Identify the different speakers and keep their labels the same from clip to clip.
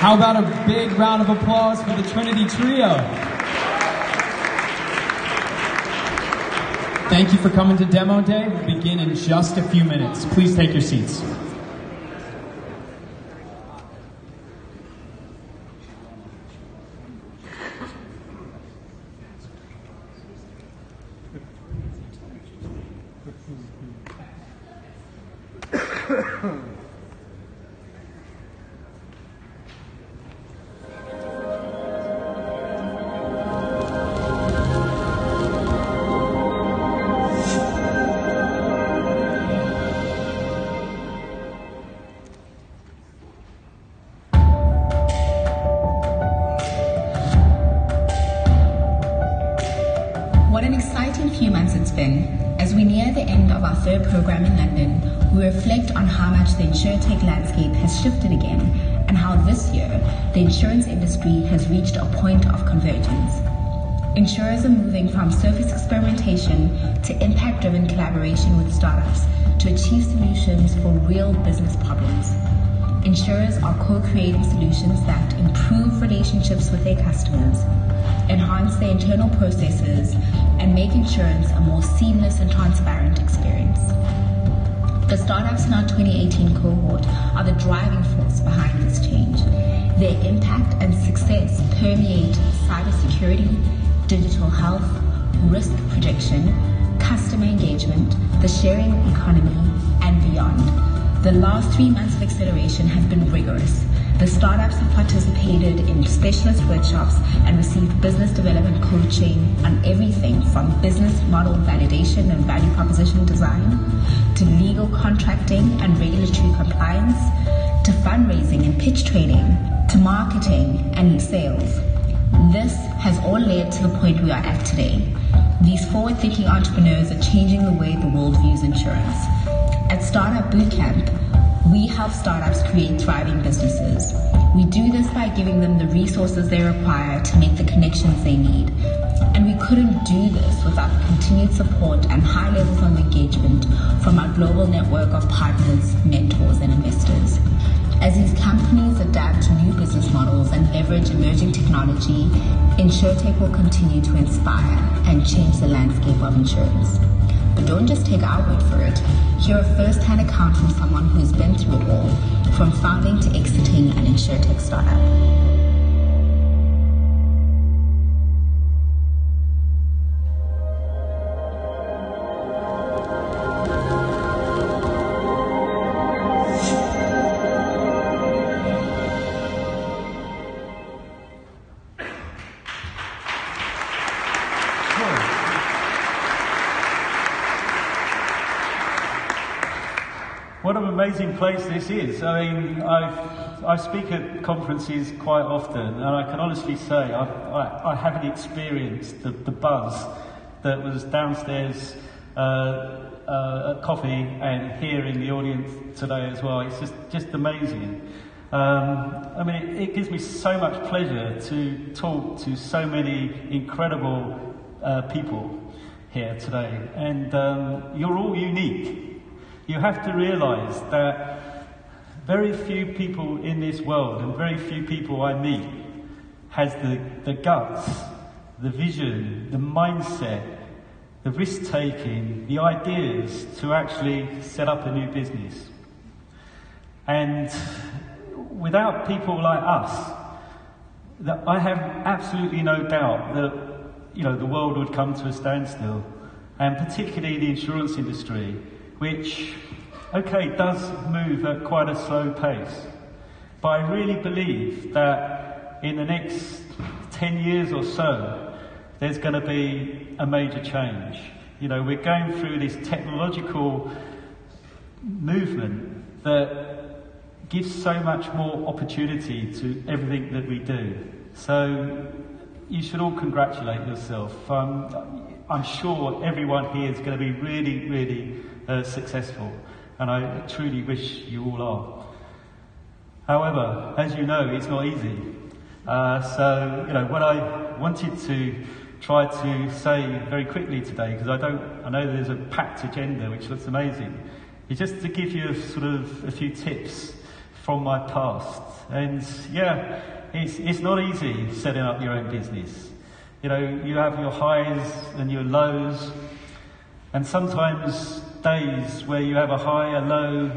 Speaker 1: How about a big round of applause for the Trinity Trio? Thank you for coming to Demo Day. We'll begin in just a few minutes. Please take your seats.
Speaker 2: What an exciting few months it's been. As we near the end of our third program in London, we reflect on how much the insurtech landscape has shifted again, and how this year the insurance industry has reached a point of convergence. Insurers are moving from surface experimentation to impact-driven collaboration with startups to achieve solutions for real business problems. Insurers are co-creating solutions that improve relationships with their customers, enhance their internal processes, and make insurance a more seamless and transparent experience. The startups in our 2018 cohort are the driving force behind this change. Their impact and success permeate cybersecurity, digital health, risk prediction, customer engagement, the sharing economy, and beyond. The last 3 months of acceleration have been rigorous. The startups have participated in specialist workshops and received business development coaching on everything from business model validation and value proposition design, to legal contracting and regulatory compliance, to fundraising and pitch training, to marketing and sales. This has all led to the point we are at today. These forward-thinking entrepreneurs are changing the way the world views insurance. At Startupbootcamp, we help startups create thriving businesses. We do this by giving them the resources they require to make the connections they need. And we couldn't do this without the continued support and high levels of engagement from our global network of partners, mentors, and investors. As these companies adapt to new business models and leverage emerging technology, InsurTech will continue to inspire and change the landscape of insurance. But don't just take our word for it. Hear a first-hand account from someone who's been through it all, from founding to exiting an InsurTech startup.
Speaker 3: What an amazing place this is. I mean, I speak at conferences quite often, and I can honestly say I haven't experienced the buzz that was downstairs at coffee and here in the audience today as well. It's just amazing. I mean, it gives me so much pleasure to talk to so many incredible people here today, and you're all unique. You have to realise that very few people in this world, and very few people I meet, has the guts, the vision, the mindset, the risk-taking, the ideas to actually set up a new business. And without people like us, I have absolutely no doubt that the world would come to a standstill, and particularly the insurance industry, which, does move at quite a slow pace. But I really believe that in the next 10 years or so, there's going to be a major change. We're going through this technological movement that gives so much more opportunity to everything that we do. So you should all congratulate yourself. I'm sure everyone here is going to be really, really successful, and I truly wish you all are. However, as you know, it's not easy. So what I wanted to try to say very quickly today, because I know there's a packed agenda which looks amazing, is just to give you a few tips from my past, And yeah, it's not easy setting up your own business. You know, you have your highs and your lows, and sometimes days where you have a high, a low,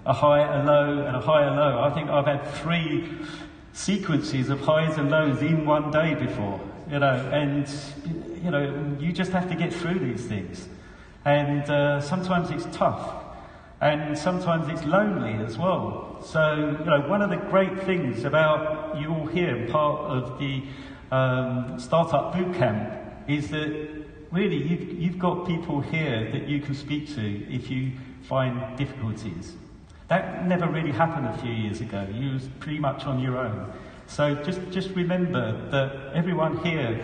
Speaker 3: a high, a low, and a high, a low. I think I've had 3 sequences of highs and lows in one day before, you know, and, you know, you just have to get through these things. And sometimes it's tough, and sometimes it's lonely as well. So, you know, one of the great things about you all here, part of the Startup Bootcamp, is that really you've got people here that you can speak to if you find difficulties. That never really happened a few years ago. You was pretty much on your own. So just remember that everyone here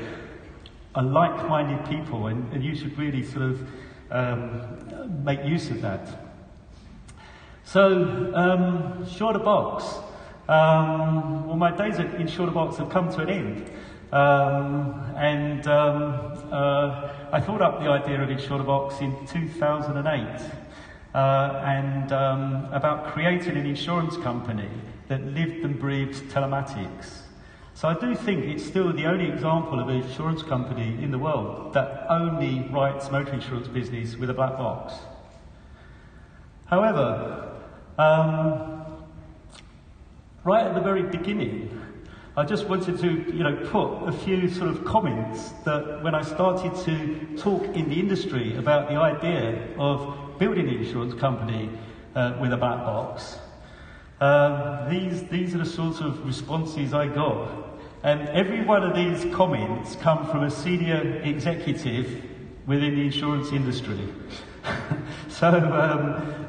Speaker 3: are like-minded people, and you should really sort of make use of that. So, Shorter Box. Well, my days in Shorter Box have come to an end. I thought up the idea of Shorter Box in 2008. About creating an insurance company that lived and breathed telematics. So I do think it's still the only example of an insurance company in the world that only writes motor insurance business with a black box. However, right at the very beginning, I just wanted to, put a few sort of comments that when I started to talk in the industry about the idea of building an insurance company with a black box, these are the sorts of responses I got. And every one of these comments come from a senior executive within the insurance industry. So,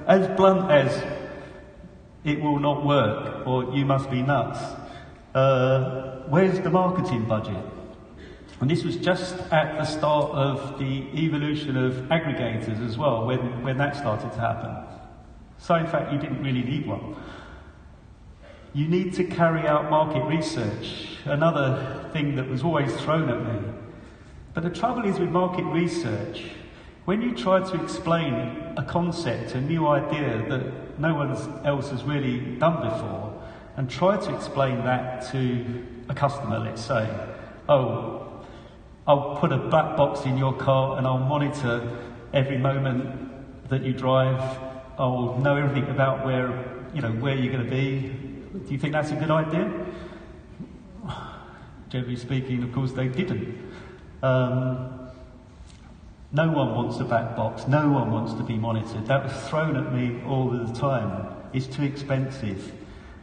Speaker 3: as blunt as "it will not work" or "you must be nuts," where's the marketing budget? And this was just at the start of the evolution of aggregators as well, when that started to happen. So in fact, you didn't really need one. You need to carry out market research, another thing that was always thrown at me. But the trouble is with market research, when you try to explain a concept, a new idea that no one else has really done before, and try to explain that to a customer, let's say, "Oh, I'll put a black box in your car and I'll monitor every moment that you drive. I'll know everything about where you're going to be. Do you think that's a good idea?" Generally speaking, of course, they didn't. No one wants a black box. No one wants to be monitored. That was thrown at me all the time. It's too expensive.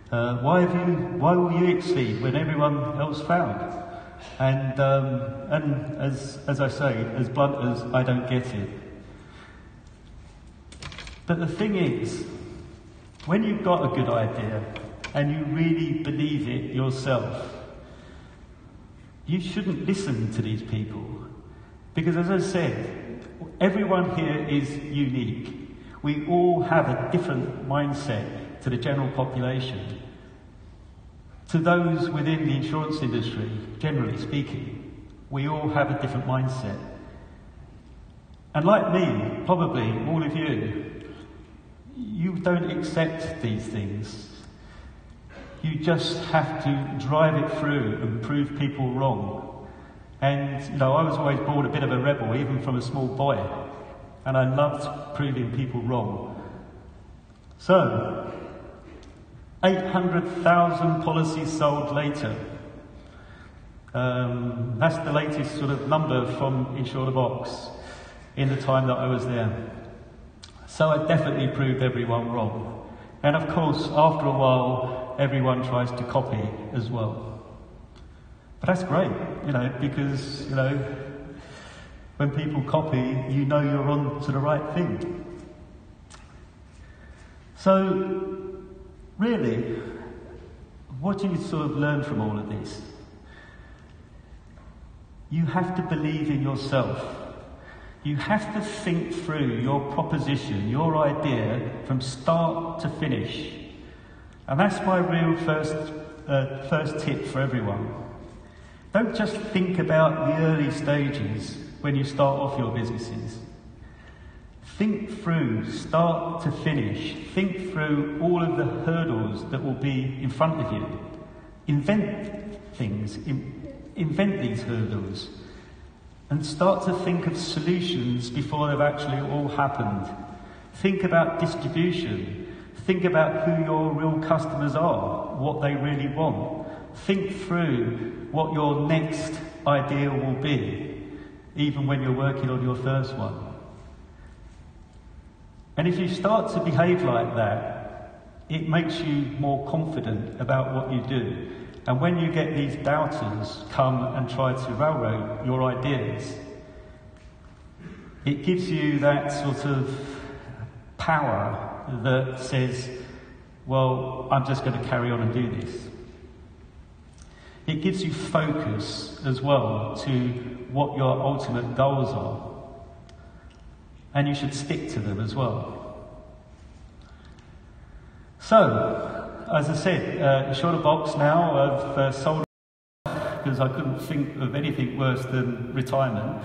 Speaker 3: Why will you exceed when everyone else failed? And as I say, as blunt as I don't get it. But the thing is, when you've got a good idea and you really believe it yourself, you shouldn't listen to these people. Because as I said, everyone here is unique. We all have a different mindset to the general population. To those within the insurance industry, generally speaking, we all have a different mindset. And like me, probably all of you, you don't accept these things. You just have to drive it through and prove people wrong. And, I was always born a bit of a rebel, even from a small boy. And I loved proving people wrong. So, 800,000 policies sold later. That's the latest sort of number from InsurTech in the time that I was there. So I definitely proved everyone wrong. And of course, after a while, everyone tries to copy as well. But that's great, because, when people copy, you're on to the right thing. So, really, what do you sort of learn from all of this? You have to believe in yourself. You have to think through your proposition, your idea, from start to finish. And that's my real first tip for everyone. Don't just think about the early stages when you start off your businesses. Think through, start to finish, think through all of the hurdles that will be in front of you. Invent things, invent these hurdles, and start to think of solutions before they've actually all happened. Think about distribution. Think about who your real customers are, what they really want. Think through what your next idea will be, even when you're working on your first one. And if you start to behave like that, it makes you more confident about what you do. And when you get these doubters come and try to railroad your ideas, it gives you that sort of power that says, well, I'm just going to carry on and do this. It gives you focus as well to what your ultimate goals are. And you should stick to them as well. So, as I said, short a box now. I've sold because I couldn't think of anything worse than retirement.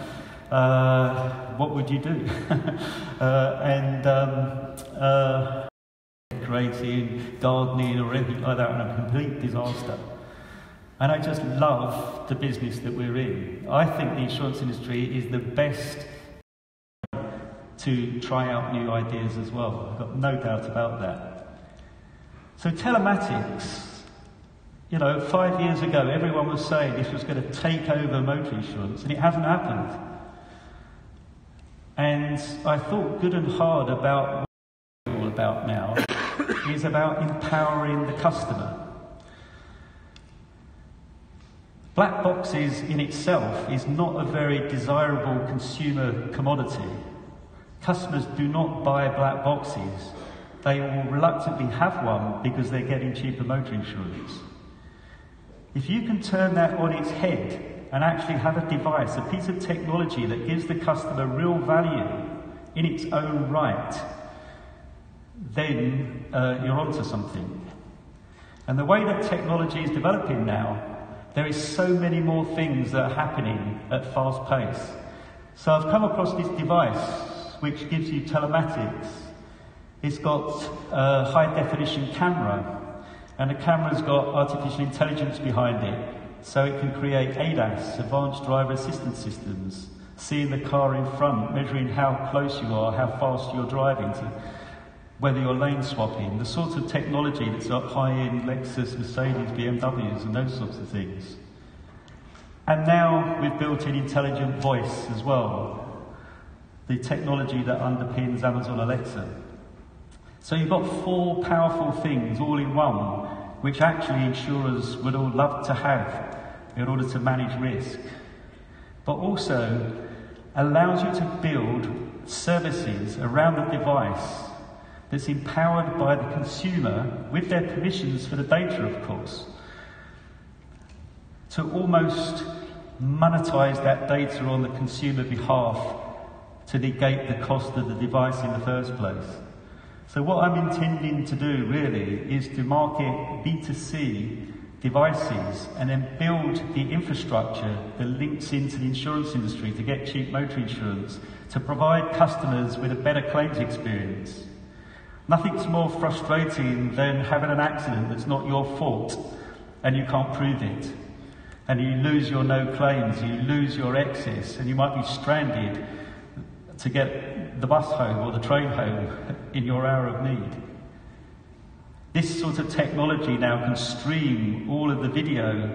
Speaker 3: What would you do? Decorating, gardening or anything like that, and a complete disaster. And I just love the business that we're in. I think the insurance industry is the best to try out new ideas as well. I've got no doubt about that. So telematics, 5 years ago everyone was saying this was going to take over motor insurance, and it hasn't happened. And I thought good and hard about what it's all about now is about empowering the customer. Black boxes in itself is not a very desirable consumer commodity. Customers do not buy black boxes. They will reluctantly have one because they're getting cheaper motor insurance. If you can turn that on its head and actually have a device, a piece of technology that gives the customer real value in its own right, then you're onto something. And the way that technology is developing now, there is so many more things that are happening at fast pace. So I've come across this device which gives you telematics. It's got a high-definition camera, and the camera's got artificial intelligence behind it, so it can create ADAS, Advanced Driver Assistance Systems, seeing the car in front, measuring how close you are, how fast you're driving, to whether you're lane swapping, the sort of technology that's up high-end Lexus, Mercedes, BMWs, and those sorts of things. And now we've built in intelligent voice as well, the technology that underpins Amazon Alexa. So you've got 4 powerful things all in one, which actually insurers would all love to have in order to manage risk, but also allows you to build services around the device that's empowered by the consumer, with their permissions for the data, of course, to almost monetize that data on the consumer behalf to negate the cost of the device in the first place. So what I'm intending to do really is to market B2C devices and then build the infrastructure that links into the insurance industry to get cheap motor insurance, to provide customers with a better claims experience. Nothing's more frustrating than having an accident that's not your fault and you can't prove it. And you lose your no claims, you lose your excess, and you might be stranded to get the bus home or the train home in your hour of need. This sort of technology now can stream all of the video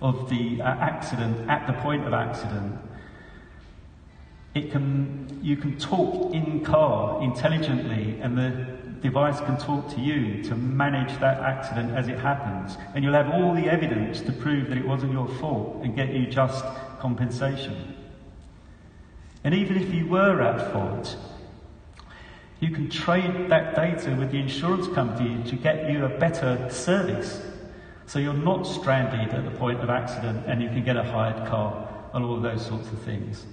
Speaker 3: of the accident at the point of accident. You can talk in car intelligently, and the device can talk to you to manage that accident as it happens. And you'll have all the evidence to prove that it wasn't your fault and get you just compensation. And even if you were at fault, you can trade that data with the insurance company to get you a better service. So you're not stranded at the point of accident, and you can get a hired car and all of those sorts of things.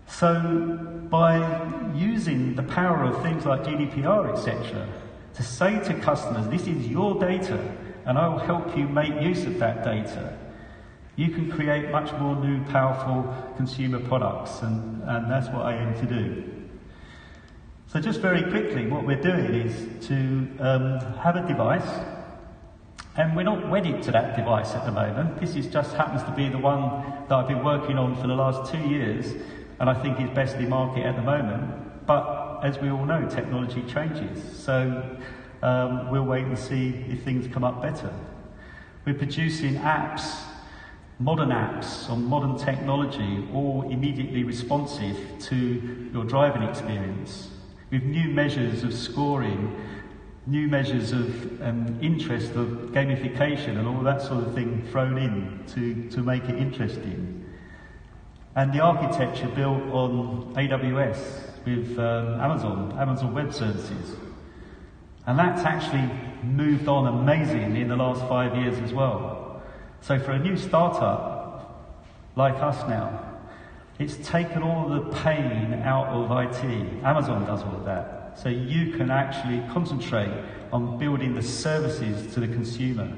Speaker 3: So by using the power of things like GDPR, etc., to say to customers, this is your data, and I will help you make use of that data, you can create much more new, powerful consumer products, and that's what I aim to do. So just very quickly, what we're doing is to have a device, and we're not wedded to that device at the moment. This just happens to be the one that I've been working on for the last 2 years, and I think is best in market at the moment. But as we all know, technology changes, so we'll wait and see if things come up better. We're producing apps, modern apps on modern technology, all immediately responsive to your driving experience, with new measures of scoring, new measures of interest, of gamification and all that sort of thing thrown in to make it interesting. And the architecture built on AWS with Amazon Web Services. And that's actually moved on amazingly in the last 5 years as well. So for a new startup like us now, it's taken all the pain out of IT. Amazon does all of that. So you can actually concentrate on building the services to the consumer.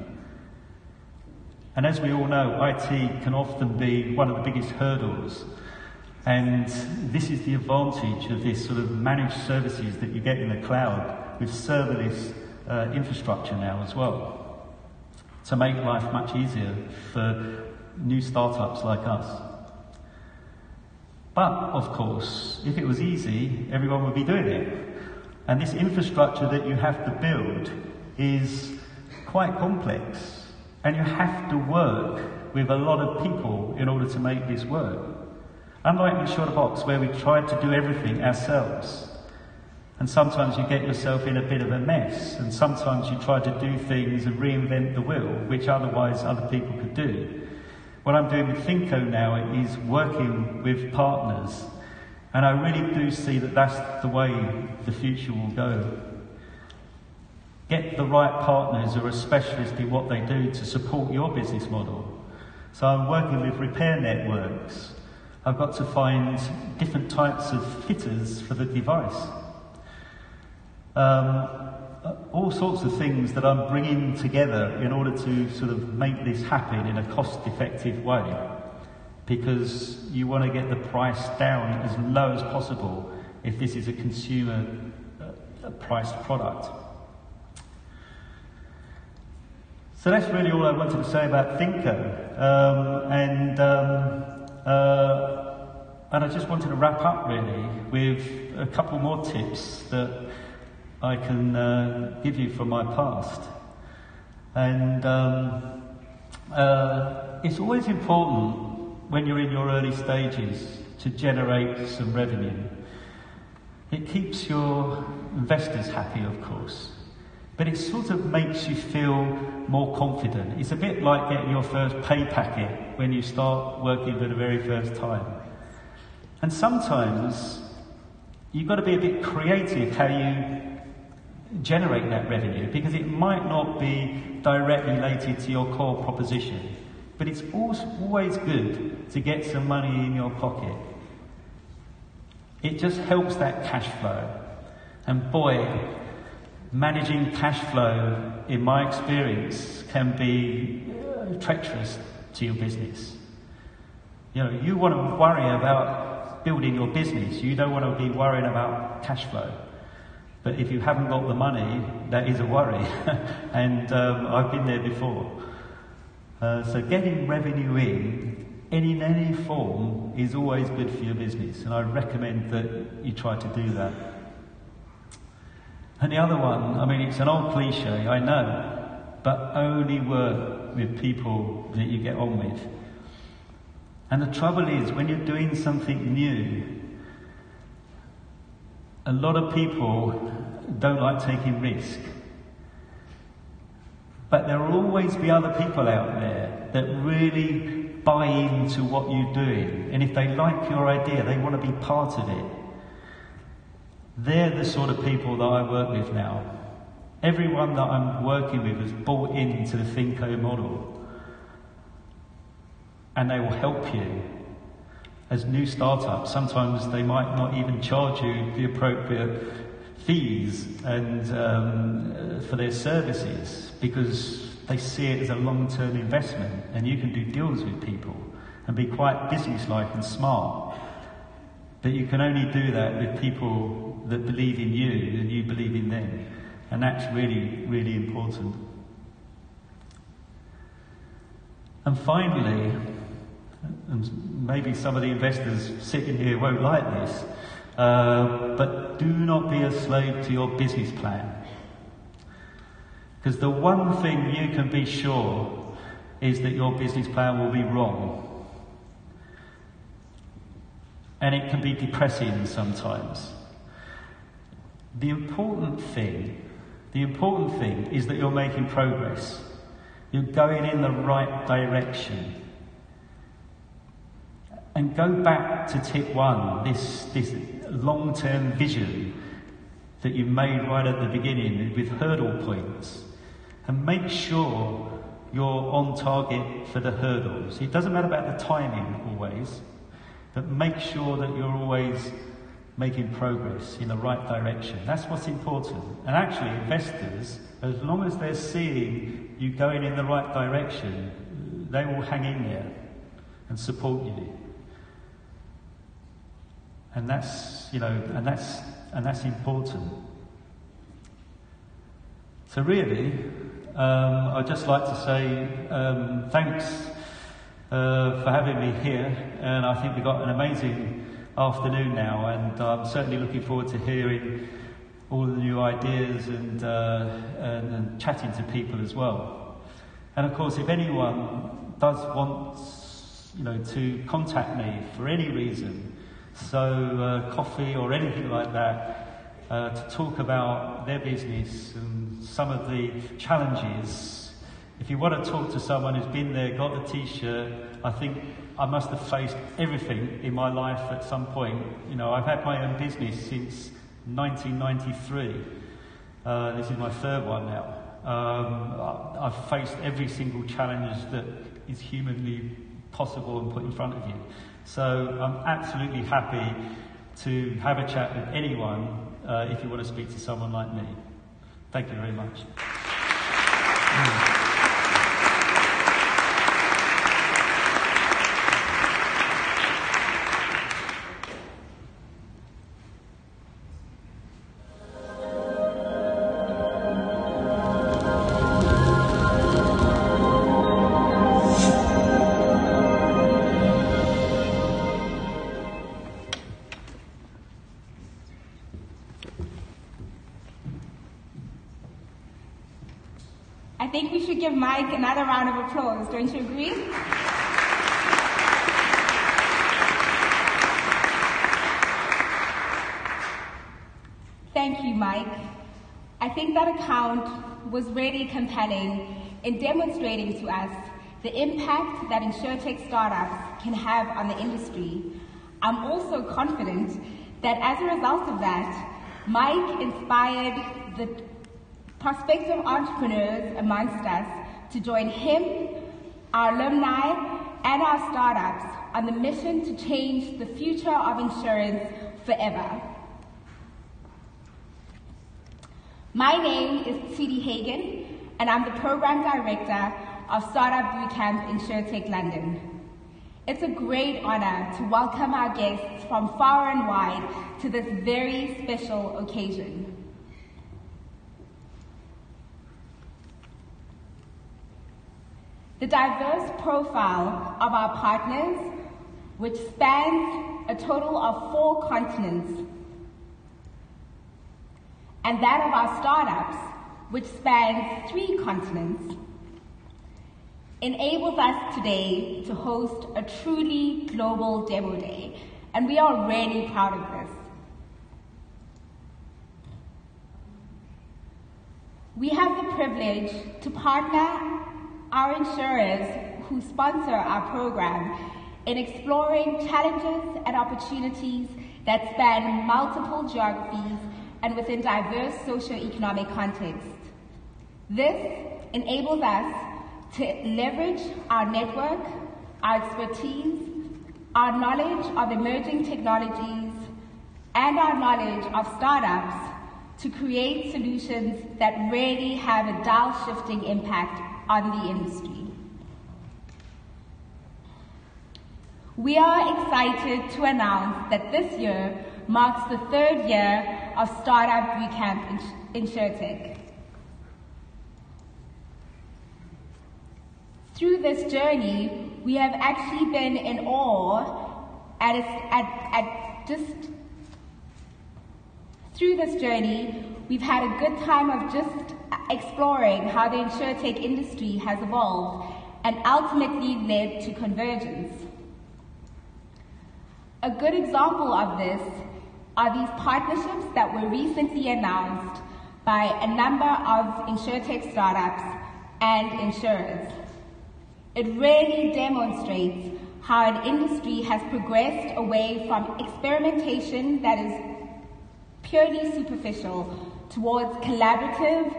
Speaker 3: And as we all know, IT can often be one of the biggest hurdles. And this is the advantage of this sort of managed services that you get in the cloud with serverless infrastructure now as well, to make life much easier for new startups like us. But, of course, if it was easy, everyone would be doing it. And this infrastructure that you have to build is quite complex, and you have to work with a lot of people in order to make this work. Unlike InsurTech, where we try to do everything ourselves, and sometimes you get yourself in a bit of a mess, and sometimes you try to do things and reinvent the wheel, which otherwise other people could do. What I'm doing with Finco now is working with partners, and I really do see that that's the way the future will go. Get the right partners who are a specialist in what they do to support your business model. So I'm working with repair networks. I've got to find different types of fitters for the device. All sorts of things that I'm bringing together in order to sort of make this happen in a cost-effective way, because you want to get the price down as low as possible if this is a consumer priced product. So that's really all I wanted to say about Finco, and I just wanted to wrap up really with a couple more tips that I can give you from my past. And it's always important when you're in your early stages to generate some revenue. It keeps your investors happy, of course, but it sort of makes you feel more confident. It's a bit like getting your first pay packet when you start working for the very first time. And sometimes you've got to be a bit creative how you generate that revenue, because it might not be directly related to your core proposition, but it's always good to get some money in your pocket. It just helps that cash flow. And boy, managing cash flow, in my experience, can be treacherous to your business. You know, you want to worry about building your business, you don't want to be worrying about cash flow. But if you haven't got the money, that is a worry. And I've been there before. So getting revenue in any form is always good for your business. And I recommend that you try to do that. And the other one, I mean, it's an old cliche, I know, but only work with people that you get on with. And the trouble is, when you're doing something new, a lot of people don't like taking risk. But there will always be other people out there that really buy into what you're doing. And if they like your idea, they want to be part of it. They're the sort of people that I work with now. Everyone that I'm working with has bought into the Finco model. And they will help you. As new startups, sometimes they might not even charge you the appropriate fees and for their services, because they see it as a long-term investment, and you can do deals with people and be quite business-like and smart. But you can only do that with people that believe in you and you believe in them. And that's really, really important. And finally, and maybe some of the investors sitting here won't like this, but do not be a slave to your business plan. Because the one thing you can be sure is that your business plan will be wrong. And it can be depressing sometimes. The important thing is that you're making progress. You're going in the right direction. And go back to tip one, this long-term vision that you made right at the beginning with hurdle points. And make sure you're on target for the hurdles. It doesn't matter about the timing always, but make sure that you're always making progress in the right direction. That's what's important. And actually, investors, as long as they're seeing you going in the right direction, they will hang in there and support you. And that's, and that's important. So really, I'd just like to say thanks for having me here, and I think we've got an amazing afternoon now, and I'm certainly looking forward to hearing all the new ideas and chatting to people as well. And of course, if anyone does want, to contact me for any reason, so coffee or anything like that, to talk about their business and some of the challenges. If you want to talk to someone who's been there, got the t-shirt, I think I must have faced everything in my life at some point. I've had my own business since 1993. This is my third one now. I've faced every single challenge that is humanly possible and put in front of you. So I'm absolutely happy to have a chat with anyone if you want to speak to someone like me. Thank you very much.
Speaker 4: I think we should give Mike another round of applause, don't you agree? Thank you, Mike. I think that account was really compelling in demonstrating to us the impact that InsurTech startups can have on the industry. I'm also confident that as a result of that, Mike inspired the prospective entrepreneurs amongst us to join him, our alumni, and our startups on the mission to change the future of insurance forever. My name is T.D. Hagen, and I'm the Program Director of Startupbootcamp InsurTech London. It's a great honor to welcome our guests from far and wide to this very special occasion. The diverse profile of our partners, which spans a total of 4 continents, and that of our startups, which spans 3 continents, enables us today to host a truly global demo day, and we are really proud of this. We have the privilege to partner our insurers who sponsor our program in exploring challenges and opportunities that span multiple geographies and within diverse socioeconomic contexts. This enables us to leverage our network, our expertise, our knowledge of emerging technologies, and our knowledge of startups to create solutions that really have a dial-shifting impact on the industry. We are excited to announce that this year marks the 3rd year of Startupbootcamp InsurTech. Through this journey, we have actually been in awe Through this journey, we've had a good time of just exploring how the insurtech industry has evolved and ultimately led to convergence. A good example of this are these partnerships that were recently announced by a number of insurtech startups and insurers. It really demonstrates how an industry has progressed away from experimentation that is purely superficial towards collaborative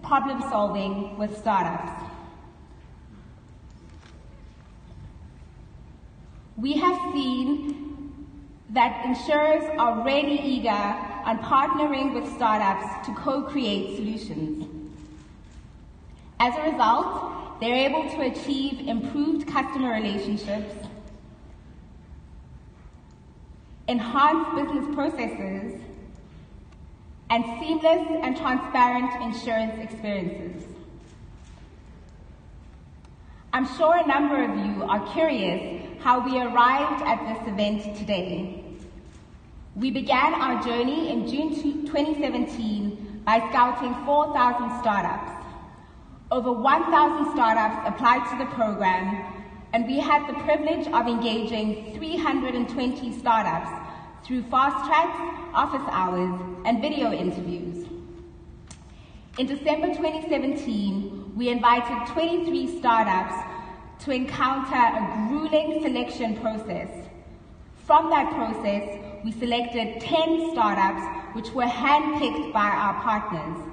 Speaker 4: problem solving with startups. We have seen that insurers are really eager on partnering with startups to co-create solutions. As a result, they're able to achieve improved customer relationships, enhanced business processes, and seamless and transparent insurance experiences. I'm sure a number of you are curious how we arrived at this event today. We began our journey in June 2017 by scouting 4,000 startups. Over 1,000 startups applied to the program, and we had the privilege of engaging 320 startups through fast tracks, office hours, and video interviews. In December 2017, we invited 23 startups to encounter a grueling selection process. From that process, we selected 10 startups which were handpicked by our partners.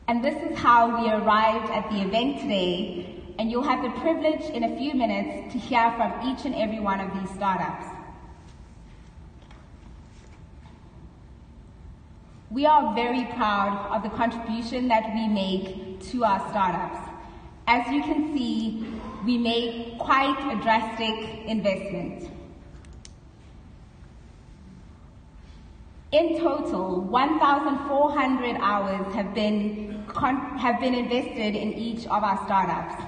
Speaker 4: And this is how we arrived at the event today, and you'll have the privilege in a few minutes to hear from each and every one of these startups. We are very proud of the contribution that we make to our startups. As you can see, we made quite a drastic investment. In total, 1,400 hours have been invested in each of our startups.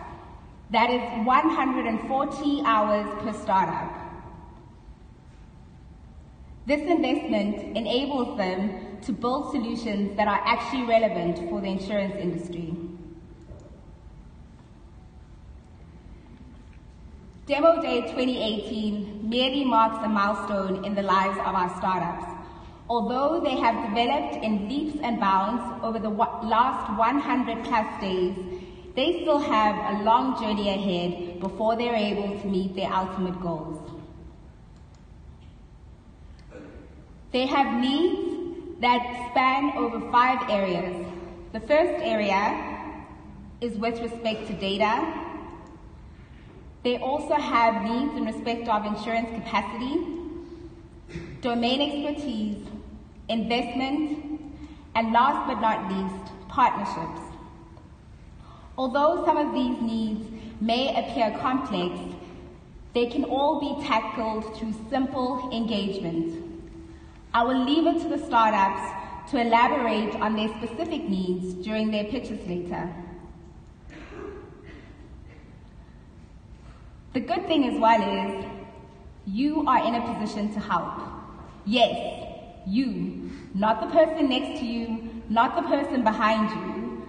Speaker 4: That is 140 hours per startup. This investment enables them to build solutions that are actually relevant for the insurance industry. Demo Day 2018 merely marks a milestone in the lives of our startups. Although they have developed in leaps and bounds over the last 100 plus days, they still have a long journey ahead before they're able to meet their ultimate goals. They have needs that span over 5 areas. The first area is with respect to data. They also have needs in respect of insurance capacity, domain expertise, investment, and last but not least, partnerships. Although some of these needs may appear complex, they can all be tackled through simple engagement. I will leave it to the startups to elaborate on their specific needs during their pitches later. The good thing as well is, you are in a position to help. Yes, you, not the person next to you, not the person behind you,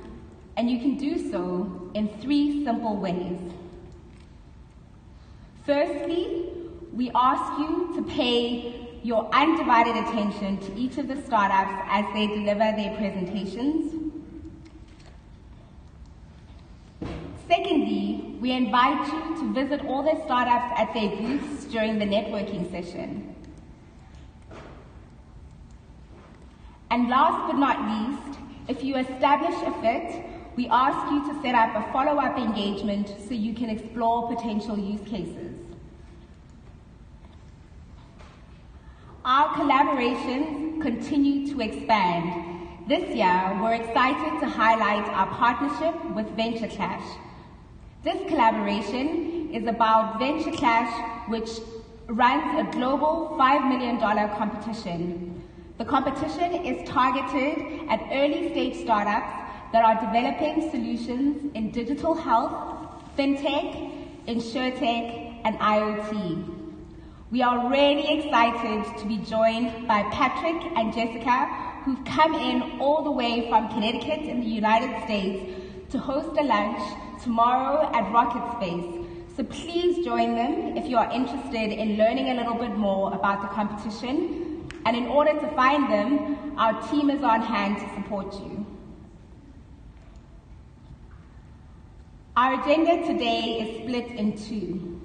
Speaker 4: and you can do so in 3 simple ways. Firstly, we ask you to pay your undivided attention to each of the startups as they deliver their presentations. Secondly, we invite you to visit all the startups at their booths during the networking session. And last but not least, if you establish a fit, we ask you to set up a follow-up engagement so you can explore potential use cases. Our collaborations continue to expand. This year, we're excited to highlight our partnership with Venture Clash. This collaboration is about Venture Clash, which runs a global $5 million competition. The competition is targeted at early-stage startups that are developing solutions in digital health, fintech, insurtech, and IoT. We are really excited to be joined by Patrick and Jessica, who've come in all the way from Connecticut in the United States to host a lunch tomorrow at Rocket Space. So please join them if you are interested in learning a little bit more about the competition. And in order to find them, our team is on hand to support you. Our agenda today is split in two.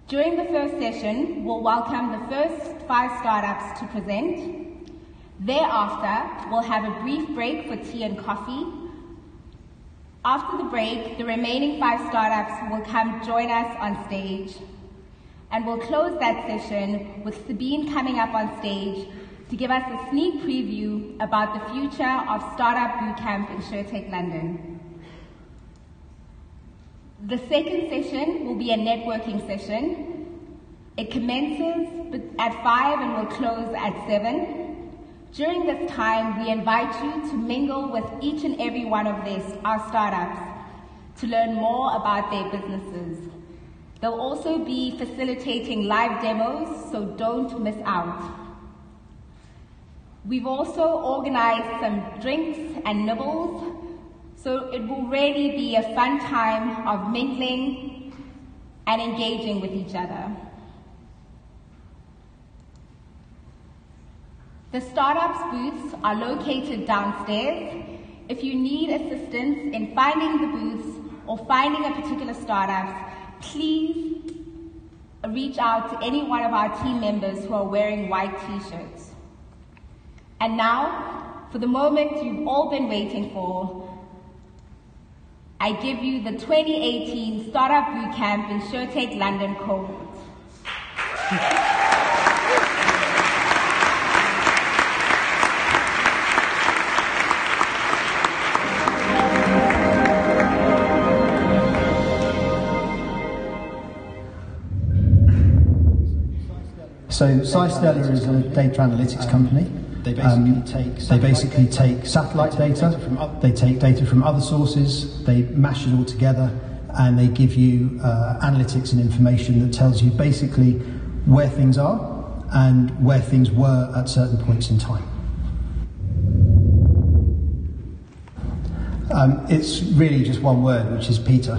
Speaker 4: During the first session, we'll welcome the first 5 startups to present. Thereafter, we'll have a brief break for tea and coffee. After the break, the remaining 5 startups will come join us on stage. And we'll close that session with Sabine coming up on stage to give us a sneak preview about the future of Startupbootcamp InsurTech London. The second session will be a networking session. It commences at 5 and will close at 7. During this time, we invite you to mingle with each and every one of our startups to learn more about their businesses. They'll also be facilitating live demos, so don't miss out. We've also organized some drinks and nibbles, so it will really be a fun time of mingling and engaging with each other. The startups booths are located downstairs. If you need assistance in finding the booths or finding a particular startup, please reach out to any one of our team members who are wearing white t-shirts. And now, for the moment you've all been waiting for, I give you the 2018 Startup Bootcamp InsurTech London cohort.
Speaker 5: So SciStella is a data analytics company. They basically take satellite data, they take data from other sources, they mash it all together, and they give you analytics and information that tells you basically where things are and where things were at certain points in time. It's really just one word, which is Peter.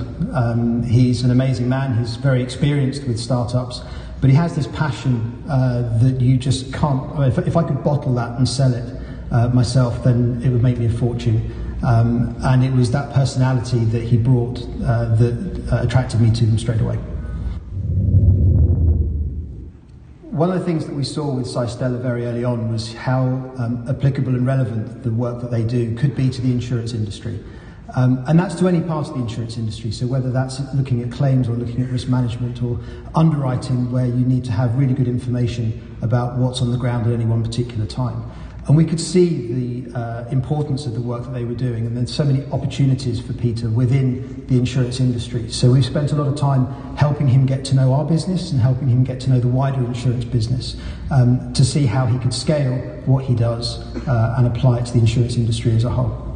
Speaker 5: He's an amazing man, he's very experienced with startups, but he has this passion that you just can't. If I could bottle that and sell it myself, then it would make me a fortune. And it was that personality that he brought that attracted me to him straight away. One of the things that we saw with SciStella very early on was how applicable and relevant the work that they do could be to the insurance industry. And that's to any part of the insurance industry, so whether that's looking at claims or looking at risk management or underwriting, where you need to have really good information about what's on the ground at any one particular time. And we could see the importance of the work that they were doing, and then so many opportunities for Peter within the insurance industry. So we've spent a lot of time helping him get to know our business and helping him get to know the wider insurance business to see how he could scale what he does and apply it to the insurance industry as a whole.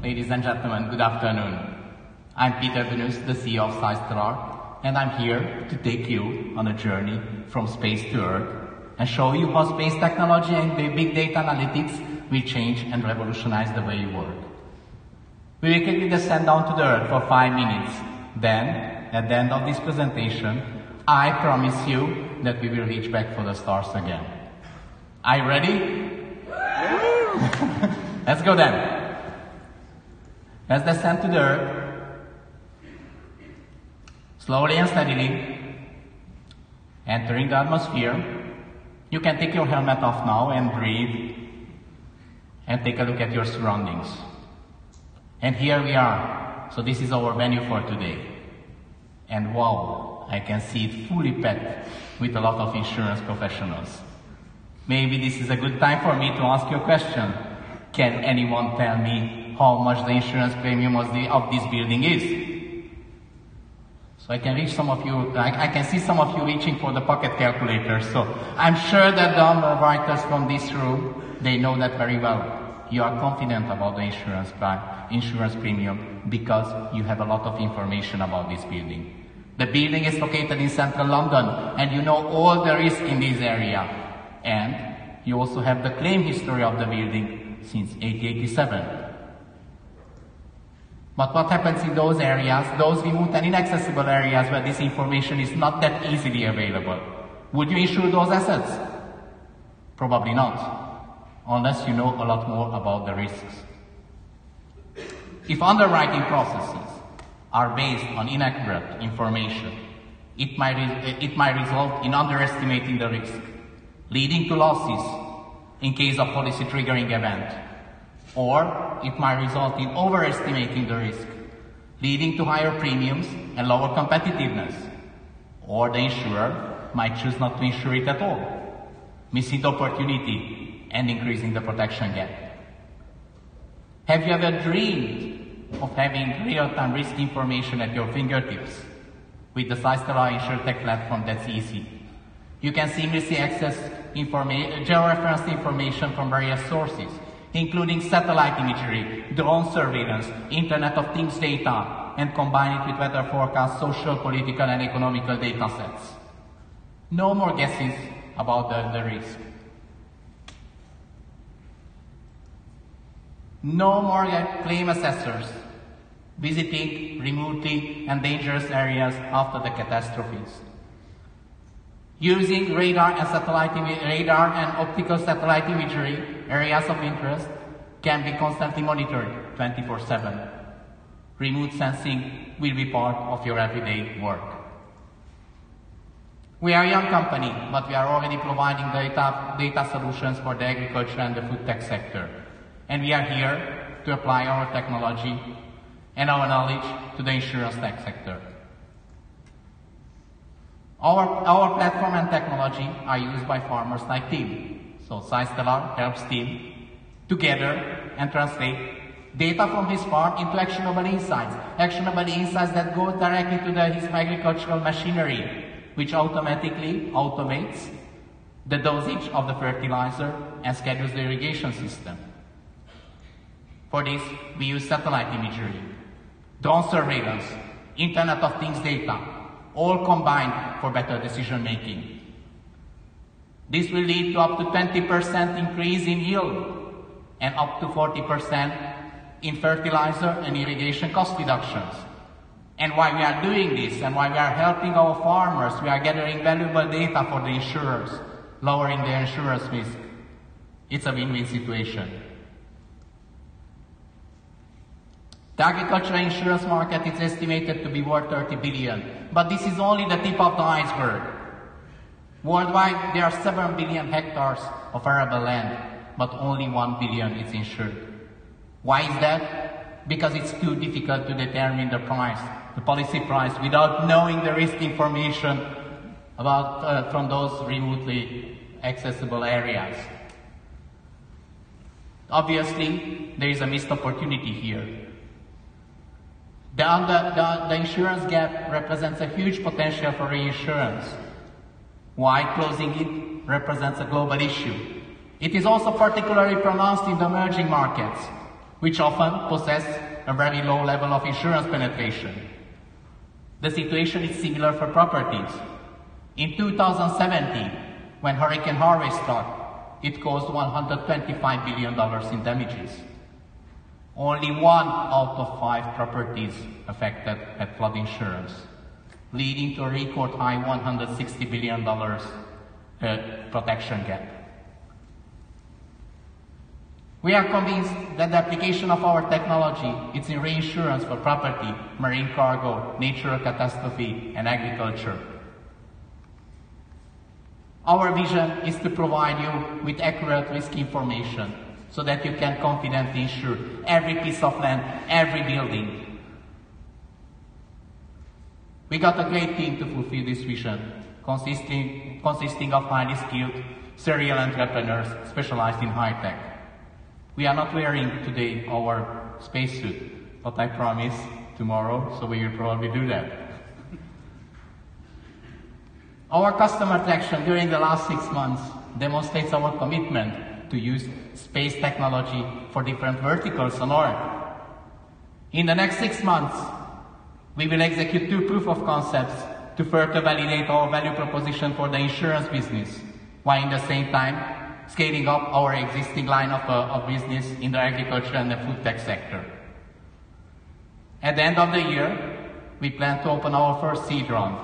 Speaker 6: Ladies and gentlemen, good afternoon. I'm Peter Venus, the CEO of SciStella, and I'm here to take you on a journey from space to Earth and show you how space technology and big data analytics will change and revolutionize the way you work. We will quickly descend down to the Earth for 5 minutes. Then, at the end of this presentation, I promise you that we will reach back for the stars again. Are you ready? Let's go then. Let's descend to the earth, slowly and steadily, entering the atmosphere. You can take your helmet off now and breathe, and take a look at your surroundings. And here we are. So this is our venue for today. And wow, I can see it fully packed with a lot of insurance professionals. Maybe this is a good time for me to ask you a question. Can anyone tell me how much the insurance premium of this building is? So I can reach some of you, I can see some of you reaching for the pocket calculators. So I'm sure that the underwriters from this room, they know that very well. You are confident about the insurance premium because you have a lot of information about this building. The building is located in central London, and you know all the risk in this area. And you also have the claim history of the building since 1887. But what happens in those areas, those remote and inaccessible areas where this information is not that easily available? Would you insure those assets? Probably not, unless you know a lot more about the risks. If underwriting processes are based on inaccurate information, it might result in underestimating the risk, leading to losses in case of policy triggering event. Or it might result in overestimating the risk, leading to higher premiums and lower competitiveness. Or the insurer might choose not to insure it at all, missing the opportunity and increasing the protection gap. Have you ever dreamed of having real-time risk information at your fingertips? With the Startupbootcamp InsurTech platform, that's easy. You can seamlessly access georeferenced information from various sources, including satellite imagery, drone surveillance, Internet of Things data, and combine it with weather forecasts, social, political, and economical data sets. No more guesses about the risk. No more claim assessors visiting remotely and dangerous areas after the catastrophes. Using radar and optical satellite imagery, areas of interest can be constantly monitored 24/7. Remote sensing will be part of your everyday work. We are a young company, but we are already providing data solutions for the agriculture and the food tech sector. And we are here to apply our technology and our knowledge to the insurance tech sector. Our platform and technology are used by farmers like Tim. So Startupbootcamp helps Tim to gather and translate data from his farm into actionable insights that go directly to his agricultural machinery, which automatically automates the dosage of the fertilizer and schedules the irrigation system. For this, we use satellite imagery, drone surveillance, Internet of Things data, all combined for better decision making. This will lead to up to 20% increase in yield and up to 40% in fertilizer and irrigation cost reductions. And why we are doing this and why we are helping our farmers, we are gathering valuable data for the insurers, lowering the insurers' risk. It's a win-win situation. The agricultural insurance market is estimated to be worth 30 billion, but this is only the tip of the iceberg. Worldwide, there are 7 billion hectares of arable land, but only 1 billion is insured. Why is that? Because it's too difficult to determine the price, the policy price, without knowing the risk information about from those remotely accessible areas. Obviously, there is a missed opportunity here. The insurance gap represents a huge potential for reinsurance, while closing it represents a global issue. It is also particularly pronounced in the emerging markets, which often possess a very low level of insurance penetration. The situation is similar for properties. In 2017, when Hurricane Harvey struck, it caused $125 billion in damages. Only 1 out of 5 properties affected had flood insurance. leading to a record high $160 billion protection gap. We are convinced that the application of our technology is in reinsurance for property, marine cargo, natural catastrophe, and agriculture. Our vision is to provide you with accurate risk information so that you can confidently insure every piece of land, every building. We got a great team to fulfill this vision, consisting of highly skilled serial entrepreneurs specialized in high tech. We are not wearing today our spacesuit, but I promise tomorrow, so we will probably do that. Our customer traction during the last 6 months demonstrates our commitment to use space technology for different verticals on Earth. In the next 6 months, we will execute 2 proof of concepts to further validate our value proposition for the insurance business, while in the same time scaling up our existing line of business in the agriculture and the food tech sector. At the end of the year, we plan to open our first seed round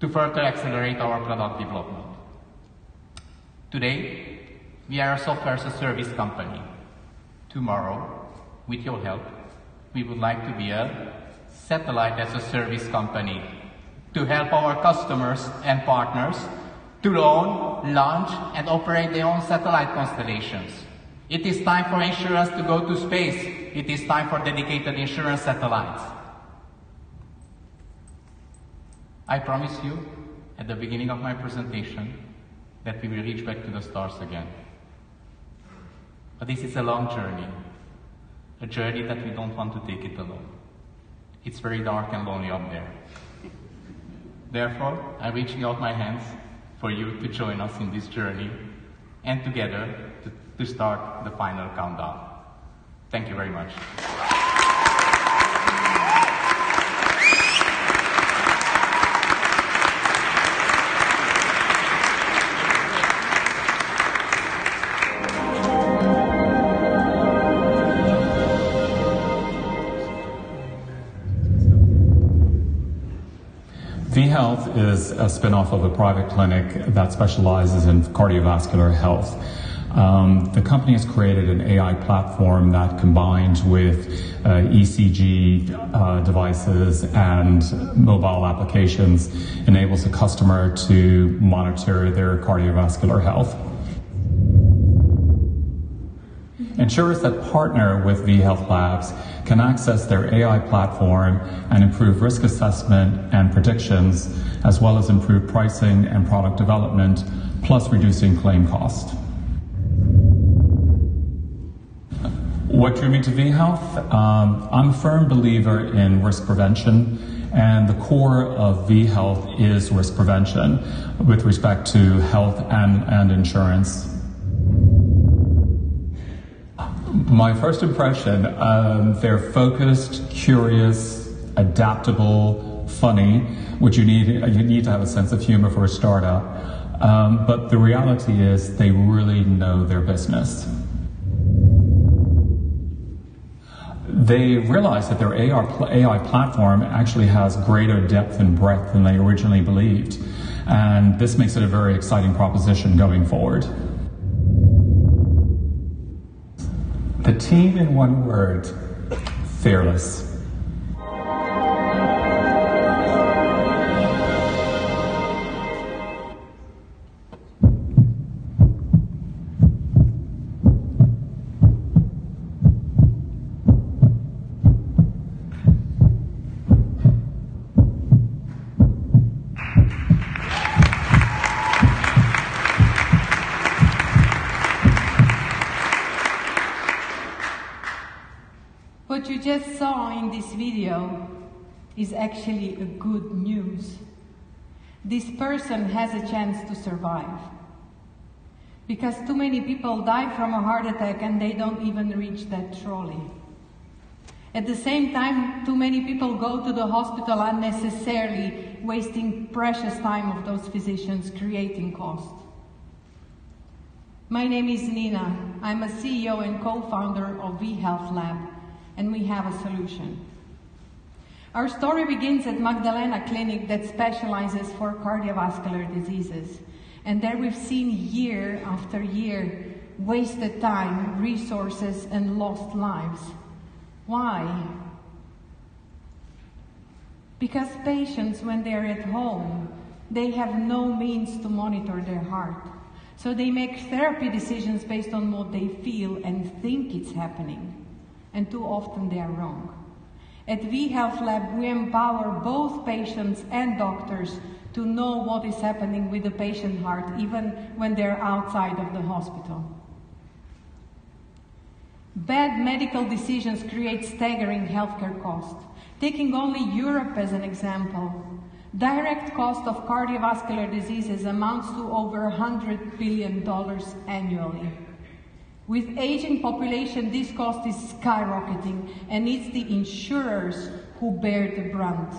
Speaker 6: to further accelerate our product development. Today, we are a software as a service company. Tomorrow, with your help, we would like to be a satellite as a service company to help our customers and partners to own, launch, and operate their own satellite constellations. It is time for insurance to go to space. It is time for dedicated insurance satellites. I promise you, at the beginning of my presentation, that we will reach back to the stars again. But this is a long journey, a journey that we don't want to take it alone. It's very dark and lonely up there. Therefore, I'm reaching out my hands for you to join us in this journey and together to start the final countdown. Thank you very much.
Speaker 7: V-Health is a spin-off of a private clinic that specializes in cardiovascular health. The company has created an AI platform that, combined with ECG devices and mobile applications, enables a customer to monitor their cardiovascular health. Insurers that partner with V-Health Labs can access their AI platform and improve risk assessment and predictions, as well as improve pricing and product development, plus reducing claim cost. What drew me to V-Health? I'm a firm believer in risk prevention, and the core of V-Health is risk prevention with respect to health and insurance. My first impression, they're focused, curious, adaptable, funny, which you need to have a sense of humor for a startup. But the reality is they really know their business. They realize that their AI platform actually has greater depth and breadth than they originally believed. And this makes it a very exciting proposition going forward. The team, in one word: fearless.
Speaker 8: What you just saw in this video is actually a good news. This person has a chance to survive. Because too many people die from a heart attack and they don't even reach that trolley. At the same time, too many people go to the hospital unnecessarily, wasting precious time of those physicians, creating cost. My name is Nina. I'm a CEO and co-founder of V-Health Lab, and we have a solution. Our story begins at Magdalena Clinic that specializes for cardiovascular diseases. And there we've seen year after year wasted time, resources, and lost lives. Why? Because patients, when they're at home, they have no means to monitor their heart. So they make therapy decisions based on what they feel and think it's happening. And too often they are wrong. At vHealth Lab, we empower both patients and doctors to know what is happening with the patient heart, even when they're outside of the hospital. Bad medical decisions create staggering healthcare costs. Taking only Europe as an example, direct cost of cardiovascular diseases amounts to over $100 billion annually. With aging population, this cost is skyrocketing, and it's the insurers who bear the brunt,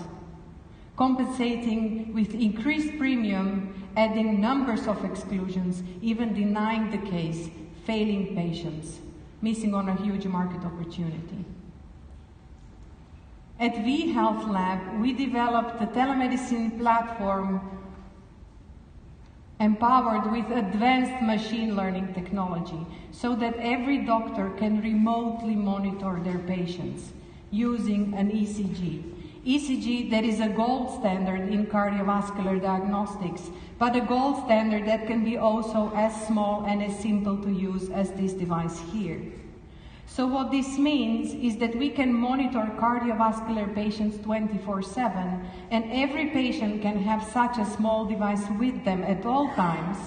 Speaker 8: compensating with increased premium, adding numbers of exclusions, even denying the case, failing patients, missing on a huge market opportunity. At vHealth Lab, we developed a telemedicine platform empowered with advanced machine learning technology so that every doctor can remotely monitor their patients using an ECG. ECG that is a gold standard in cardiovascular diagnostics, but a gold standard that can be also as small and as simple to use as this device here. So what this means is that we can monitor cardiovascular patients 24/7, and every patient can have such a small device with them at all times.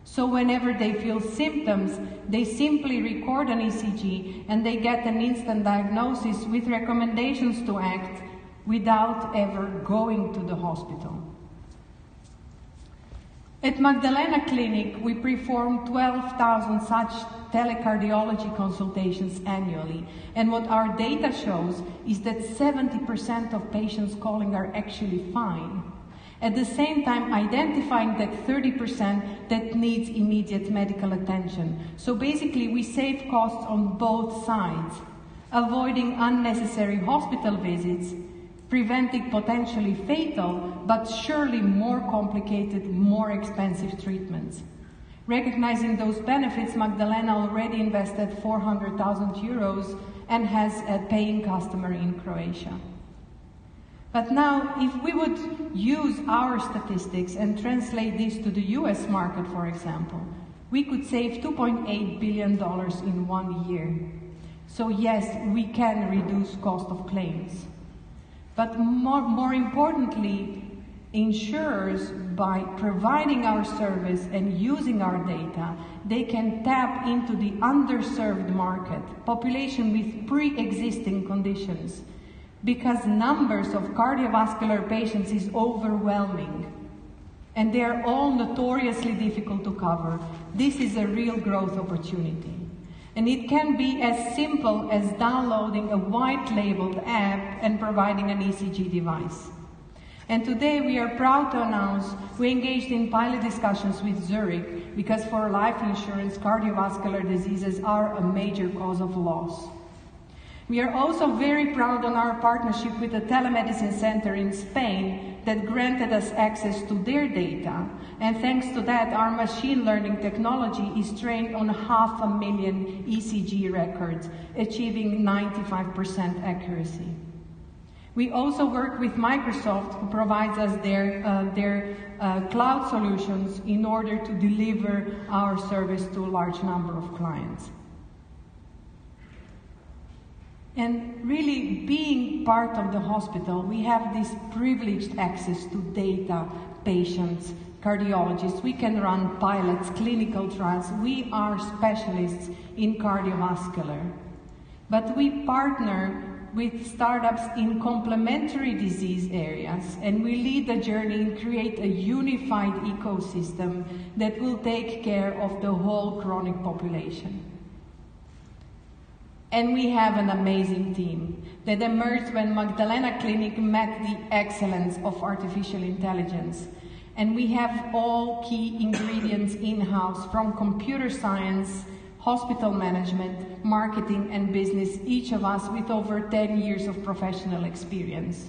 Speaker 8: So whenever they feel symptoms, they simply record an ECG and they get an instant diagnosis with recommendations to act without ever going to the hospital. At Magdalena Clinic, we perform 12,000 such telecardiology consultations annually. And what our data shows is that 70% of patients calling are actually fine. At the same time, identifying that 30% that needs immediate medical attention. So basically, we save costs on both sides, avoiding unnecessary hospital visits, preventing potentially fatal, but surely more complicated, more expensive treatments. Recognizing those benefits, Magdalena already invested 400,000 euros and has a paying customer in Croatia. But now, if we would use our statistics and translate this to the US market, for example, we could save $2.8 billion in 1 year. So yes, we can reduce cost of claims. But more importantly, insurers, by providing our service and using our data, they can tap into the underserved market, population with pre-existing conditions, because numbers of cardiovascular patients is overwhelming, and they are all notoriously difficult to cover. This is a real growth opportunity. And it can be as simple as downloading a white-labeled app and providing an ECG device. And today we are proud to announce we engaged in pilot discussions with Zurich because for life insurance, cardiovascular diseases are a major cause of loss. We are also very proud on our partnership with the telemedicine center in Spain that granted us access to their data. And thanks to that, our machine learning technology is trained on 500,000 ECG records, achieving 95% accuracy. We also work with Microsoft, who provides us their cloud solutions in order to deliver our service to a large number of clients. And really, being part of the hospital, we have this privileged access to data, patients, cardiologists. We can run pilots, clinical trials. We are specialists in cardiovascular. But we partner with startups in complementary disease areas, and we lead the journey and create a unified ecosystem that will take care of the whole chronic population. And we have an amazing team that emerged when Magdalena Clinic met the excellence of artificial intelligence. And we have all key ingredients in-house, from computer science, hospital management, marketing and business, each of us with over 10 years of professional experience.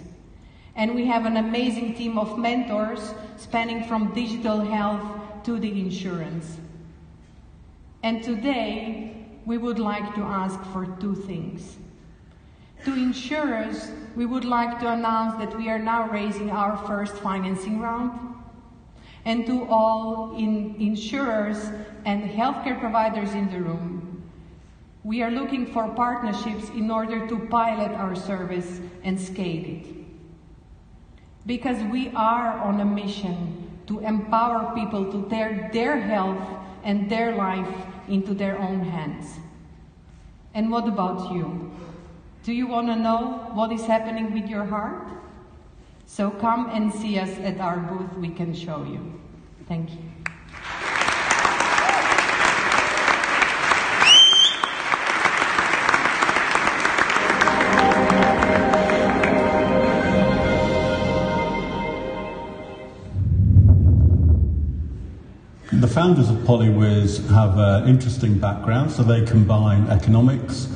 Speaker 8: And we have an amazing team of mentors spanning from digital health to the insurance. And today, we would like to ask for two things. To insurers, we would like to announce that we are now raising our first financing round. And to all insurers and healthcare providers in the room, we are looking for partnerships in order to pilot our service and scale it. Because we are on a mission to empower people to take their health and their life into their own hands. And what about you? Do you want to know what is happening with your heart? So come and see us at our booth, we can show you. Thank you.
Speaker 9: The founders of Polywiz have an interesting background, so they combine economics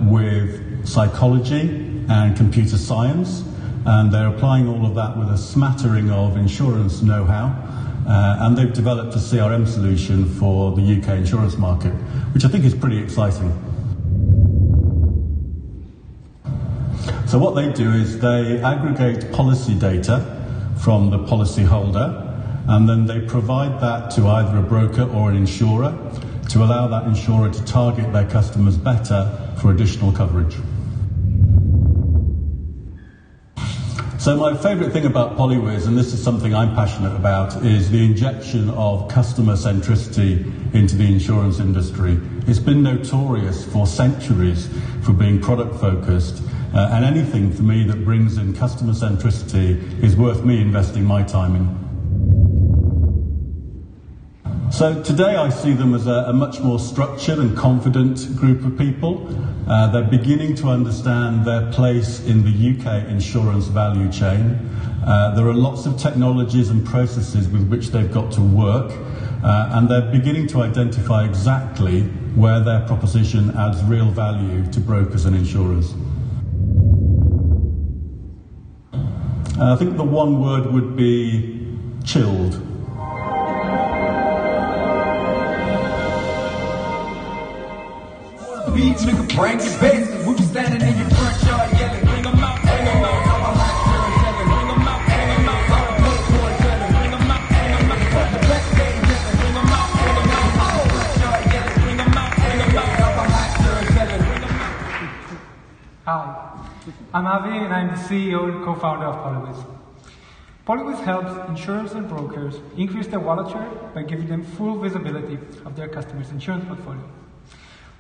Speaker 9: with psychology and computer science, and they're applying all of that with a smattering of insurance know-how, and they've developed a CRM solution for the UK insurance market, which I think is pretty exciting. So what they do is they aggregate policy data from the policyholder, and then they provide that to either a broker or an insurer to allow that insurer to target their customers better for additional coverage. So my favourite thing about Polywiz, and this is something I'm passionate about, is the injection of customer centricity into the insurance industry. It's been notorious for centuries for being product focused, and anything for me that brings in customer centricity is worth me investing my time in. So today I see them as a much more structured and confident group of people. They're beginning to understand their place in the UK insurance value chain. There are lots of technologies and processes with which they've got to work, and they're beginning to identify exactly where their proposition adds real value to brokers and insurers. I think the one word would be chilled.
Speaker 10: Beach, nigga, bring your business. We be standing in your front yard yelling, bring them out, bring them out. I'm a hot girl yelling, bring them out, bring them out. I'm a good boy yelling, bring them out, bring them out. Put the best game yelling, bring them out, bring them out. I'm a front yard yelling, bring them out, bring them out. I'm a hot girl yelling, bring them out.
Speaker 11: Hi, I'm Avi and I'm the CEO and co-founder of Polywiz. Polywiz helps insurers and brokers increase their wallet share by giving them full visibility of their customers' insurance portfolio.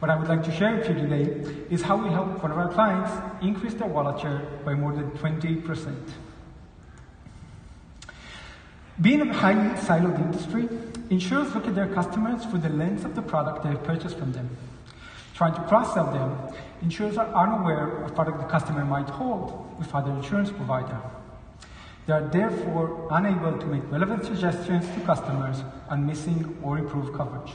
Speaker 11: What I would like to share with you today is how we help one of our clients increase their wallet share by more than 20%. Being a highly siloed industry, insurers look at their customers through the lens of the product they have purchased from them. Trying to cross-sell them, insurers are unaware of product the customer might hold with other insurance provider. They are therefore unable to make relevant suggestions to customers on missing or improved coverage.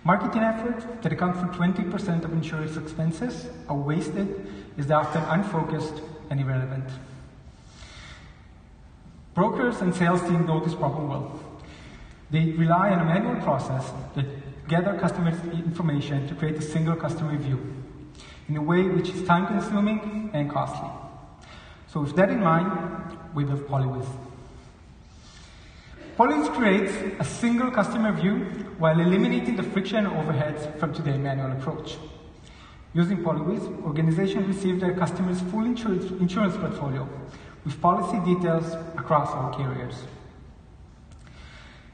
Speaker 11: Marketing efforts that account for 20% of insurance expenses are wasted as they are often unfocused and irrelevant. Brokers and sales teams know this problem well. They rely on a manual process that gather customers' information to create a single customer view in a way which is time-consuming and costly. So with that in mind, we built Polywiz. Polywiz creates a single customer view while eliminating the friction and overheads from today's manual approach. Using Polywiz, organizations receive their customers' full insurance portfolio with policy details across all carriers.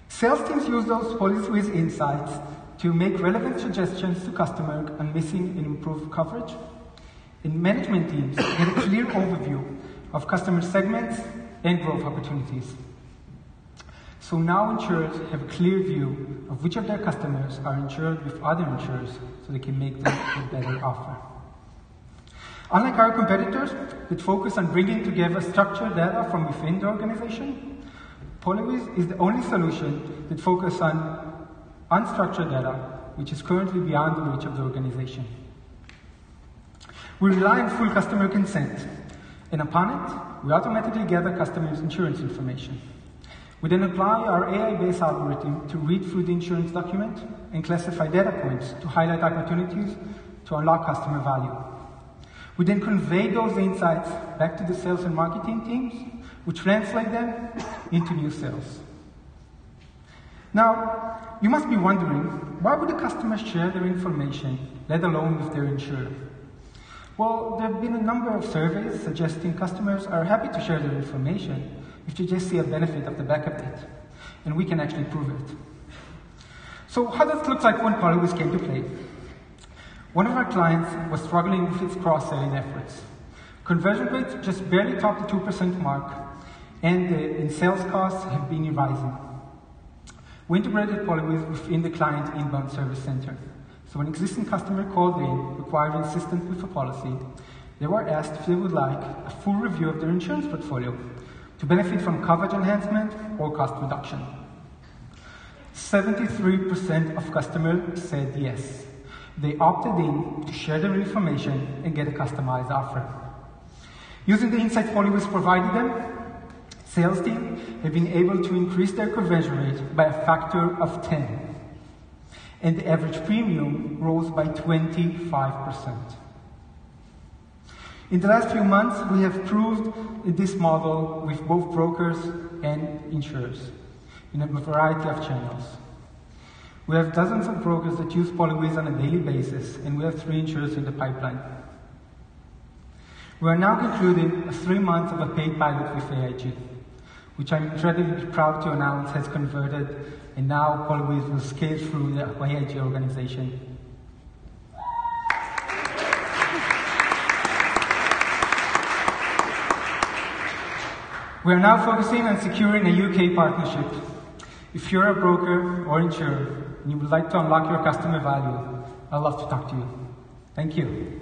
Speaker 11: Sales teams use those Polywiz insights to make relevant suggestions to customers on missing and improved coverage. And management teams get a clear overview of customer segments and growth opportunities. So now insurers have a clear view of which of their customers are insured with other insurers so they can make them a better offer. Unlike our competitors that focus on bringing together structured data from within the organization, Polywiz is the only solution that focuses on unstructured data, which is currently beyond the reach of the organization. We rely on full customer consent, And upon it, we automatically gather customers' insurance information. We then apply our AI-based algorithm to read through the insurance document and classify data points to highlight opportunities to unlock customer value. We then convey those insights back to the sales and marketing teams, which translate them into new sales. Now, you must be wondering, why would a customer share their information, let alone with their insurer? Well, there have been a number of surveys suggesting customers are happy to share their information if they just see a benefit of the back of it, and we can actually prove it. So how does it look like when Polywiz came to play? One of our clients was struggling with its cross-selling efforts. Conversion rates just barely topped the 2% mark, and in sales costs have been rising. We integrated Polywiz within the client inbound service center. So when an existing customer called in requiring assistance with a policy, they were asked if they would like a full review of their insurance portfolio to benefit from coverage enhancement or cost reduction. 73% of customers said yes. They opted in to share their information and get a customized offer. Using the insights Polywiz provided them, sales team have been able to increase their conversion rate by a factor of 10. And the average premium rose by 25%. In the last few months, we have proved this model with both brokers and insurers in a variety of channels. We have dozens of brokers that use Polywiz on a daily basis, and we have 3 insurers in the pipeline. We are now concluding 3 months of a paid pilot with AIG, which I'm incredibly proud to announce has converted, and now Polywiz will scale through the AIG organization. We are now focusing on securing a UK partnership. If you're a broker or insurer and you would like to unlock your customer value, I'd love to talk to you. Thank you.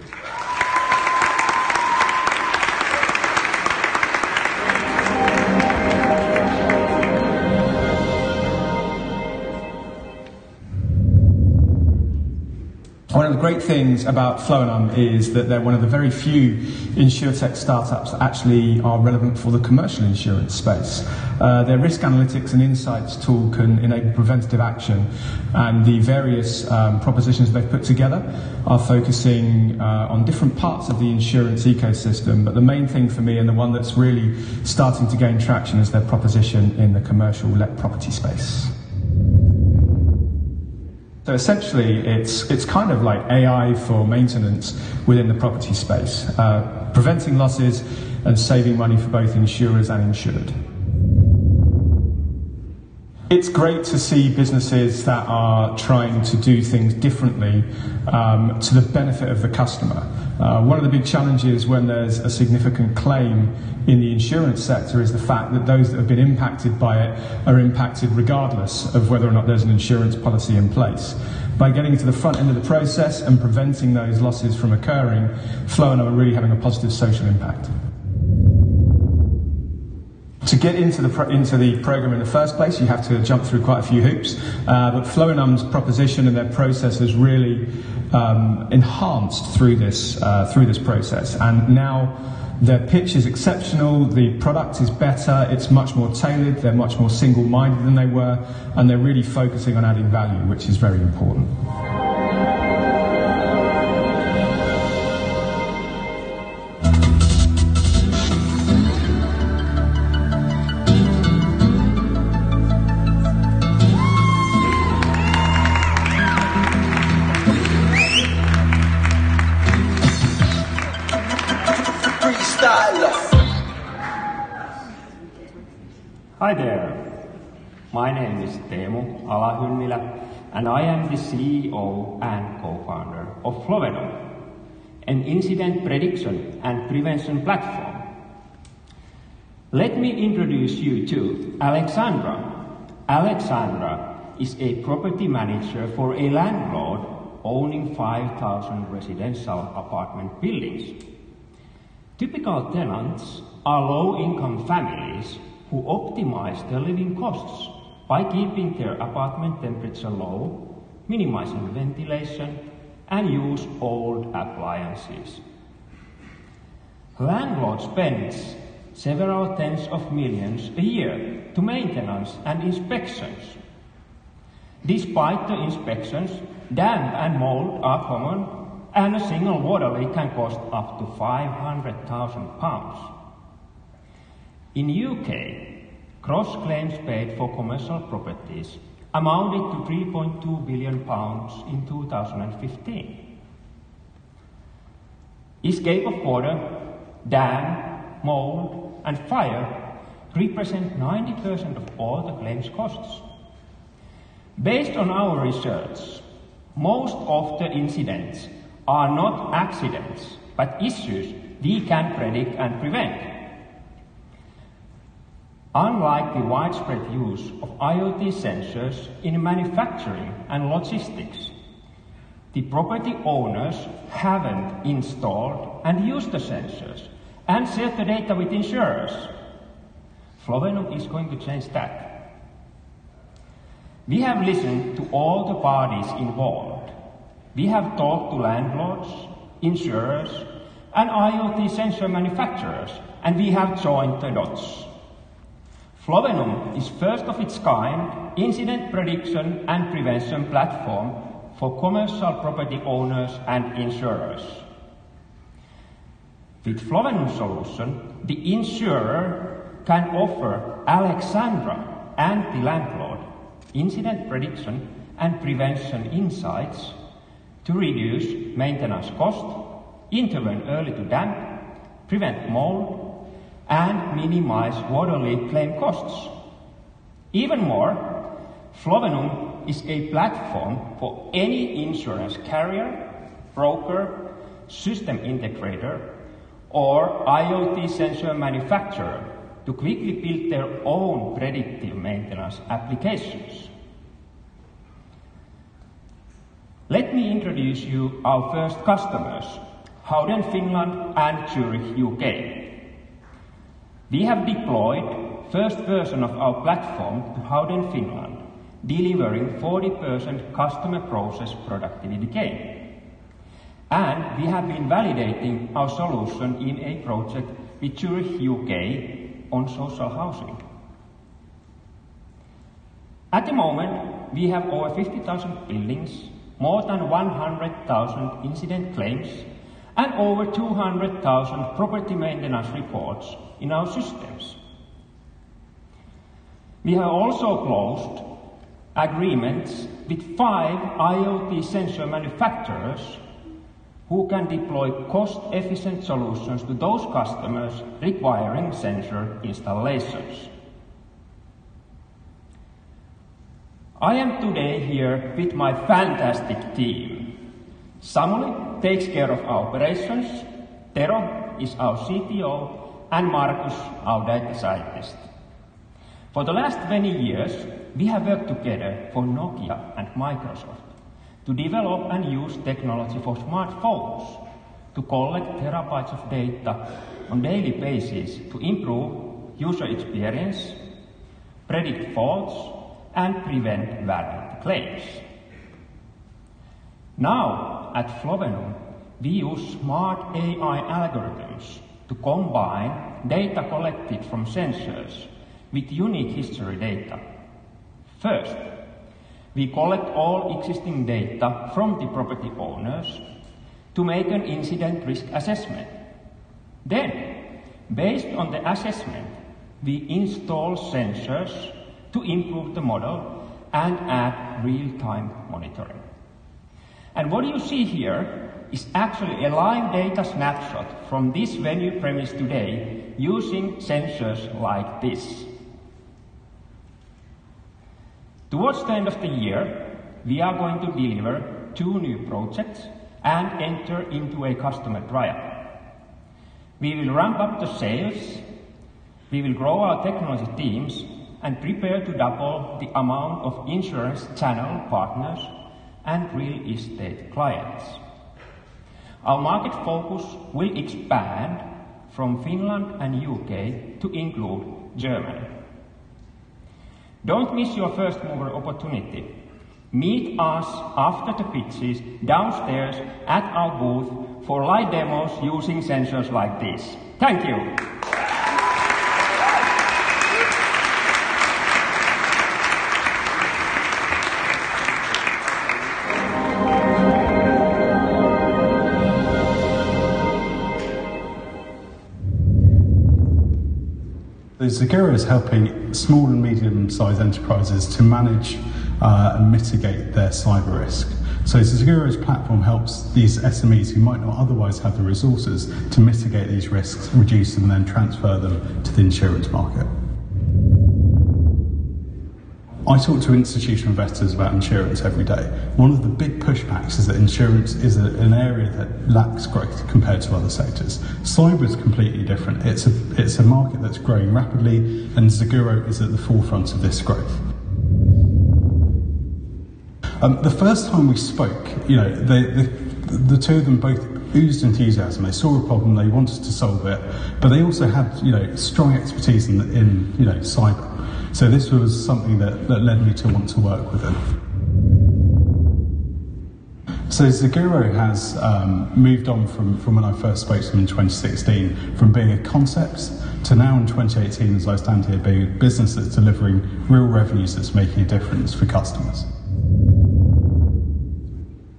Speaker 1: One of the great things about Floenum is that they're one of the very few InsurTech startups that actually are relevant for the commercial insurance space. Their risk analytics and insights tool can enable preventative action, and the various propositions they've put together are focusing on different parts of the insurance ecosystem, but the main thing for me and the one that's really starting to gain traction is their proposition in the commercial let property space. So essentially, it's kind of like AI for maintenance within the property space, preventing losses and saving money for both insurers and insured. It's great to see businesses that are trying to do things differently to the benefit of the customer. One of the big challenges when there's a significant claim in the insurance sector is the fact that those that have been impacted by it are impacted regardless of whether or not there's an insurance policy in place. By getting to the front end of the process and preventing those losses from occurring, Floenum are really having a positive social impact. To get into the program in the first place, you have to jump through quite a few hoops, but Floenum's proposition and their process has really enhanced through this process, and now their pitch is exceptional, the product is better, it's much more tailored, they're much more single-minded than they were, and they're really focusing on adding value, which is very important.
Speaker 12: Hi there, my name is Teemu Alahynnilä and I am the CEO and co-founder of Floenum, an incident prediction and prevention platform. Let me introduce you to Alexandra. Alexandra is a property manager for a landlord owning 5,000 residential apartment buildings. Typical tenants are low-income families who optimize their living costs by keeping their apartment temperature low, minimizing ventilation, and use old appliances. Landlord spends several tens of millions a year to maintenance and inspections. Despite the inspections, damp and mold are common, and a single water leak can cost up to £500,000. In UK, gross claims paid for commercial properties amounted to £3.2 billion in 2015. Escape of water, damp, mold, and fire represent 90% of all the claims costs. Based on our research, most of the incidents are not accidents, but issues we can predict and prevent. Unlike the widespread use of IoT sensors in manufacturing and logistics, the property owners haven't installed and used the sensors and shared the data with insurers. Flovenum is going to change that. We have listened to all the parties involved. We have talked to landlords, insurers, and IoT sensor manufacturers, and we have joined the dots. Flovenum is first of its kind incident prediction and prevention platform for commercial property owners and insurers. With Flovenum solution, the insurer can offer Alexandra and the landlord incident prediction and prevention insights to reduce maintenance cost, intervene early to damp, prevent mold, and minimize water leak claim costs. Even more, Flovenum is a platform for any insurance carrier, broker, system integrator, or IoT sensor manufacturer to quickly build their own predictive maintenance applications. Let me introduce you our first customers, Howden Finland and Zurich UK. We have deployed first version of our platform to Howden Finland, delivering 40% customer process productivity gain. And we have been validating our solution in a project with Zurich UK on social housing. At the moment, we have over 50,000 buildings, more than 100,000 incident claims, and over 200,000 property maintenance reports in our systems. We have also closed agreements with 5 IoT sensor manufacturers who can deploy cost-efficient solutions to those customers requiring sensor installations. I am today here with my fantastic team. Samuli takes care of our operations, Tero is our CTO, and Markus, our data scientist. For the last 20 years, we have worked together for Nokia and Microsoft to develop and use technology for smartphones to collect terabytes of data on a daily basis to improve user experience, predict faults, and prevent warranty claims. Now, at Flovenum, we use smart AI algorithms to combine data collected from sensors with unique history data. First, we collect all existing data from the property owners to make an incident risk assessment. Then, based on the assessment, we install sensors to improve the model and add real-time monitoring. And what you see here is actually a live data snapshot from this venue premise today using sensors like this. Towards the end of the year, we are going to deliver 2 new projects and enter into a customer trial. We will ramp up the sales, we will grow our technology teams, and prepare to double the amount of insurance channel partners and real estate clients. Our market focus will expand from Finland and UK to include Germany. Don't miss your first mover opportunity. Meet us after the pitches downstairs at our booth for live demos using sensors like this. Thank you.
Speaker 9: Zagura is helping small and medium-sized enterprises to manage and mitigate their cyber risk. So Zagura's platform helps these SMEs who might not otherwise have the resources to mitigate these risks, reduce them, and then transfer them to the insurance market. I talk to institutional investors about insurance every day. One of the big pushbacks is that insurance is an area that lacks growth compared to other sectors. Cyber is completely different. It's a market that's growing rapidly, and Zagura is at the forefront of this growth. The first time we spoke, the two of them both oozed enthusiasm. They saw a problem, they wanted to solve it, but they also had strong expertise in cyber. So this was something that led me to want to work with them. So Zagura has moved on from when I first spoke to them in 2016, from being a concept to now in 2018, as I stand here, being a business that's delivering real revenues that's making a difference for customers.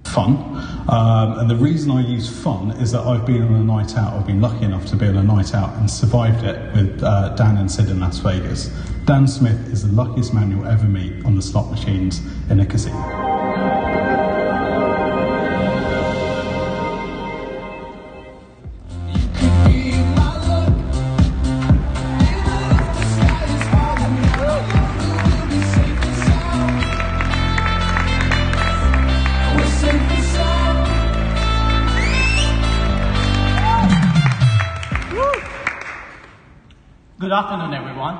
Speaker 9: Fun. And the reason I use fun is that I've been on a night out, I've been lucky enough to be on a night out and survived it with Dan and Sid in Las Vegas. Dan Smith is the luckiest man you'll ever meet on the slot machines in a casino.
Speaker 13: Good afternoon, everyone.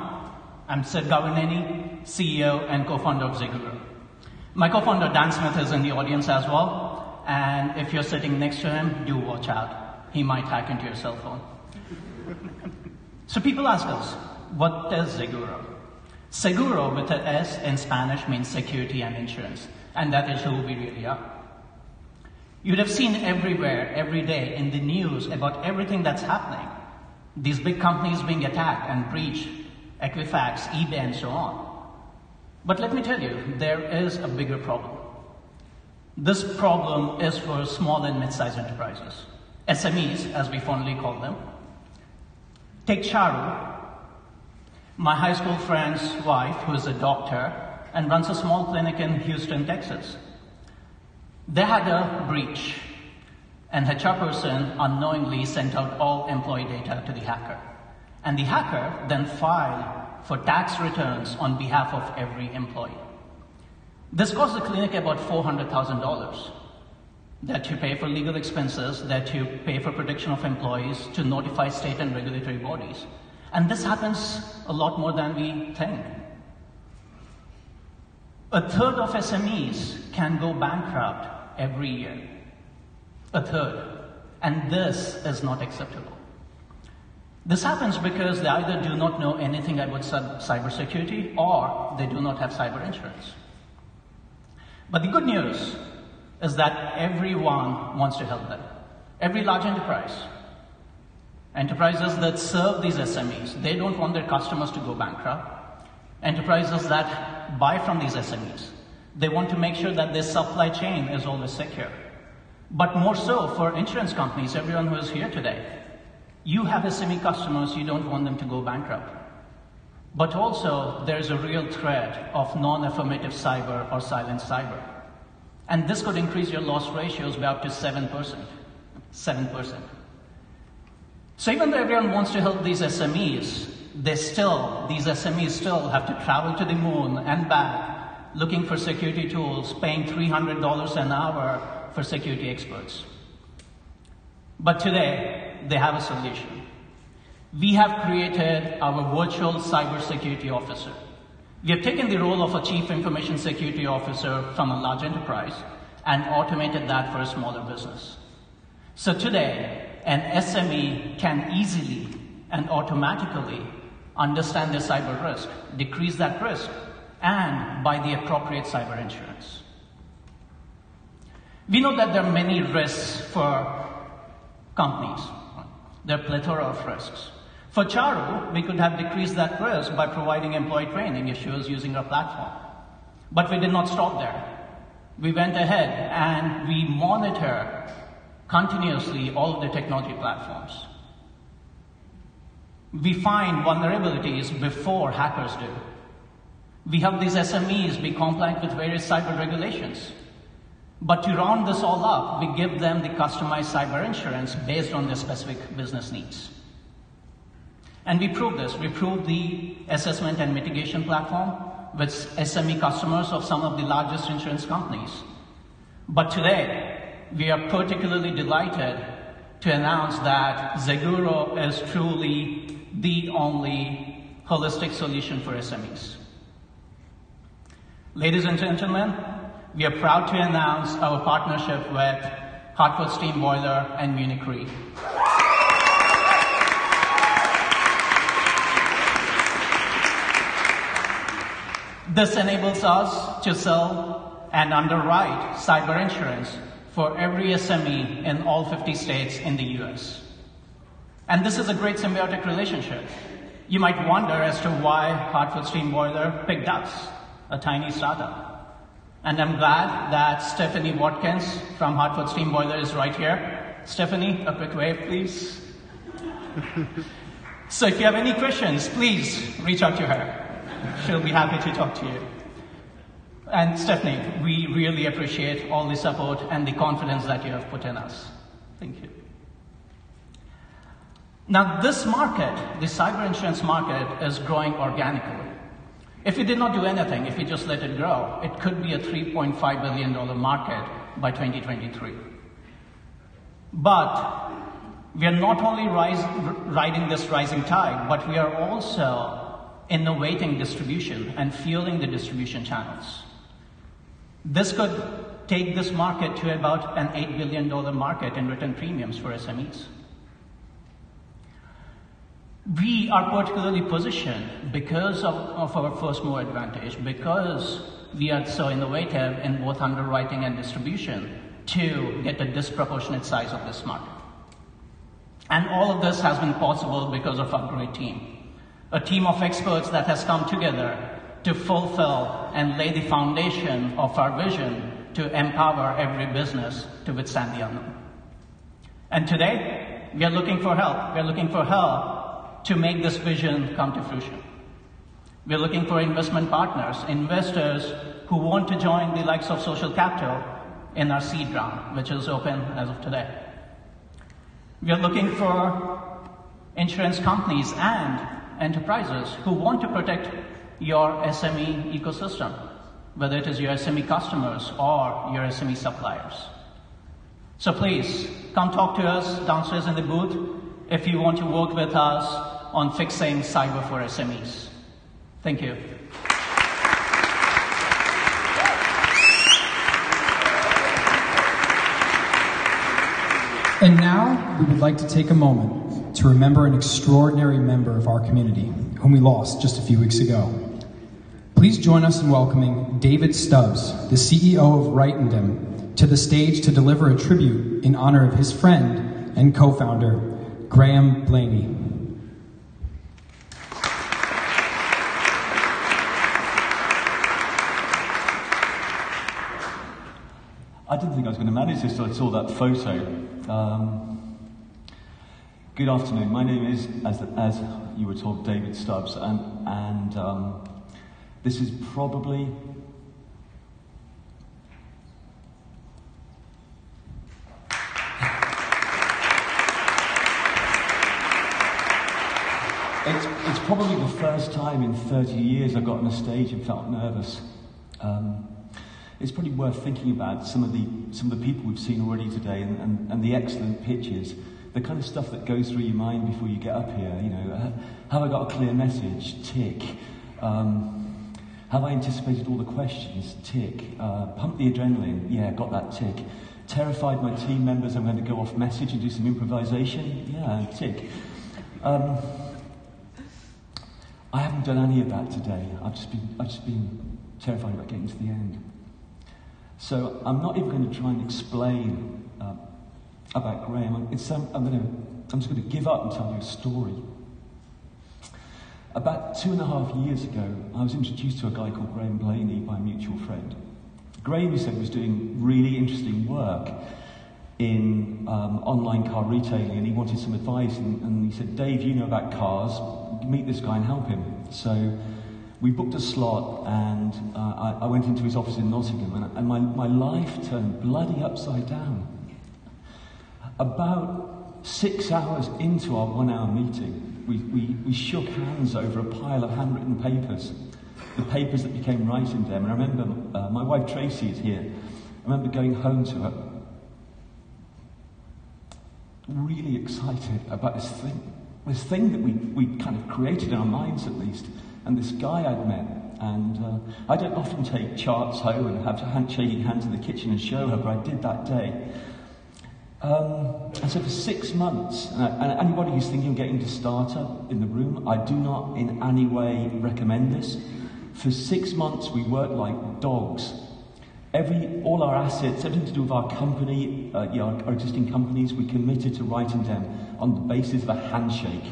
Speaker 13: I'm Sid Gavaneni, CEO and co-founder of Zagura. My co-founder Dan Smith is in the audience as well, and if you're sitting next to him, do watch out. He might hack into your cell phone. So people ask us, what is Zagura? Seguro with an S in Spanish means security and insurance, and that is who we really are. You'd have seen everywhere, every day in the news about everything that's happening. These big companies being attacked and breached, Equifax, eBay, and so on. But let me tell you, there is a bigger problem. This problem is for small and mid-sized enterprises, SMEs, as we fondly call them. Take Charu, my high school friend's wife, who is a doctor and runs a small clinic in Houston, Texas. They had a breach, and HR person unknowingly sent out all employee data to the hacker. And the hacker then filed for tax returns on behalf of every employee. This cost the clinic about $400,000 that you pay for legal expenses, that you pay for protection of employees, to notify state and regulatory bodies. And this happens a lot more than we think. A third of SMEs can go bankrupt every year. A third. And this is not acceptable. This happens because they either do not know anything about cybersecurity or they do not have cyber insurance. But the good news is that everyone wants to help them. Every large enterprise. Enterprises that serve these SMEs, they don't want their customers to go bankrupt. Enterprises that buy from these SMEs, they want to make sure that their supply chain is always secure. But more so for insurance companies, everyone who is here today. You have SME customers, you don't want them to go bankrupt. But also, there's a real threat of non-affirmative cyber or silent cyber. And this could increase your loss ratios by up to 7%. 7%. So even though everyone wants to help these SMEs, these SMEs still have to travel to the moon and back, looking for security tools, paying $300 an hour for security experts. But today, they have a solution. We have created our virtual cybersecurity officer. We have taken the role of a chief information security officer from a large enterprise and automated that for a smaller business. So today, an SME can easily and automatically understand their cyber risk, decrease that risk, and buy the appropriate cyber insurance. We know that there are many risks for companies. There are a plethora of risks. For Charu, we could have decreased that risk by providing employee training if she was using our platform. But we did not stop there. We went ahead and we monitor continuously all of the technology platforms. We find vulnerabilities before hackers do. We help these SMEs be compliant with various cyber regulations. But to round this all up, we give them the customized cyber insurance based on their specific business needs. And we prove this. We prove the assessment and mitigation platform with SME customers of some of the largest insurance companies. But today, we are particularly delighted to announce that Zeguro is truly the only holistic solution for SMEs. Ladies and gentlemen, we are proud to announce our partnership with Hartford Steam Boiler and Munich Re. This enables us to sell and underwrite cyber insurance for every SME in all 50 states in the US. And this is a great symbiotic relationship. You might wonder as to why Hartford Steam Boiler picked us, a tiny startup. And I'm glad that Stephanie Watkins from Hartford Steam Boiler is right here. Stephanie, a quick wave, please. So if you have any questions, please reach out to her. She'll be happy to talk to you. And Stephanie, we really appreciate all the support and the confidence that you have put in us. Thank you. Now, this market, the cyber insurance market, is growing organically. If we did not do anything, if we just let it grow, it could be a $3.5 billion market by 2023. But we are not only riding this rising tide, but we are also innovating distribution and fueling the distribution channels. This could take this market to about an $8 billion market in written premiums for SMEs. We are particularly positioned because of our first mover advantage, because we are so innovative in both underwriting and distribution to get a disproportionate size of this market. And all of this has been possible because of our great team. A team of experts that has come together to fulfill and lay the foundation of our vision to empower every business to withstand the unknown. And today, we are looking for help. We are looking for help to make this vision come to fruition. We are looking for investment partners, investors who want to join the likes of Social Capital in our seed round, which is open as of today. We are looking for insurance companies and enterprises who want to protect your SME ecosystem, whether it is your SME customers or your SME suppliers. So please, come talk to us downstairs in the booth if you want to work with us on fixing cyber for SMEs. Thank you.
Speaker 14: And now, we would like to take a moment to remember an extraordinary member of our community, whom we lost just a few weeks ago. Please join us in welcoming David Stubbs, the CEO of Writendom, to the stage to deliver a tribute in honor of his friend and co-founder, Graham Blaney.
Speaker 15: I didn't think I was going to manage this until I saw that photo. Good afternoon. My name is, as you were told, David Stubbs, and this is probably it's probably the first time in 30 years I've got on a stage and felt nervous. It's probably worth thinking about some of the people we've seen already today and the excellent pitches, the kind of stuff that goes through your mind before you get up here. You know, have I got a clear message? Tick. Have I anticipated all the questions? Tick. Pump the adrenaline? Yeah, got that tick. Terrified my team members I'm going to go off message and do some improvisation? Yeah, tick. I haven't done any of that today. I've just been terrified about getting to the end. So I'm not even going to try and explain about Graham. I'm just going to give up and tell you a story. About 2.5 years ago, I was introduced to a guy called Graham Blaney by a mutual friend. Graham, he said, was doing really interesting work in online car retailing, and he wanted some advice, and he said, Dave, you know about cars, meet this guy and help him. So we booked a slot, and I went into his office in Nottingham, and my life turned bloody upside down. About 6 hours into our 1-hour meeting, we shook hands over a pile of handwritten papers, the papers that became Writing Dem. And I remember, my wife Tracy is here, I remember going home to her, really excited about this thing that we kind of created in our minds at least, and this guy I'd met. And I don't often take charts home and have shaking hands in the kitchen and show her, but I did that day. And so for 6 months, and anybody who's thinking of getting into startup in the room, I do not in any way recommend this. For 6 months we worked like dogs. All our assets, everything to do with our company, our existing companies, we committed to Writing Dem on the basis of a handshake.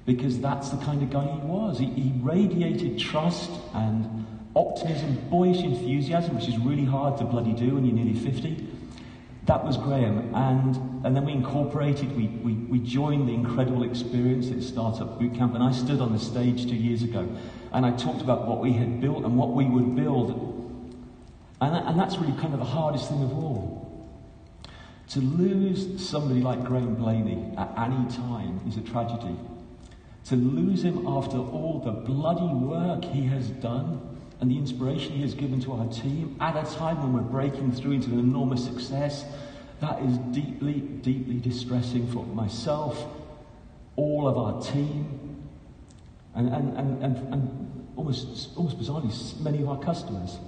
Speaker 15: Because that's the kind of guy he was. He radiated trust and optimism, boyish enthusiasm, which is really hard to bloody do when you're nearly 50. That was Graham, and then we incorporated, we joined the incredible experience at Startupbootcamp, and I stood on the stage 2 years ago, and I talked about what we had built and what we would build, and that's really kind of the hardest thing of all. To lose somebody like Graham Blaney at any time is a tragedy. To lose him after all the bloody work he has done, and the inspiration he has given to our team at a time when we're breaking through into an enormous success, that is deeply, deeply distressing for myself, all of our team, and almost bizarrely, many of our customers.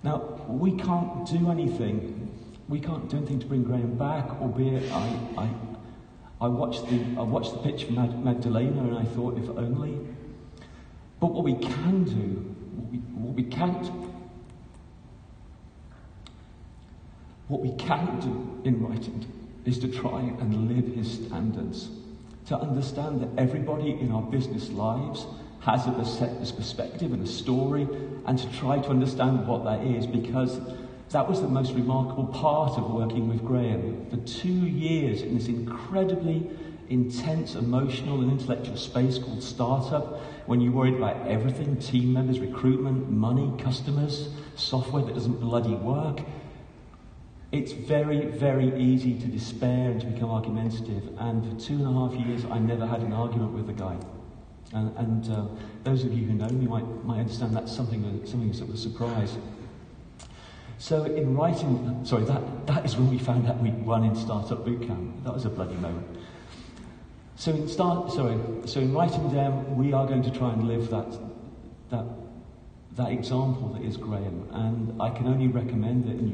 Speaker 15: Now, we can't do anything. We can't do anything to bring Graham back, albeit I watched the pitch from Magdalena and I thought, if only. But what we can do, what we can't do in writing is to try and live his standards, to understand that everybody in our business lives has a perspective and a story, and to try to understand what that is, because that was the most remarkable part of working with Graham. For 2 years in this incredibly intense emotional and intellectual space called startup, when you're worried about everything, team members, recruitment, money, customers, software that doesn't bloody work, it's very, very easy to despair and to become argumentative. And for 2.5 years, I never had an argument with the guy. And those of you who know me might understand that's something that was a surprise. So in writing, that is when we found out we'd won in Startup Bootcamp. That was a bloody moment. So in Writing Dem, we are going to try and live that example that is Graham, and I can only recommend that in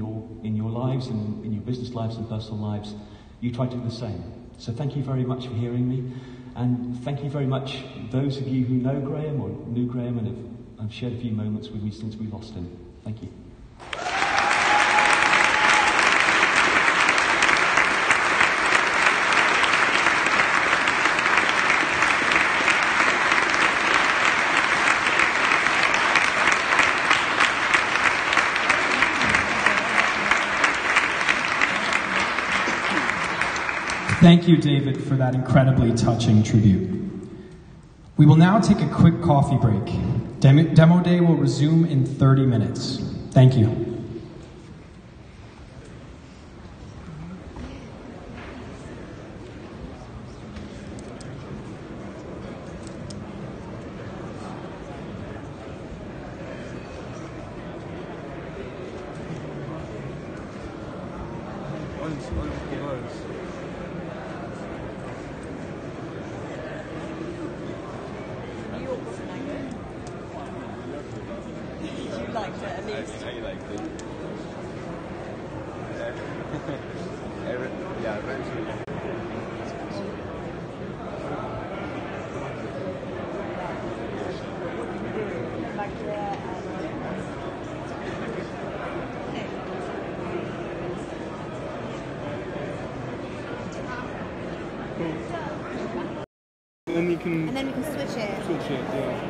Speaker 15: your lives and in your business lives and personal lives, you try to do the same. So thank you very much for hearing me, and thank you very much those of you who know Graham or knew Graham and have shared a few moments with me since we lost him. Thank you.
Speaker 14: Thank you, David, for that incredibly touching tribute. We will now take a quick coffee break. Demo day will resume in 30 minutes. Thank you.
Speaker 16: And you can.
Speaker 17: And then we can switch it.
Speaker 16: Switch it, yeah.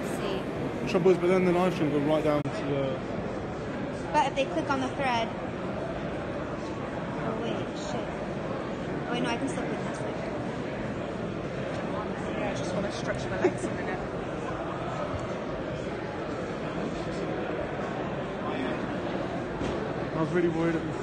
Speaker 17: Let's see.
Speaker 16: The trouble is, but then the live stream will go right down to the.
Speaker 17: But if they click on the thread. Oh wait, shit. Oh wait, no, I can still click this way.
Speaker 18: Yeah, I just want to stretch my legs a minute.
Speaker 16: I was really worried at this.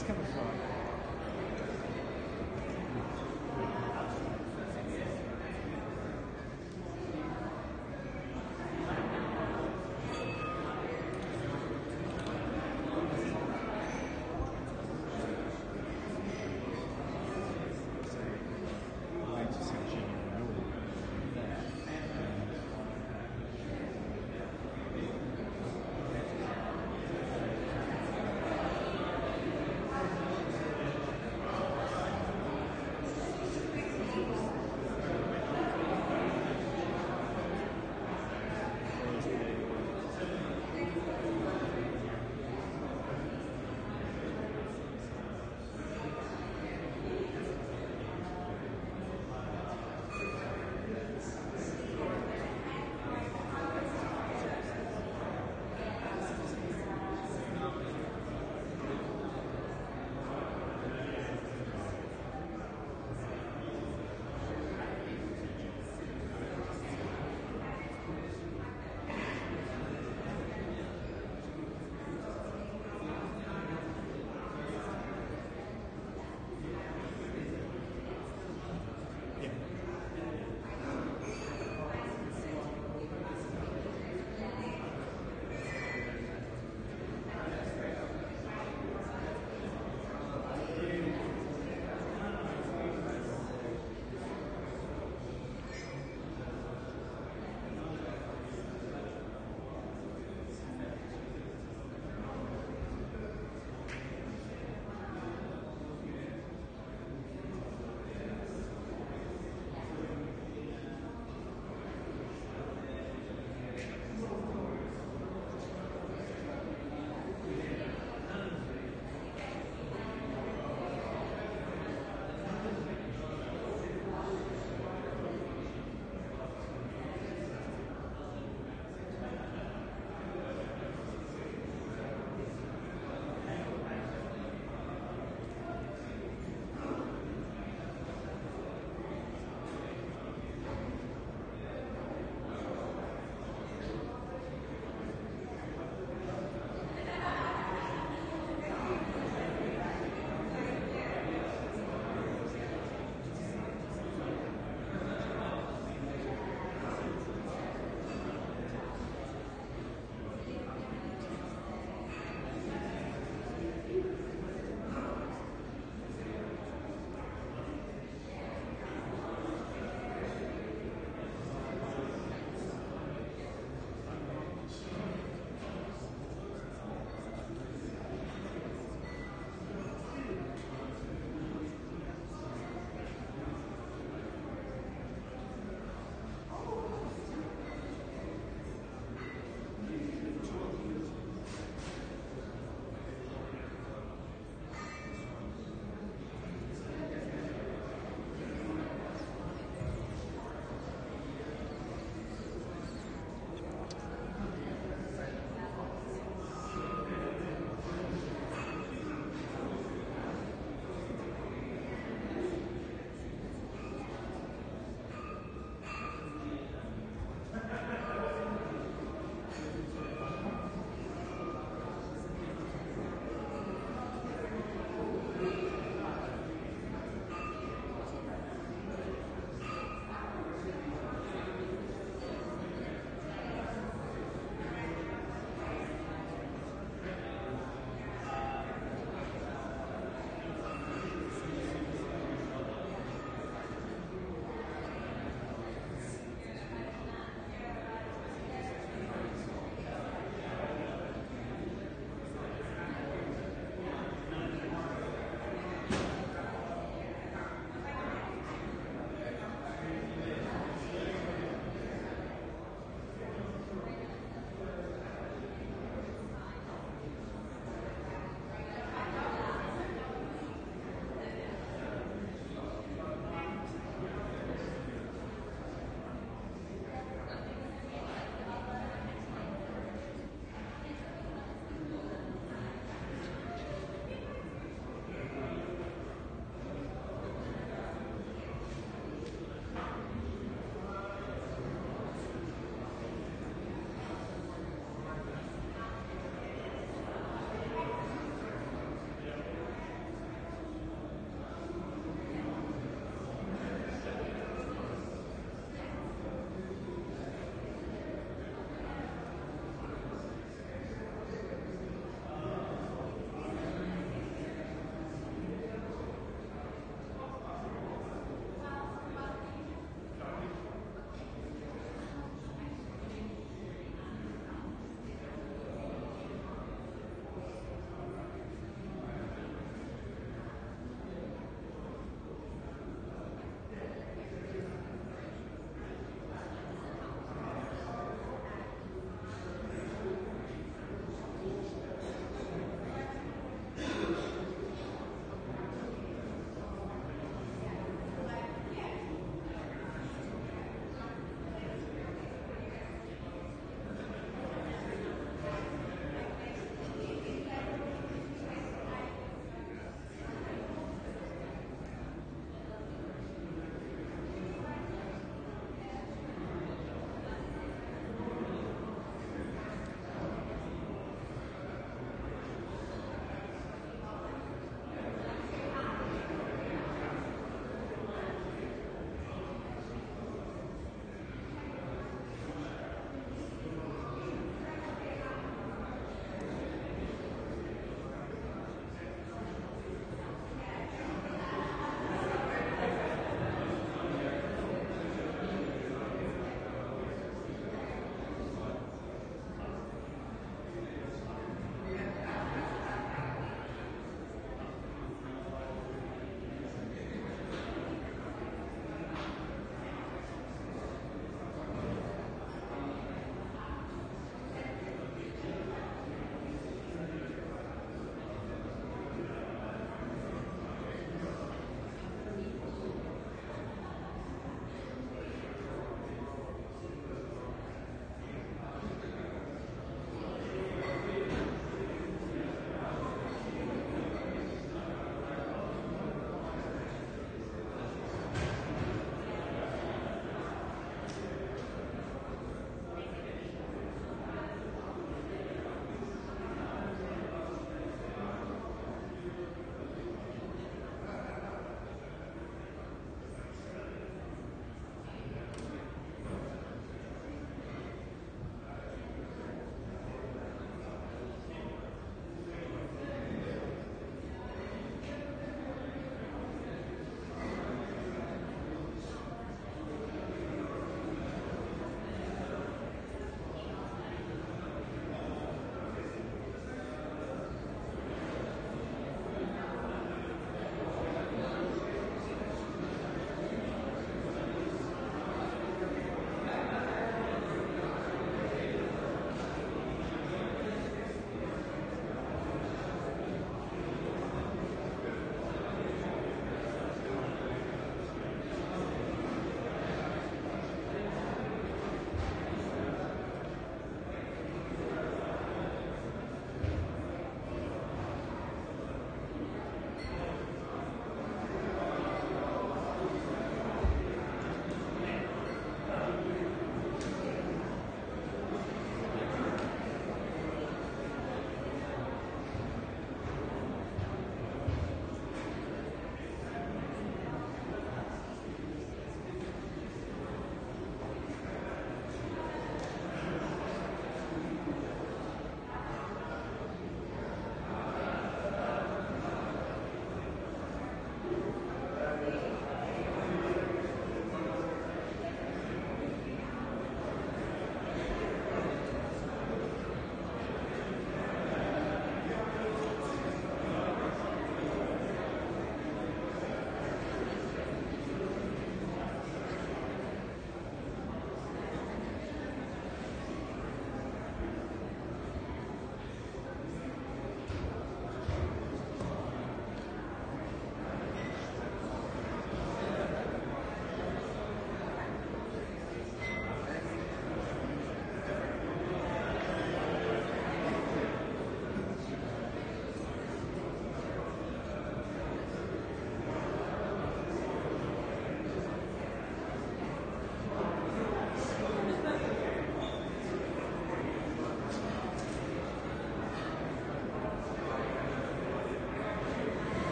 Speaker 19: it's coming from.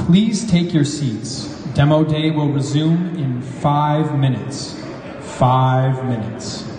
Speaker 14: Please take your seats. Demo day will resume in 5 minutes. 5 minutes.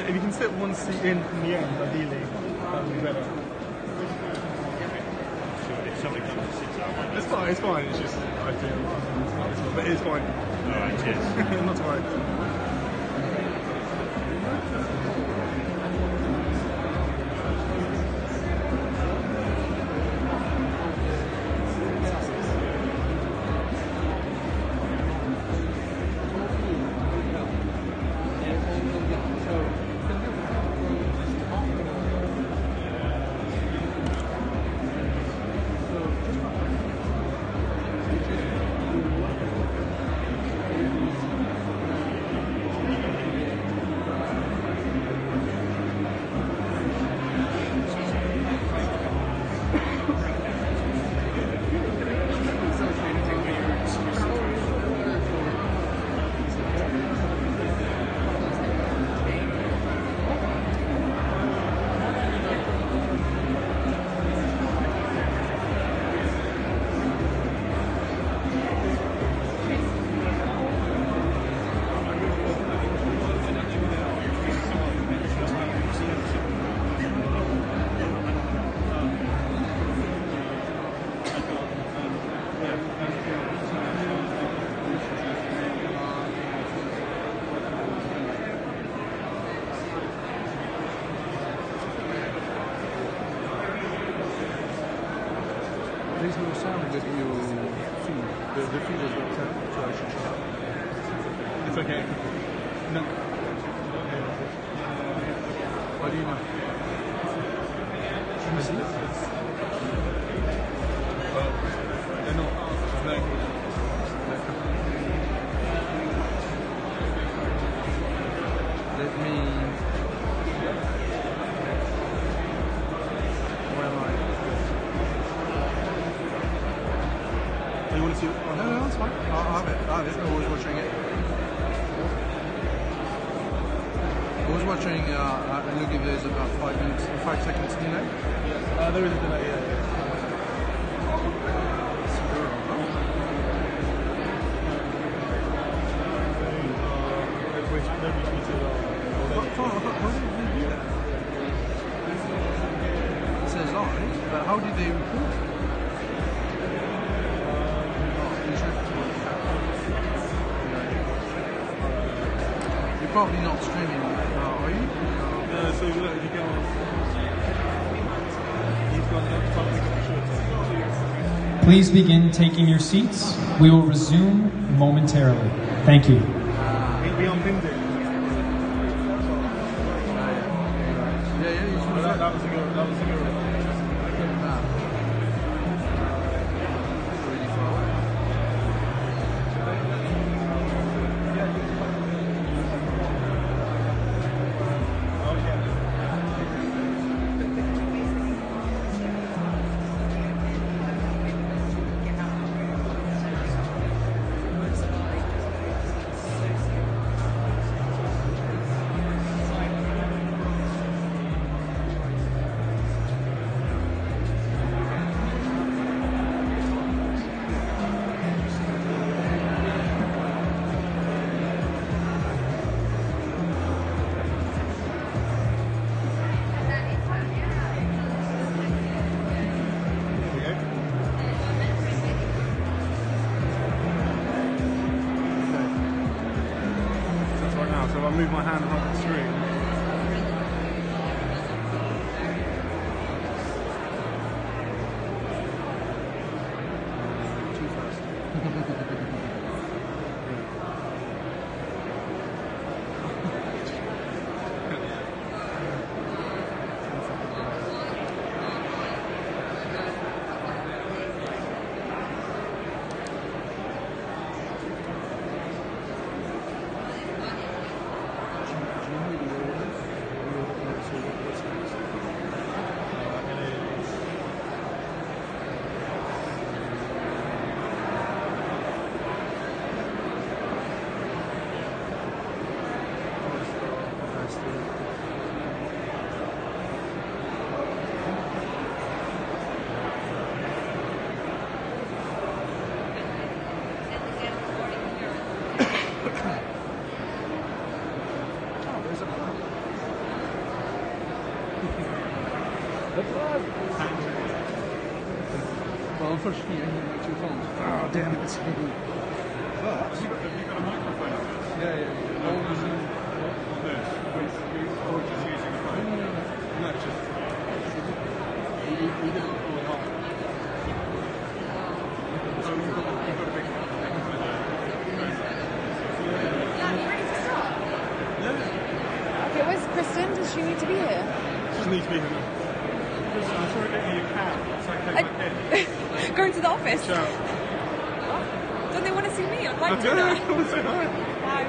Speaker 16: if you can fit one seat in from the end, ideally, that would be better.
Speaker 19: If somebody comes and sits out like
Speaker 16: It's fine, it's fine. It's just, I feel, but it's fine.
Speaker 19: Alright, cheers.
Speaker 16: Not to worry. There's no sound with your feed. The feed is not sound, so I should shut up. It's okay. No. How do you know? Can you see it? Well, they're not. No. Let me... Where am I? You want to see? Oh, no, that's fine. I'll have it. I was watching it. I was watching. Look, if there's about 5 seconds delay. There is a delay. Yeah. How did they do that? It says live, but how did they record it? You're probably not streaming now, are you? So look, if you go on, he's got the
Speaker 14: Please begin taking your seats. We will resume momentarily. Thank you.
Speaker 16: He unpinned it. That was a good. That was a good. So if I move my hand around the screen. Too fast. push me in here too far.
Speaker 5: Oh, damn it.
Speaker 16: But have you got a microphone up? Yeah. Or using this, or just using a phone? No, just we did it before hard. So we've got a big
Speaker 20: Okay, where's Kristen? Does she need to be here?
Speaker 16: She needs to be here now. Kristen, I saw her getting your cab. So I came back in.
Speaker 20: Going to the office?
Speaker 16: Ciao.
Speaker 20: Don't they want to see me? I'd like
Speaker 16: I
Speaker 20: to
Speaker 16: do.
Speaker 20: do
Speaker 16: I
Speaker 20: that.
Speaker 16: want to say hi.
Speaker 20: Bye.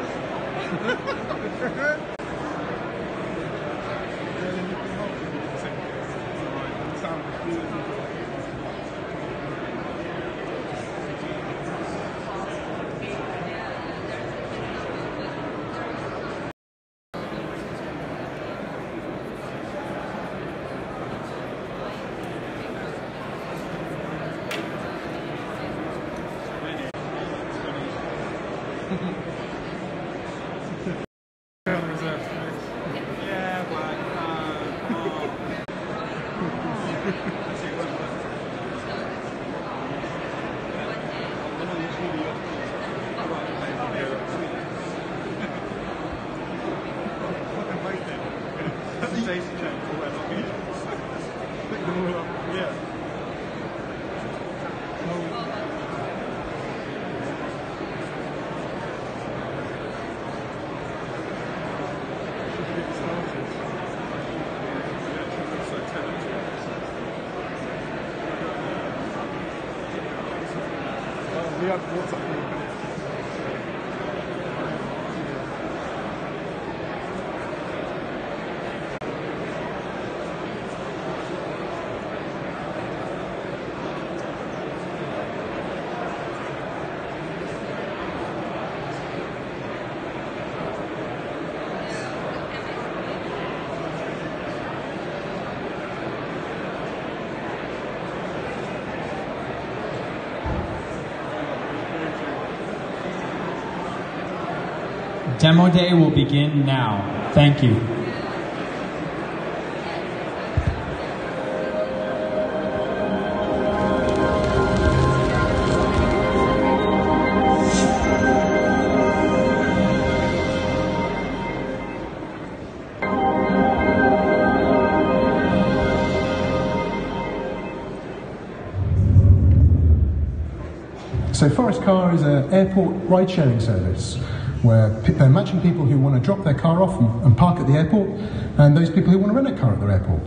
Speaker 16: We have WhatsApp group.
Speaker 14: Demo day will begin now. Thank you.
Speaker 5: So Forest Car is an airport ride-sharing service where they're matching people who want to drop their car off and park at the airport, and those people who want to rent a car at their airport.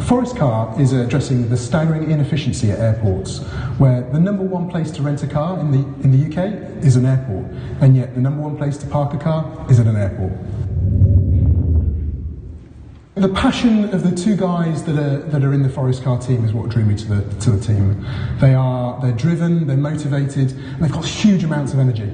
Speaker 5: Forest Car is addressing the staggering inefficiency at airports, where the number one place to rent a car in the UK is an airport, and yet the number one place to park a car is at an airport. The passion of the two guys that are in the Forest Car team is what drew me to the team. They're driven, they're motivated, and they've got huge amounts of energy.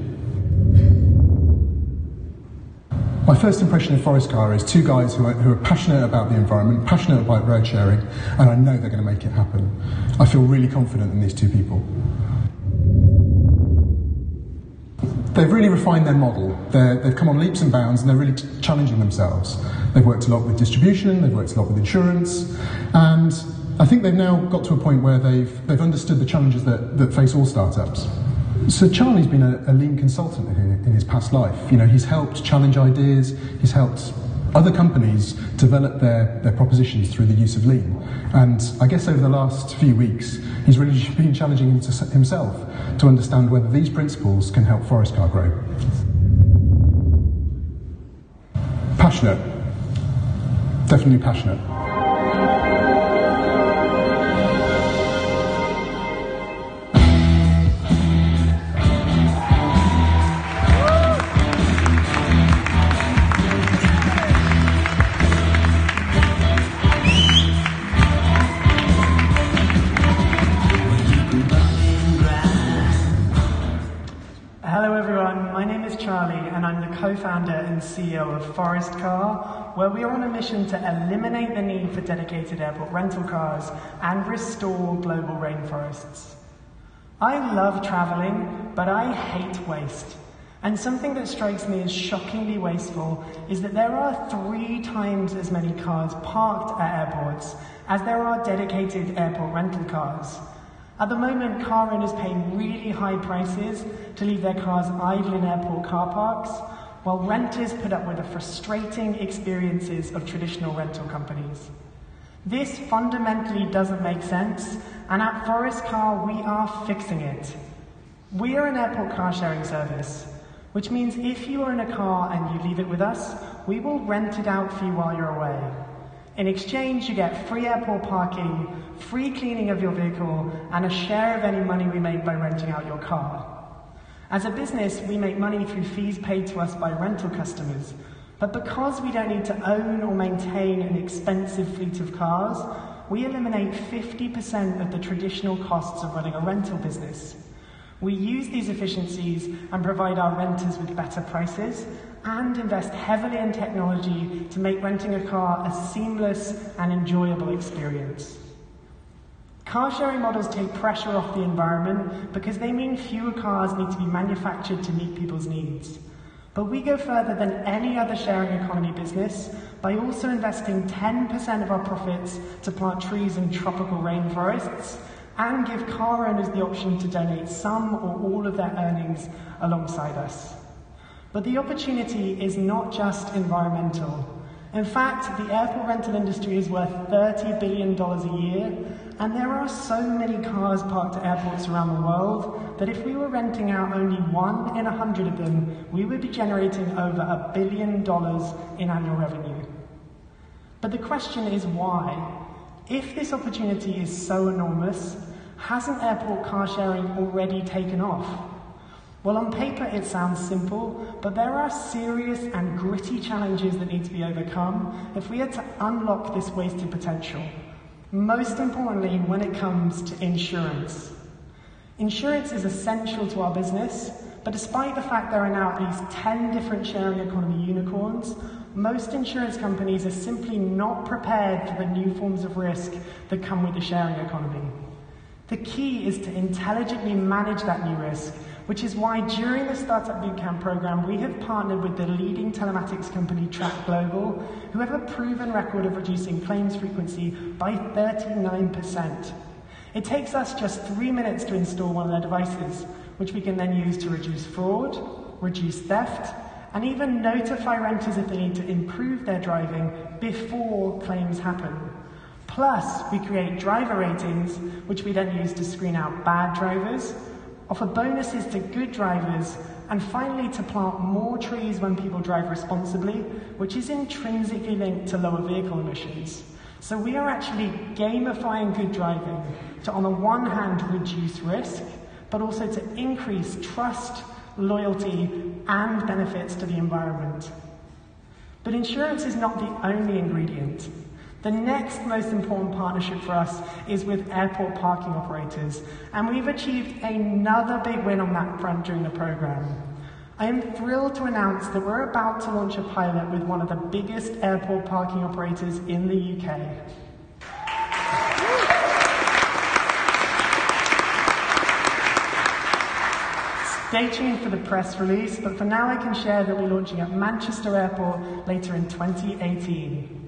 Speaker 5: My first impression of Forest Car is two guys who are passionate about the environment, passionate about road sharing, and I know they're going to make it happen. I feel really confident in these two people. They've really refined their model. They've come on leaps and bounds, and they're really challenging themselves. They've worked a lot with distribution, they've worked a lot with insurance, and I think they've now got to a point where they've understood the challenges that face all startups. So Charlie's been a lean consultant in his past life. You know, he's helped challenge ideas, he's helped other companies develop their propositions through the use of lean. And I guess over the last few weeks, he's really been challenging himself to understand whether these principles can help Forest Car grow. Passionate. Definitely passionate.
Speaker 11: Hello everyone, my name is Charlie and I'm the co-founder and CEO of Forest Car, where we are on a mission to eliminate the need for dedicated airport rental cars and restore global rainforests. I love traveling, but I hate waste.
Speaker 21: And something that strikes me as shockingly wasteful is that there are 3 times as many cars parked at airports as there are dedicated airport rental cars. At the moment, car owners pay really high prices to leave their cars idle in airport car parks, while renters put up with the frustrating experiences of traditional rental companies. This fundamentally doesn't make sense, and at Forest Car, we are fixing it. We are an airport car sharing service, which means if you own a car and you leave it with us, we will rent it out for you while you're away. In exchange, you get free airport parking, free cleaning of your vehicle, and a share of any money we make by renting out your car. As a business, we make money through fees paid to us by rental customers, but because we don't need to own or maintain an expensive fleet of cars, we eliminate 50% of the traditional costs of running a rental business. We use these efficiencies and provide our renters with better prices and invest heavily in technology to make renting a car a seamless and enjoyable experience. Car sharing models take pressure off the environment because they mean fewer cars need to be manufactured to meet people's needs. But we go further than any other sharing economy business by also investing 10% of our profits to plant trees in tropical rainforests and give car owners the option to donate some or all of their earnings alongside us. But the opportunity is not just environmental. In fact, the airport rental industry is worth $30 billion a year, and there are so many cars parked at airports around the world that if we were renting out only 1 in 100 of them, we would be generating over $1 billion in annual revenue. But the question is why? If this opportunity is so enormous, hasn't airport car sharing already taken off? Well, on paper it sounds simple, but there are serious and gritty challenges that need to be overcome if we are to unlock this wasted potential. Most importantly, when it comes to insurance. Insurance is essential to our business, but despite the fact there are now at least 10 different sharing economy unicorns, most insurance companies are simply not prepared for the new forms of risk that come with the sharing economy. The key is to intelligently manage that new risk, which is why during the Startup Bootcamp program, we have partnered with the leading telematics company Track Global, who have a proven record of reducing claims frequency by 39%. It takes us just 3 minutes to install one of their devices, which we can then use to reduce fraud, reduce theft, and even notify renters if they need to improve their driving before claims happen. Plus, we create driver ratings, which we then use to screen out bad drivers, offer bonuses to good drivers, and finally to plant more trees when people drive responsibly, which is intrinsically linked to lower vehicle emissions. So we are actually gamifying good driving to, on the one hand, reduce risk, but also to increase trust, loyalty, and benefits to the environment. But insurance is not the only ingredient. The next most important partnership for us is with airport parking operators, and we've achieved another big win on that front during the program. I am thrilled to announce that we're about to launch a pilot with one of the biggest airport parking operators in the UK. Stay tuned for the press release, but for now I can share that we're launching at Manchester Airport later in 2018.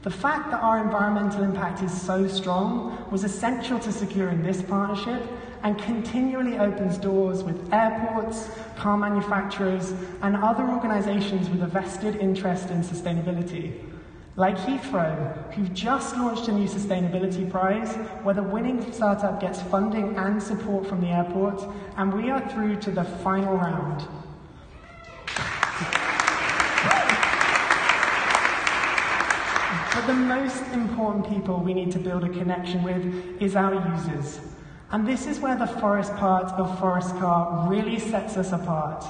Speaker 21: The fact that our environmental impact is so strong was essential to securing this partnership and continually opens doors with airports, car manufacturers, and other organisations with a vested interest in sustainability. Like Heathrow, who've just launched a new sustainability prize where the winning startup gets funding and support from the airport, and we are through to the final round. But the most important people we need to build a connection with is our users. And this is where the forest part of Forest Car really sets us apart.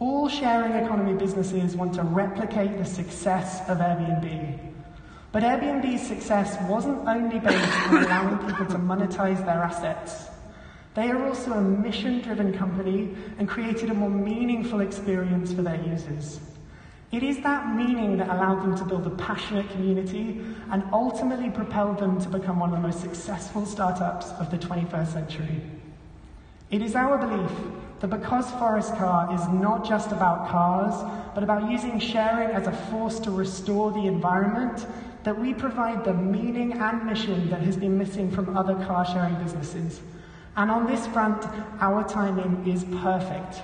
Speaker 21: All sharing economy businesses want to replicate the success of Airbnb. But Airbnb's success wasn't only based on allowing people to monetize their assets. They are also a mission-driven company and created a more meaningful experience for their users. It is that meaning that allowed them to build a passionate community and ultimately propelled them to become one of the most successful startups of the 21st century. It is our belief that because Forest Car is not just about cars, but about using sharing as a force to restore the environment, that we provide the meaning and mission that has been missing from other car sharing businesses. And on this front, our timing is perfect.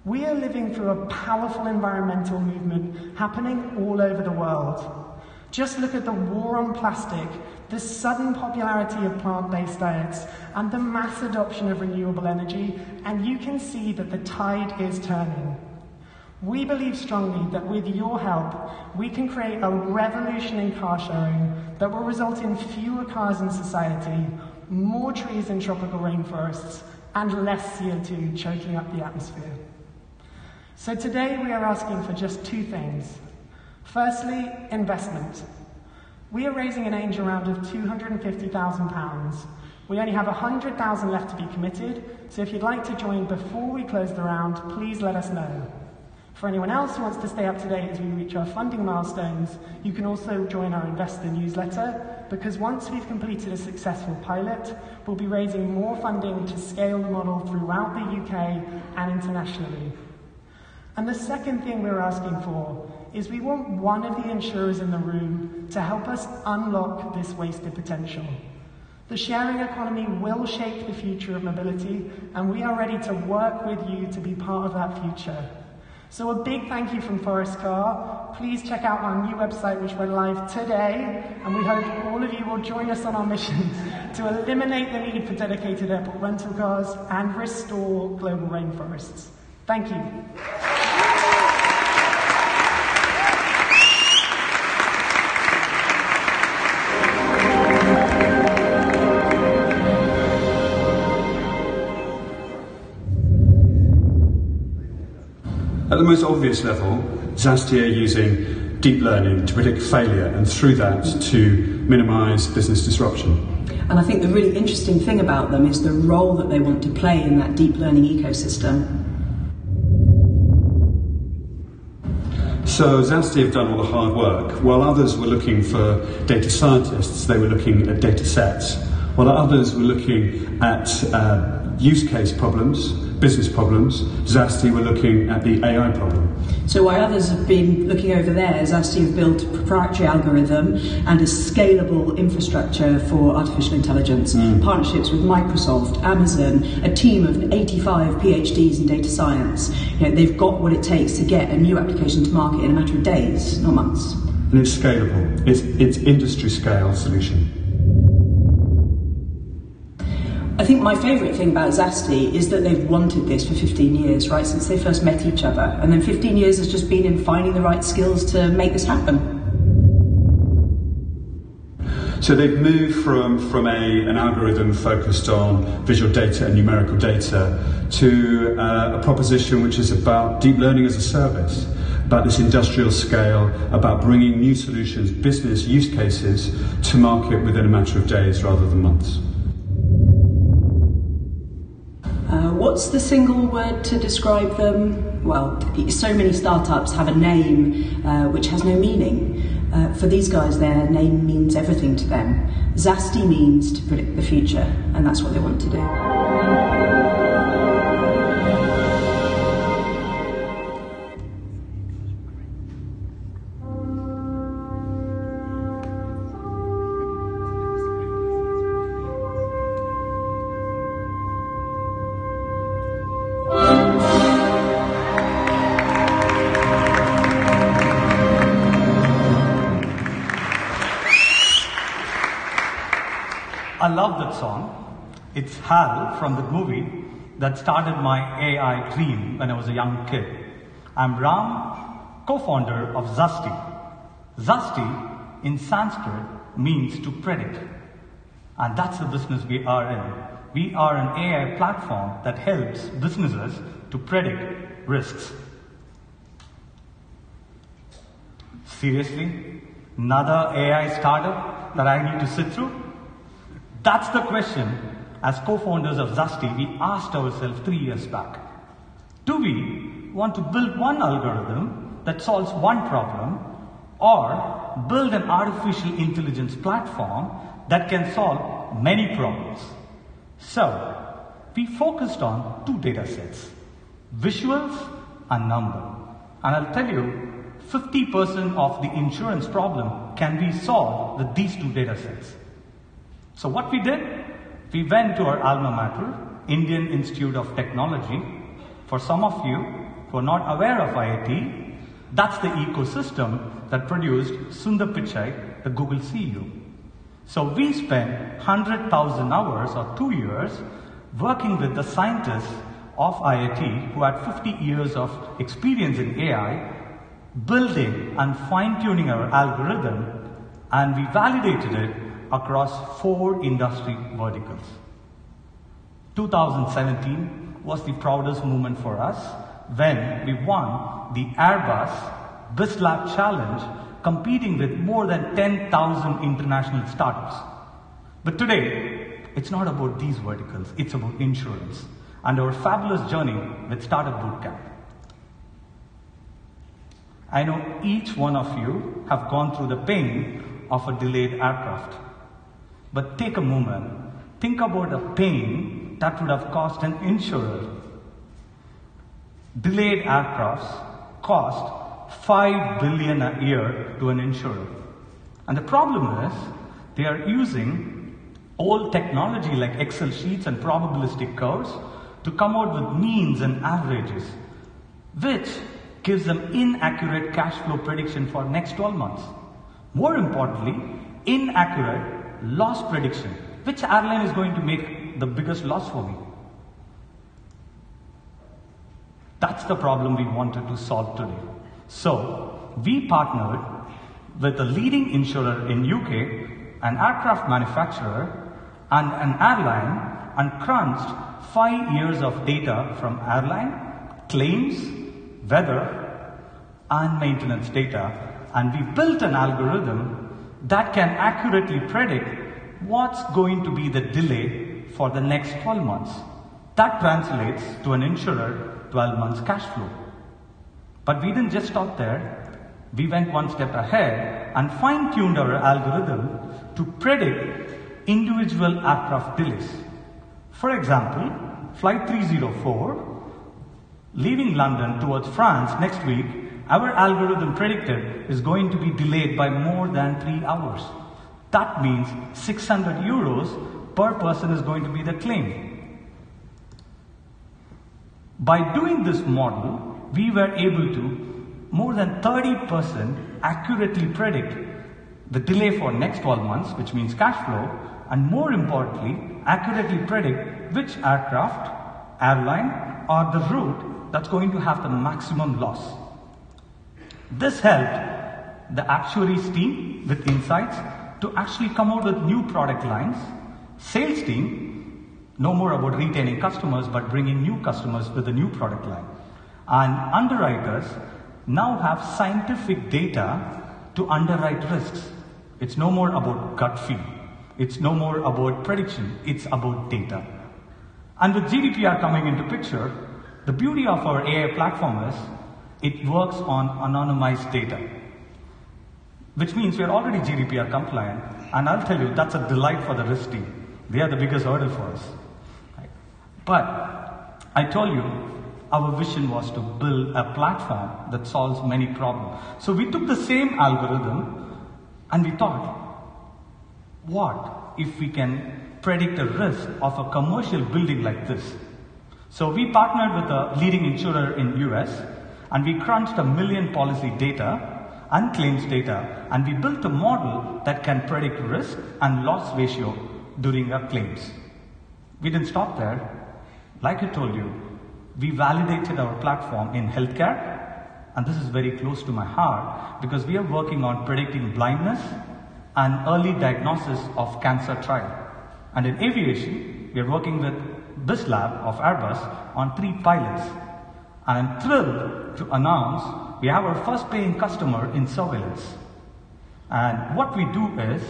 Speaker 21: We are living through a powerful environmental movement happening all over the world. Just look at the war on plastic, the sudden popularity of plant-based diets, and the mass adoption of renewable energy, and you can see that the tide is turning. We believe strongly that with your help, we can create a revolution in car sharing that will result in fewer cars in society, more trees in tropical rainforests, and less CO2 choking up the atmosphere. So today we are asking for just two things. Firstly, investment. We are raising an angel round of £250,000. We only have 100,000 left to be committed, so if you'd like to join before we close the round, please let us know. For anyone else who wants to stay up to date as we reach our funding milestones, you can also join our investor newsletter, because once we've completed a successful pilot, we'll be raising more funding to scale the model throughout the UK and internationally. And the second thing we're asking for is we want one of the insurers in the room to help us unlock this wasted potential. The sharing economy will shape the future of mobility, and we are ready to work with you to be part of that future. So a big thank you from Forest Car. Please check out our new website, which went live today, and we hope all of you will join us on our mission to eliminate the need for dedicated airport rental cars and restore global rainforests. Thank you.
Speaker 2: At the most obvious level, Zasti are using deep learning to predict failure and through that to minimise business disruption.
Speaker 22: And I think the really interesting thing about them is the role that they want to play in that deep learning ecosystem.
Speaker 2: So Zasti have done all the hard work. While others were looking for data scientists, they were looking at data sets. While others were looking at use case problems, business problems, Zasti were looking at the AI problem.
Speaker 22: So while others have been looking over there, Zasti have built a proprietary algorithm and a scalable infrastructure for artificial intelligence, partnerships with Microsoft, Amazon, a team of 85 PhDs in data science. You know, they've got what it takes to get a new application to market in a matter of days, not months.
Speaker 2: And it's scalable. It's industry scale solution.
Speaker 22: I think my favourite thing about Zasti is that they've wanted this for 15 years, right, since they first met each other. And then 15 years has just been in finding the right skills to make this happen.
Speaker 2: So they've moved from an algorithm focused on visual data and numerical data to a proposition which is about deep learning as a service, about this industrial scale, about bringing new solutions, business use cases to market within a matter of days rather than months.
Speaker 22: What's the single word to describe them? Well, so many startups have a name which has no meaning. For these guys, their name means everything to them. Zasti means to predict the future, and that's what they want to do.
Speaker 3: I love that song. It's Hal from the movie that started my AI dream when I was a young kid. I'm Ram, co-founder of Zasti. Zasti in Sanskrit means to predict. And that's the business we are in. We are an AI platform that helps businesses to predict risks. Seriously? Another AI startup that I need to sit through? That's the question. As co-founders of Zasti, we asked ourselves 3 years back. Do we want to build one algorithm that solves one problem, or build an artificial intelligence platform that can solve many problems? So,
Speaker 4: we focused on two data sets, visuals and number. And I'll tell you, 50% of the insurance problem can be solved with these two data sets. So what we did, we went to our alma mater, Indian Institute of Technology. For some of you who are not aware of IIT, that's the ecosystem that produced Sundar Pichai, the Google CEO. So we spent 100,000 hours or 2 years working with the scientists of IIT who had 50 years of experience in AI, building and fine-tuning our algorithm, and we validated it across 4 industry verticals. 2017 was the proudest moment for us when we won the Airbus BizLab Challenge, competing with more than 10,000 international startups. But today, it's not about these verticals, it's about insurance and our fabulous journey with Startup Bootcamp. I know each one of you have gone through the pain of a delayed aircraft. But take a moment, think about the pain that would have cost an insurer. Delayed aircrafts cost $5 billion a year to an insurer. And the problem is, they are using old technology like Excel sheets and probabilistic curves to come out with means and averages, which gives them inaccurate cash flow prediction for next 12 months. More importantly, inaccurate loss prediction. Which airline is going to make the biggest loss for me? That's the problem we wanted to solve today. So, we partnered with a leading insurer in UK, an aircraft manufacturer, and an airline, and crunched 5 years of data from airline, claims, weather, and maintenance data, and we built an algorithm that can accurately predict what's going to be the delay for the next 12 months. That translates to an insurer 12 months cash flow. But we didn't just stop there. We went one step ahead and fine-tuned our algorithm to predict individual aircraft delays. For example, Flight 304, leaving London towards France next week, our algorithm predicted is going to be delayed by more than 3 hours. That means 600 euros per person is going to be the claim. By doing this model, we were able to more than 30% accurately predict the delay for next 12 months, which means cash flow, and more importantly, accurately predict which aircraft, airline, or the route that's going to have the maximum loss. This helped the actuaries team with insights to actually come out with new product lines. Sales team, no more about retaining customers, but bringing new customers with a new product line. And underwriters now have scientific data to underwrite risks. It's no more about gut feel. It's no more about prediction. It's about data. And with GDPR coming into picture, the beauty of our AI platform is it works on anonymized data, which means we are already GDPR compliant. And I'll tell you, that's a delight for the risk team. They are the biggest hurdle for us. But I told you, our vision was to build a platform that solves many problems. So we took the same algorithm and we thought, what if we can predict a risk of a commercial building like this? So we partnered with a leading insurer in US and we crunched 1 million policy data and claims data, and we built a model that can predict risk and loss ratio during our claims. We didn't stop there. Like I told you, we validated our platform in healthcare, and this is very close to my heart because we are working on predicting blindness and early diagnosis of cancer trial. And in aviation, we are working with BizLab of Airbus on 3 pilots. And I'm thrilled to announce we have our first paying customer in surveillance. And what we do is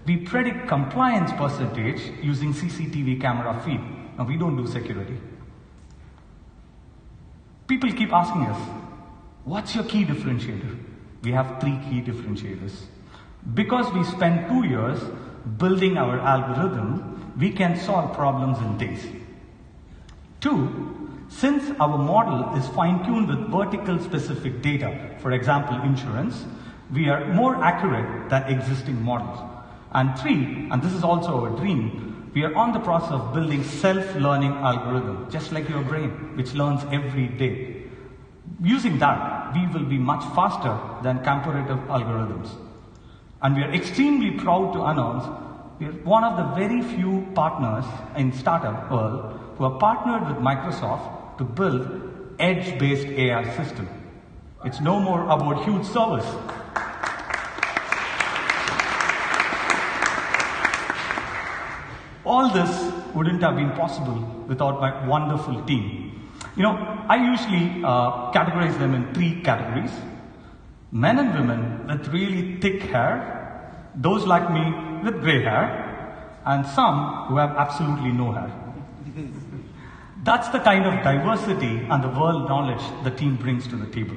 Speaker 4: we predict compliance percentage using CCTV camera feed. Now, we don't do security. People keep asking us, what's your key differentiator? We have 3 key differentiators. Because we spent 2 years building our algorithm, we can solve problems in days. Two, since our model is fine-tuned with vertical specific data, for example, insurance, we are more accurate than existing models. And three, and this is also our dream, we are on the process of building self-learning algorithm, just like your brain, which learns every day. Using that, we will be much faster than comparative algorithms. And we are extremely proud to announce we are one of the very few partners in startup world who are partnered with Microsoft to build edge-based AI system. It's no more about huge service. All this wouldn't have been possible without my wonderful team. You know, I usually categorize them in three categories. Men and women with really thick hair, those like me with grey hair, and some who have absolutely no hair. That's the kind of diversity and the world knowledge the team brings to the table.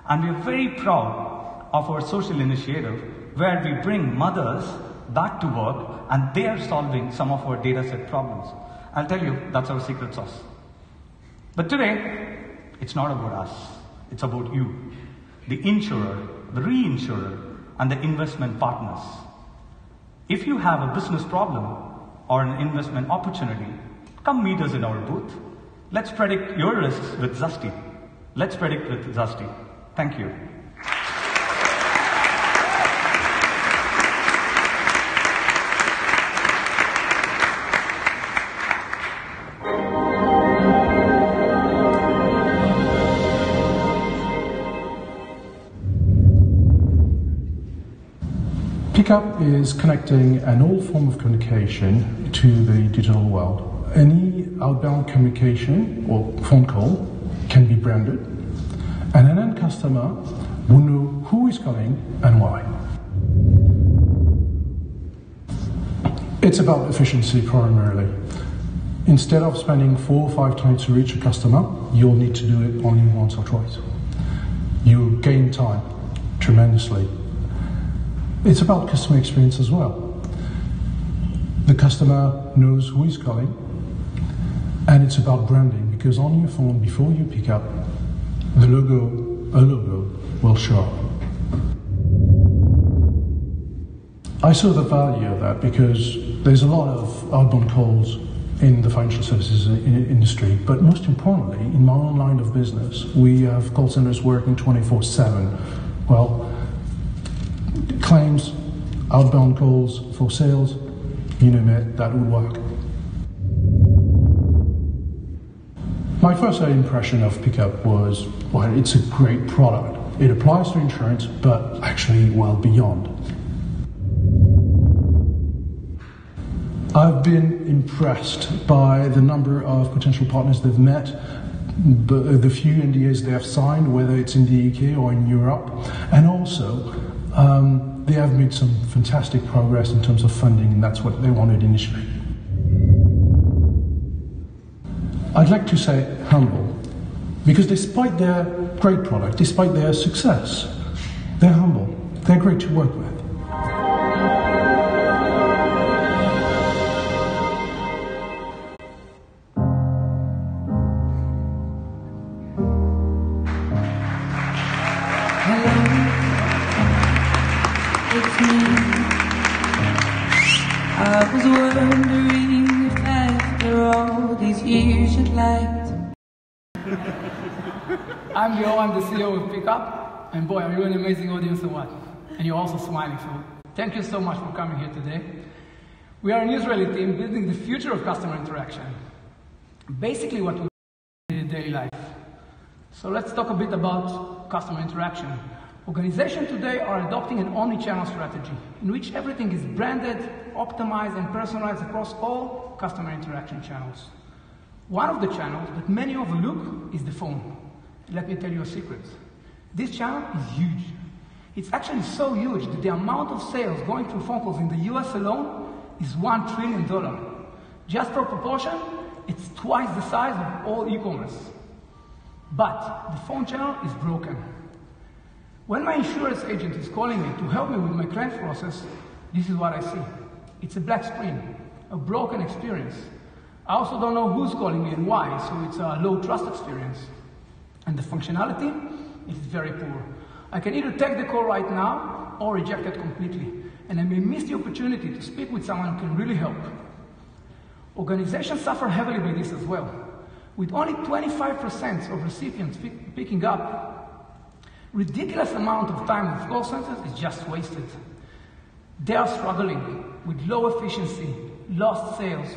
Speaker 4: And we're very proud of our social initiative where we bring mothers back to work and they are solving some of our data set problems. I'll tell you, that's our secret sauce. But today, it's not about us, it's about you, the insurer, the reinsurer, and the investment partners. If you have a business problem or an investment opportunity, come meet us in our booth. Let's predict your risks with Zesty. Let's predict with Zesty. Thank you.
Speaker 1: Pickup is connecting an old form of communication to the digital world. Any outbound communication or phone call can be branded, and an end customer will know who is calling and why. It's about efficiency primarily. Instead of spending 4 or 5 times to reach a customer, you'll need to do it only once or twice. You gain time tremendously. It's about customer experience as well. The customer knows who is calling, and it's about branding, because on your phone, before you pick up, a logo will show up. I saw the value of that because there's a lot of outbound calls in the financial services industry, but most importantly, in my own line of business, we have call centers working 24/7. Well, claims, outbound calls for sales, you name it, that would work. My first impression of Pickup was, well, it's a great product. It applies to insurance, but actually well beyond. I've been impressed by the number of potential partners they've met, the few NDAs they have signed, whether it's in the UK or in Europe, and also they have made some fantastic progress in terms of funding, and that's what they wanted initially. I'd like to say humble, because despite their great product, despite their success, they're humble. They're great to work with.
Speaker 10: I was wondering if after all these years you'd like to...
Speaker 6: I'm Joe, I'm the CEO of Pickup, and boy, are you an amazing audience or what? And you're also smiling, so thank you so much for coming here today. We are an Israeli team building the future of customer interaction. Basically what we do in daily life. So let's talk a bit about customer interaction. Organizations today are adopting an omni-channel strategy in which everything is branded, optimized, and personalized across all customer interaction channels. One of the channels that many overlook is the phone. Let me tell you a secret. This channel is huge. It's actually so huge that the amount of sales going through phone calls in the US alone is $1 trillion. Just for proportion, it's twice the size of all e-commerce. But the phone channel is broken. When my insurance agent is calling me to help me with my claims process, this is what I see. It's a black screen, a broken experience. I also don't know who's calling me and why, so it's a low trust experience. And the functionality is very poor. I can either take the call right now or reject it completely, and I may miss the opportunity to speak with someone who can really help. Organizations suffer heavily by this as well. With only 25% of recipients picking up, ridiculous amount of time with call centers is just wasted. They are struggling with low efficiency, lost sales,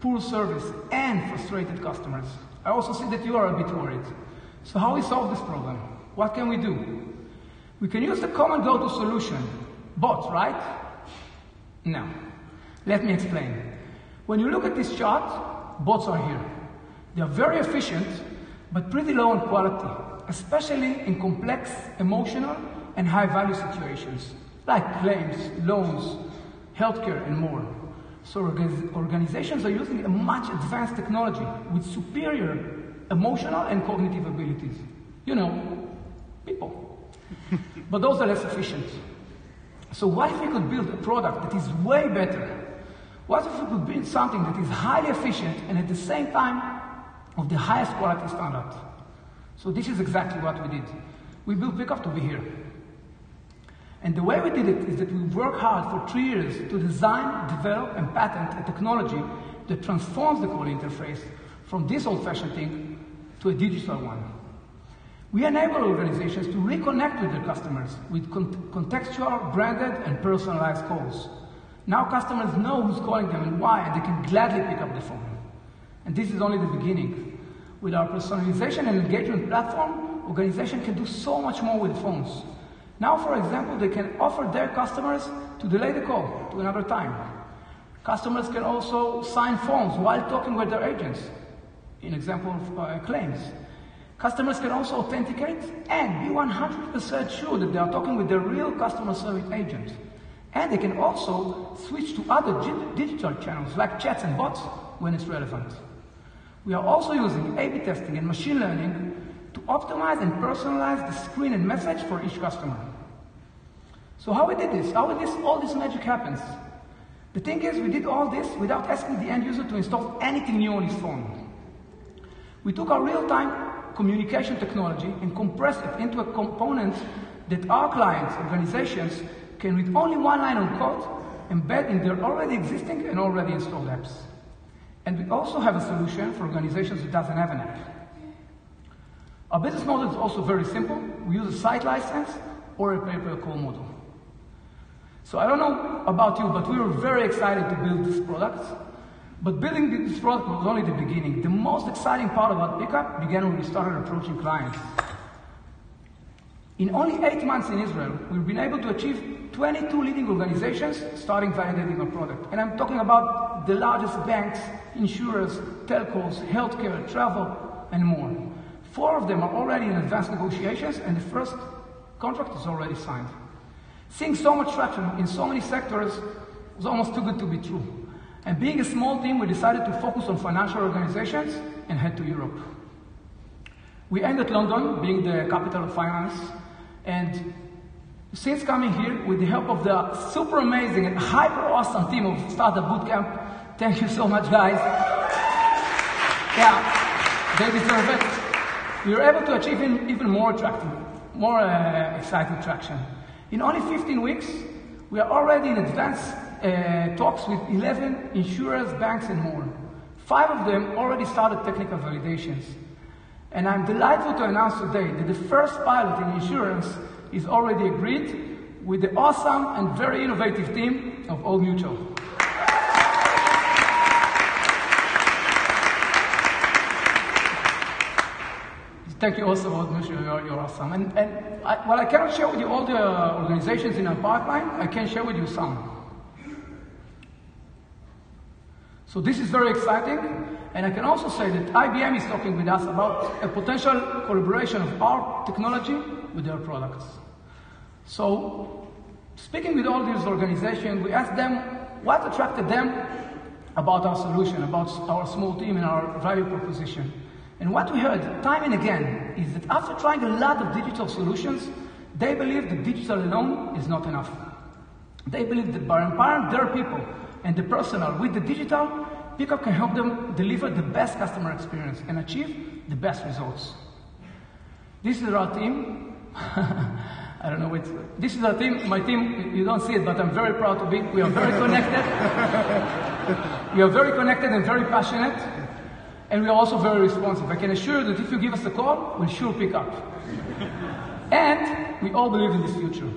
Speaker 6: poor service, and frustrated customers. I also see that you are a bit worried. So how we solve this problem? What can we do? We can use the common go-to solution, bots, right? No. Let me explain. When you look at this chart, bots are here. They are very efficient, but pretty low in quality, especially in complex, emotional, and high-value situations, like claims, loans, healthcare, and more. So organizations are using a much advanced technology with superior emotional and cognitive abilities. You know, people. But those are less efficient. So what if we could build a product that is way better? What if we could build something that is highly efficient and at the same time of the highest quality standard? So this is exactly what we did. We built Pickup to be here. And the way we did it is that we worked hard for 3 years to design, develop, and patent a technology that transforms the call interface from this old-fashioned thing to a digital one. We enable organizations to reconnect with their customers with contextual, branded, and personalized calls. Now customers know who's calling them and why, and they can gladly pick up the phone. And this is only the beginning. With our personalization and engagement platform, organizations can do so much more with phones. Now, for example, they can offer their customers to delay the call to another time. Customers can also sign forms while talking with their agents, in example of claims. Customers can also authenticate and be 100% sure that they are talking with their real customer service agent. And they can also switch to other digital channels like chats and bots when it's relevant. We are also using A/B testing and machine learning to optimize and personalize the screen and message for each customer. So how we did this? How did all this magic happens? The thing is, we did all this without asking the end user to install anything new on his phone. We took our real-time communication technology and compressed it into a component that our clients, organizations, can with only one line of code embed in their already existing and already installed apps. And we also have a solution for organizations that doesn't have an app. Our business model is also very simple. We use a site license or a pay-per-call model. So I don't know about you, but we were very excited to build this product. But building this product was only the beginning. The most exciting part about Pickup began when we started approaching clients. In only 8 months in Israel, we've been able to achieve 22 leading organizations starting validating our product. And I'm talking about the largest banks, insurers, telcos, healthcare, travel, and more. 4 of them are already in advanced negotiations, and the first contract is already signed. Seeing so much traction in so many sectors was almost too good to be true. And being a small team, we decided to focus on financial organizations and head to Europe. We aimed at London, being the capital of finance, and since coming here, with the help of the super amazing and hyper awesome team of Startupbootcamp, thank you so much, guys. Yeah, they deserve it. We were able to achieve even more exciting traction. In only 15 weeks, we are already in advanced talks with 11 insurers, banks, and more. 5 of them already started technical validations. And I'm delighted to announce today that the first pilot in insurance is already agreed with the awesome and very innovative team of Old Mutual. Thank you also, Old Mutual, you're awesome. And while I cannot share with you all the organizations in our pipeline, I can share with you some. So this is very exciting, and I can also say that IBM is talking with us about a potential collaboration of our technology with their products. So, speaking with all these organizations, we asked them what attracted them about our solution, about our small team and our value proposition. And what we heard time and again is that after trying a lot of digital solutions, they believe that digital alone is not enough. They believe that by empowering their people and the personal with the digital, Pickup can help them deliver the best customer experience and achieve the best results. This is our team. I don't know what. This is our team. My team, you don't see it, but I'm very proud to be. We are very connected. We are very connected and very passionate. And we are also very responsive. I can assure you that if you give us a call, we'll sure pick up. And we all believe in this future.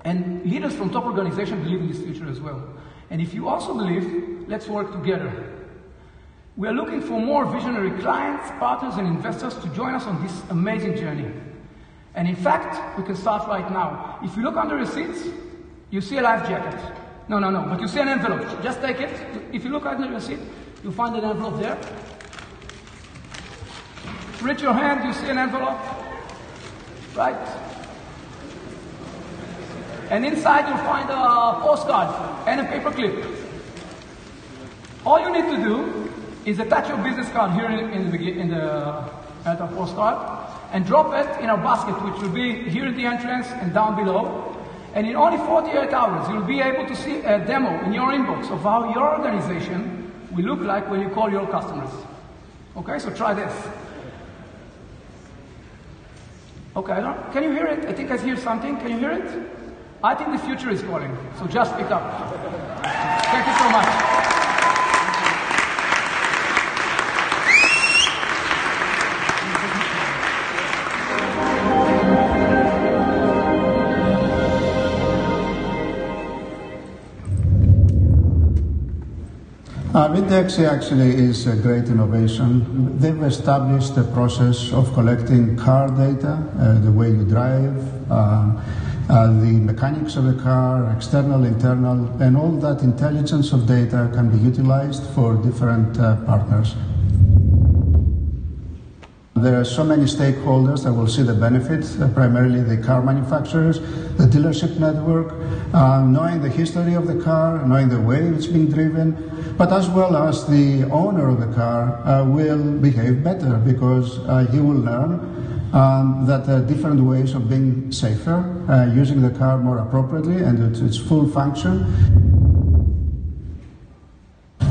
Speaker 6: And leaders from top organizations believe in this future as well. And if you also believe, let's work together. We are looking for more visionary clients, partners, and investors to join us on this amazing journey. And in fact, we can start right now. If you look under your seats, you see a life jacket. No, but you see an envelope. Just take it. If you look under your seat, you'll find an envelope there. Reach your hand, you see an envelope. Right? And inside you'll find a postcard and a paper clip. All you need to do is attach your business card here at the postcard and drop it in our basket, which will be here at the entrance and down below. And in only 48 hours, you'll be able to see a demo in your inbox of how your organization will look like when you call your customers. Okay, so try this. Okay, can you hear it? I think I hear something. Can you hear it? I think the future is calling, so just pick up. Thank you so much.
Speaker 7: Videxi actually is a great innovation. They've established a process of collecting car data, the way you drive, the mechanics of the car, external, internal, and all that intelligence of data can be utilized for different partners. There are so many stakeholders that will see the benefits, primarily the car manufacturers, the dealership network, knowing the history of the car, knowing the way it's being driven, but as well as the owner of the car will behave better because he will learn that there are different ways of being safer, using the car more appropriately and its full function.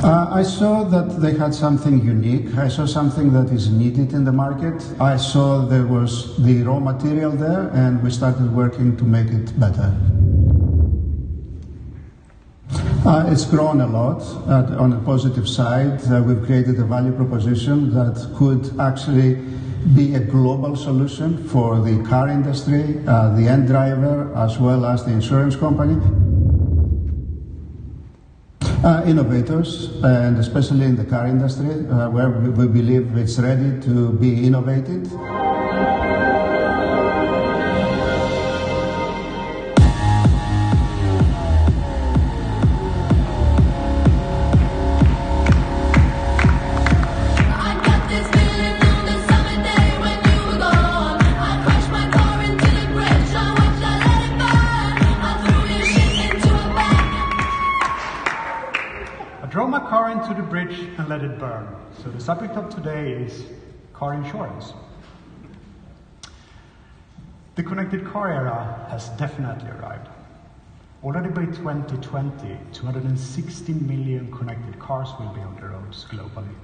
Speaker 7: I saw that they had something unique. I saw something that is needed in the market. I saw there was the raw material there, and we started working to make it better. It's grown a lot on the positive side. We've created a value proposition that could actually be a global solution for the car industry, the end driver, as well as the insurance company. Innovators, and especially in the car industry, where we believe it's ready to be innovated.
Speaker 8: To the bridge and let it burn. So the subject of today is car insurance. The connected car era has definitely arrived. Already by 2020, 260 million connected cars will be on the roads globally.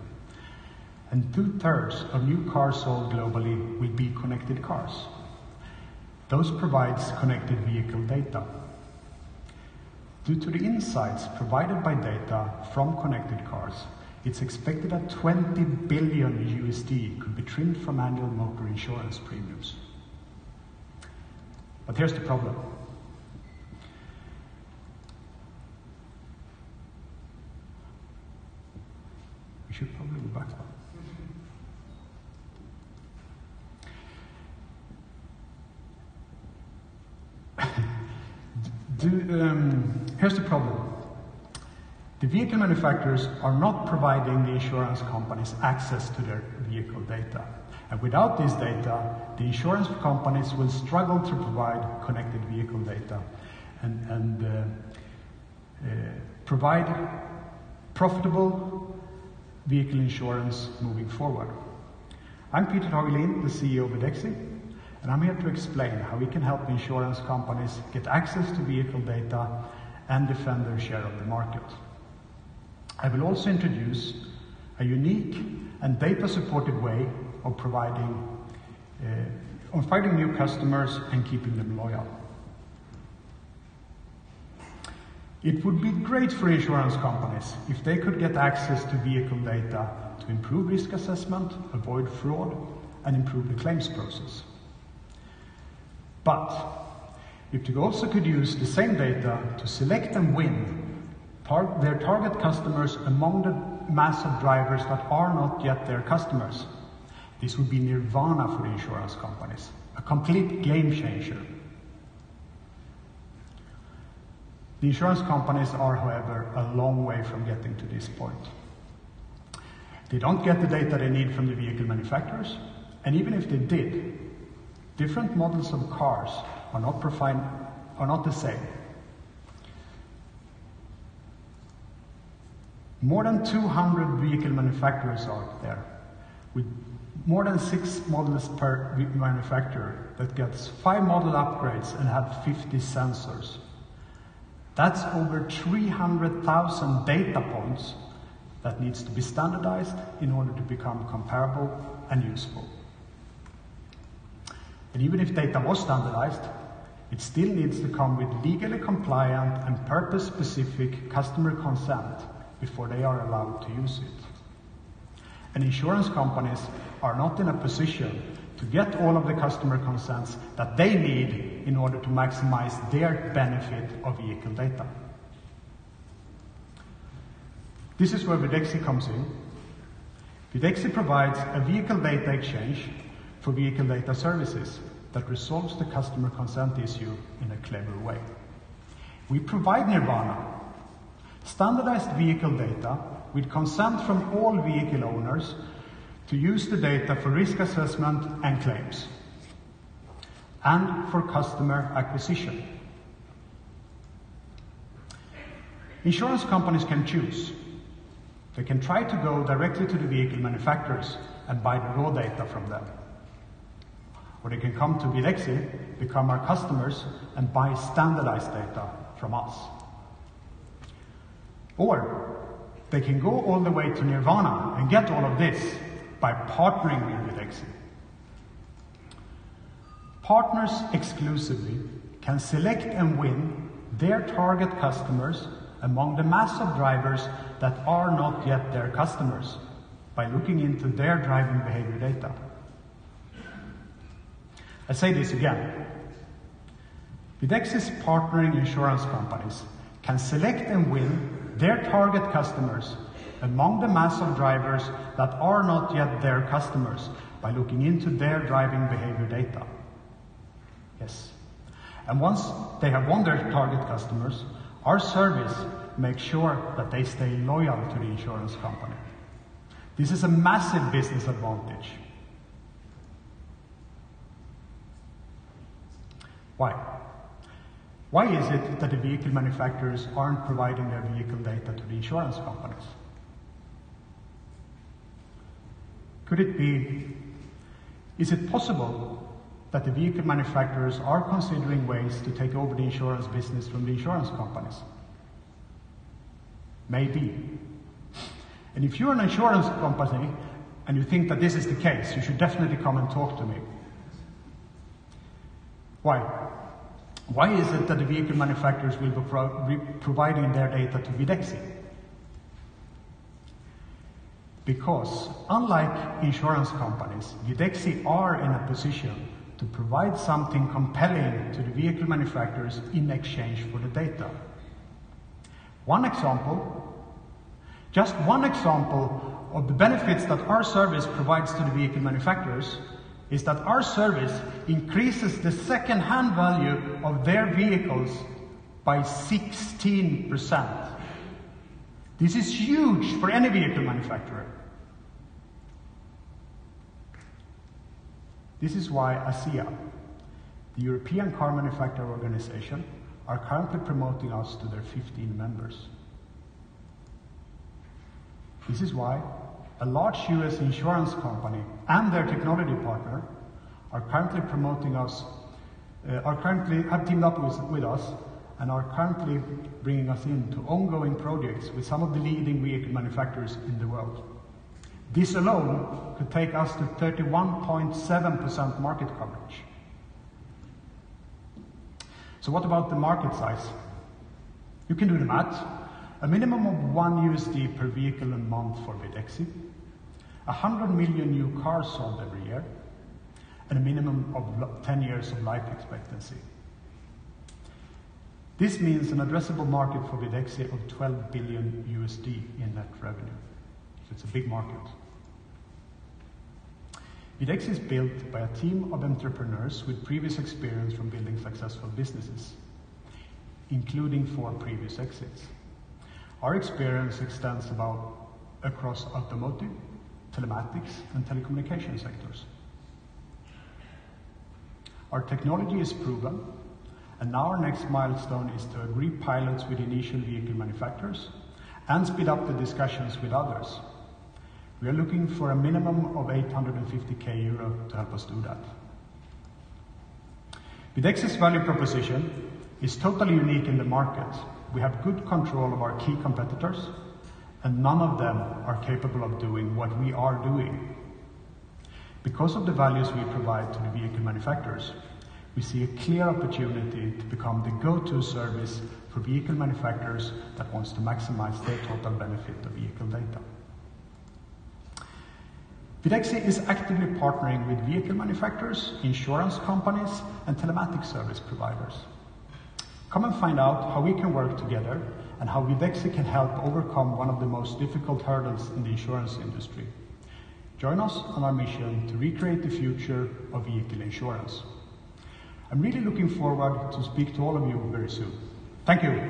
Speaker 8: And 2/3 of new cars sold globally will be connected cars. Those provides connected vehicle data. Due to the insights provided by data from connected cars, it's expected that 20 billion USD could be trimmed from annual motor insurance premiums. But here's the problem. We should probably go back one. Here's the problem. The vehicle manufacturers are not providing the insurance companies access to their vehicle data. And without this data, the insurance companies will struggle to provide connected vehicle data and provide profitable vehicle insurance moving forward. I'm Peter Hagelin, the CEO of Videxi, and I'm here to explain how we can help insurance companies get access to vehicle data and defend their share of the market. I will also introduce a unique and data-supported way of finding new customers and keeping them loyal. It would be great for insurance companies if they could get access to vehicle data to improve risk assessment, avoid fraud, and improve the claims process. But if they also could use the same data to select and win their target customers among the mass of drivers that are not yet their customers, this would be nirvana for insurance companies, a complete game changer. The insurance companies are, however, a long way from getting to this point. They don't get the data they need from the vehicle manufacturers, and even if they did, different models of cars are not the same. More than 200 vehicle manufacturers out there, with more than 6 models per manufacturer that gets 5 model upgrades and have 50 sensors. That's over 300,000 data points that needs to be standardized in order to become comparable and useful. And even if data was standardized, it still needs to come with legally compliant and purpose-specific customer consent before they are allowed to use it. And insurance companies are not in a position to get all of the customer consents that they need in order to maximize their benefit of vehicle data. This is where Videxi comes in. Videxi provides a vehicle data exchange for vehicle data services that resolves the customer consent issue in a clever way. We provide nirvana, standardized vehicle data with consent from all vehicle owners to use the data for risk assessment and claims, and for customer acquisition. Insurance companies can choose. They can try to go directly to the vehicle manufacturers and buy the raw data from them. Or they can come to Videxi, become our customers, and buy standardized data from us. Or they can go all the way to nirvana and get all of this by partnering with Videxi. Partners exclusively can select and win their target customers among the mass of drivers that are not yet their customers by looking into their driving behavior data. I say this again. Videxi's partnering insurance companies can select and win their target customers among the mass of drivers that are not yet their customers by looking into their driving behavior data. Yes. And once they have won their target customers, our service makes sure that they stay loyal to the insurance company. This is a massive business advantage. Why? Why is it that the vehicle manufacturers aren't providing their vehicle data to the insurance companies? Could it be, is it possible that the vehicle manufacturers are considering ways to take over the insurance business from the insurance companies? Maybe. And if you're an insurance company and you think that this is the case, you should definitely come and talk to me. Why? Why is it that the vehicle manufacturers will be providing their data to Videxi? Because, unlike insurance companies, Videxi are in a position to provide something compelling to the vehicle manufacturers in exchange for the data. Just one example of the benefits that our service provides to the vehicle manufacturers is that our service increases the second-hand value of their vehicles by 16%. This is huge for any vehicle manufacturer. This is why ASEA, the European Car Manufacturer Organization, are currently promoting us to their 15 members. This is why a large US insurance company and their technology partner are currently promoting us, have teamed up with us and are currently bringing us into ongoing projects with some of the leading vehicle manufacturers in the world. This alone could take us to 31.7% market coverage. So what about the market size? You can do the math. A minimum of $1 per vehicle a month for Videxi, 100 million new cars sold every year, and a minimum of 10 years of life expectancy. This means an addressable market for Videxi of $12 billion in net revenue. So it's a big market. Videxi is built by a team of entrepreneurs with previous experience from building successful businesses, including 4 previous exits. Our experience extends across automotive, telematics, and telecommunication sectors. Our technology is proven, and now our next milestone is to agree pilots with initial vehicle manufacturers and speed up the discussions with others. We are looking for a minimum of €850K to help us do that. Videxi's value proposition is totally unique in the market. We have good control of our key competitors, and none of them are capable of doing what we are doing. Because of the values we provide to the vehicle manufacturers, we see a clear opportunity to become the go-to service for vehicle manufacturers that wants to maximize their total benefit of vehicle data. Videxi is actively partnering with vehicle manufacturers, insurance companies, and telematics service providers. Come and find out how we can work together and how Videxi can help overcome one of the most difficult hurdles in the insurance industry. Join us on our mission to recreate the future of vehicle insurance. I'm really looking forward to speak to all of you very soon. Thank you.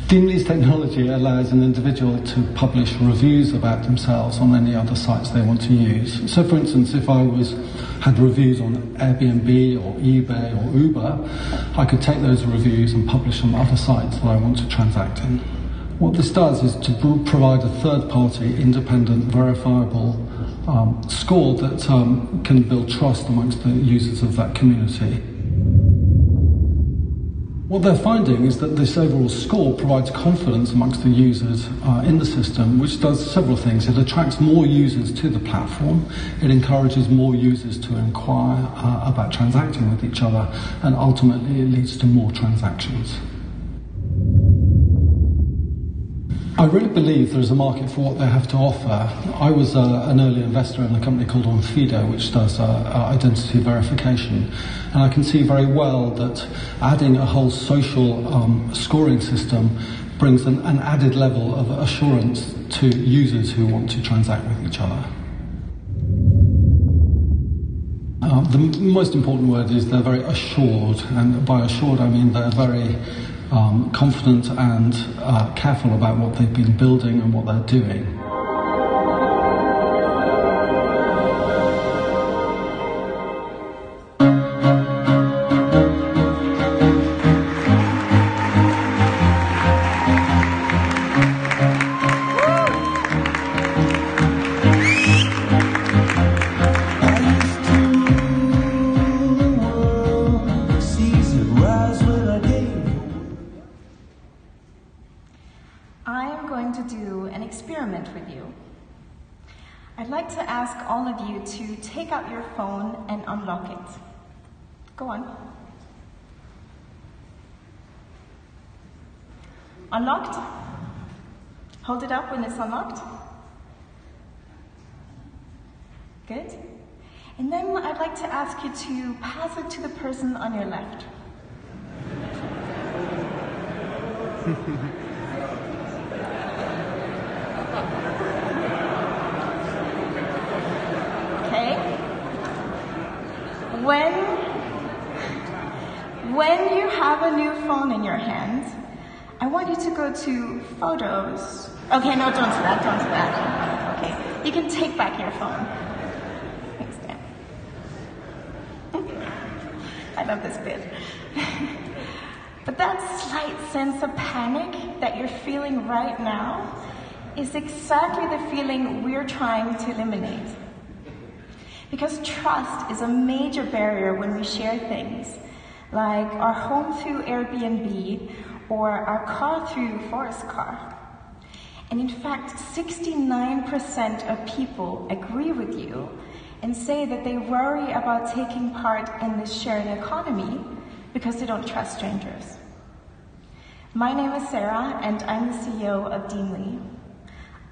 Speaker 9: Deemlease technology allows an individual to publish reviews about themselves on any other sites they want to use. So for instance, if I had reviews on Airbnb or eBay or Uber, I could take those reviews and publish them on other sites that I want to transact in. What this does is to provide a third-party, independent, verifiable score that can build trust amongst the users of that community. What they're finding is that this overall score provides confidence amongst the users in the system, which does several things. It attracts more users to the platform, it encourages more users to inquire about transacting with each other, and ultimately it leads to more transactions. I really believe there is a market for what they have to offer. I was an early investor in a company called Onfido, which does identity verification, and I can see very well that adding a whole social scoring system brings an added level of assurance to users who want to transact with each other. The most important word is they're very assured, and by assured I mean they're very confident and careful about what they've been building and what they're doing.
Speaker 12: To take out your phone and unlock it. Go on. Unlocked? Hold it up when it's unlocked. Good. And then I'd like to ask you to pass it to the person on your left. When you have a new phone in your hand, I want you to go to Photos. Okay, no, don't do that, don't do that. Okay, you can take back your phone. Thanks, Dan. I love this bit. But that slight sense of panic that you're feeling right now is exactly the feeling we're trying to eliminate. Because trust is a major barrier when we share things, like our home through Airbnb or our car through Forest Car. And in fact, 69% of people agree with you and say that they worry about taking part in this sharing economy because they don't trust strangers. My name is Sarah, and I'm the CEO of Deanly.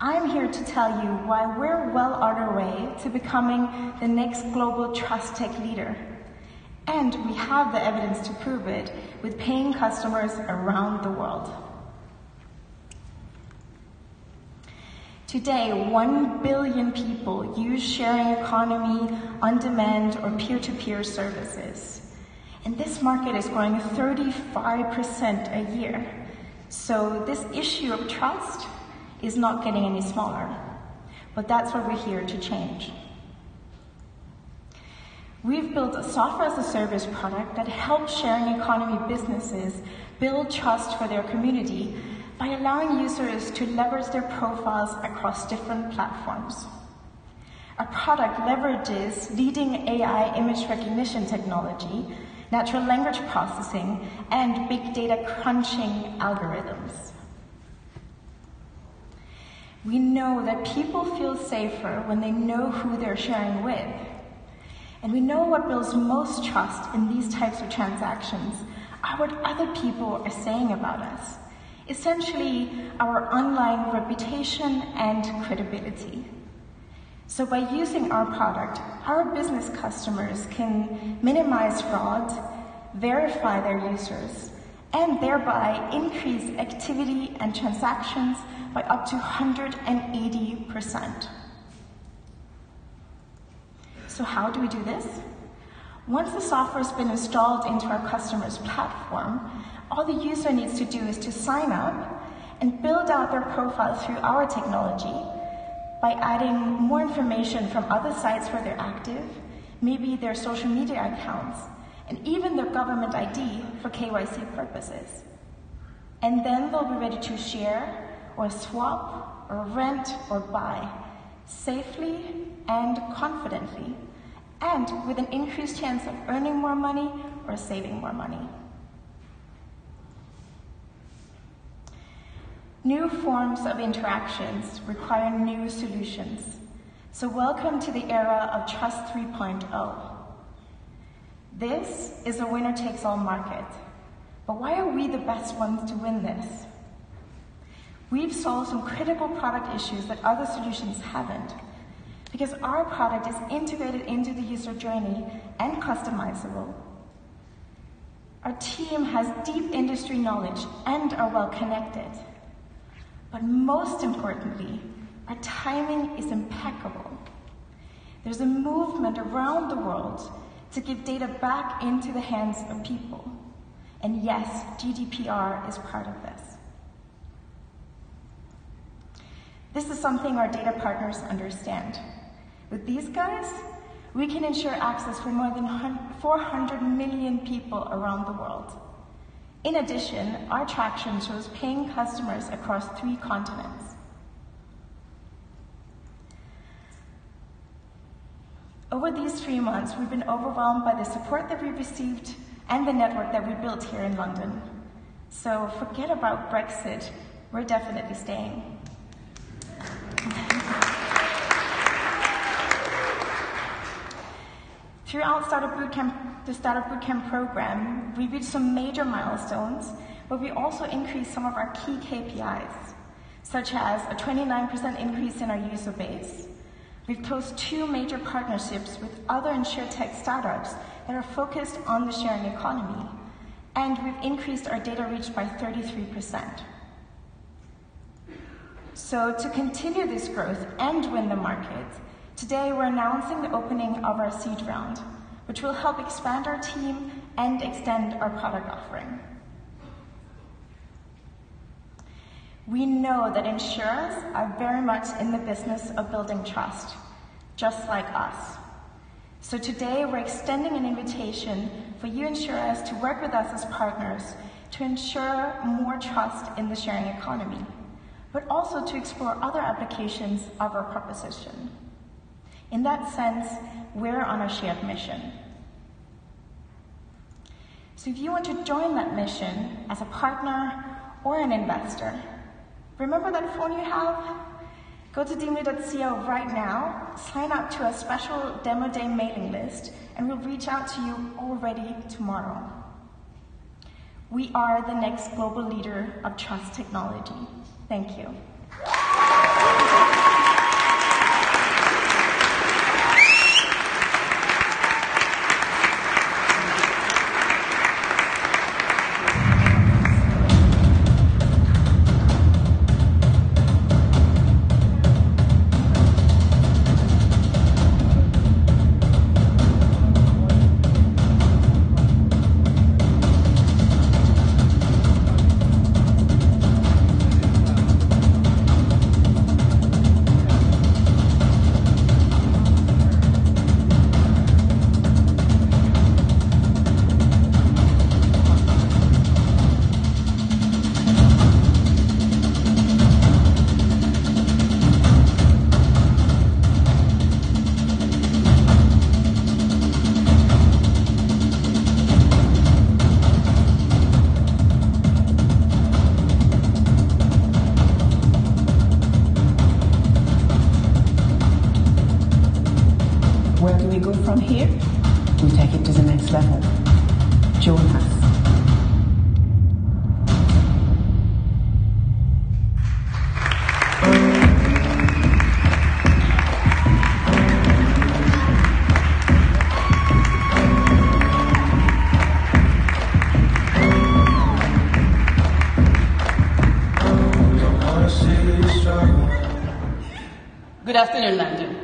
Speaker 12: I'm here to tell you why we're well on our way to becoming the next global trust tech leader. And we have the evidence to prove it with paying customers around the world. Today, 1 billion people use sharing economy, on-demand, or peer-to-peer services. And this market is growing 35% a year. So this issue of trust is not getting any smaller. But that's what we're here to change. We've built a software-as-a-service product that helps sharing economy businesses build trust for their community by allowing users to leverage their profiles across different platforms. Our product leverages leading AI image recognition technology, natural language processing, and big data crunching algorithms. We know that people feel safer when they know who they're sharing with. And we know what builds most trust in these types of transactions are what other people are saying about us. Essentially, our online reputation and credibility. So by using our product, our business customers can minimize fraud, verify their users, and thereby increase activity and transactions by up to 180%. So how do we do this? Once the software has been installed into our customer's platform, all the user needs to do is to sign up and build out their profile through our technology by adding more information from other sites where they're active, maybe their social media accounts, and even their government ID for KYC purposes. And then they'll be ready to share, or swap, or rent, or buy, safely and confidently, and with an increased chance of earning more money or saving more money. New forms of interactions require new solutions. So welcome to the era of Trust 3.0. This is a winner-takes-all market. But why are we the best ones to win this? We've solved some critical product issues that other solutions haven't, because our product is integrated into the user journey and customizable. Our team has deep industry knowledge and are well connected. But most importantly, our timing is impeccable. There's a movement around the world to give data back into the hands of people. And yes, GDPR is part of this. This is something our data partners understand. With these guys, we can ensure access for more than 400 million people around the world. In addition, our traction shows paying customers across 3 continents. Over these 3 months, we've been overwhelmed by the support that we received and the network that we built here in London. So forget about Brexit, we're definitely staying. Throughout the Startup Bootcamp program, we reached some major milestones, but we also increased some of our key KPIs, such as a 29% increase in our user base. We've closed 2 major partnerships with other InsurTech startups that are focused on the sharing economy, and we've increased our data reach by 33%. So to continue this growth and win the market, today we're announcing the opening of our seed round, which will help expand our team and extend our product offering. We know that insurers are very much in the business of building trust, just like us. So today we're extending an invitation for you insurers to work with us as partners to to ensure more trust in the sharing economy, but also to explore other applications of our proposition. In that sense, we're on a shared mission. So if you want to join that mission as a partner or an investor, remember that phone you have? Go to deemly.co right now, sign up to a special demo day mailing list, and we'll reach out to you already tomorrow. We are the next global leader of trust technology. Thank you.
Speaker 13: Where do we go from here? We take it to the next level. Join us.
Speaker 15: Good afternoon, London.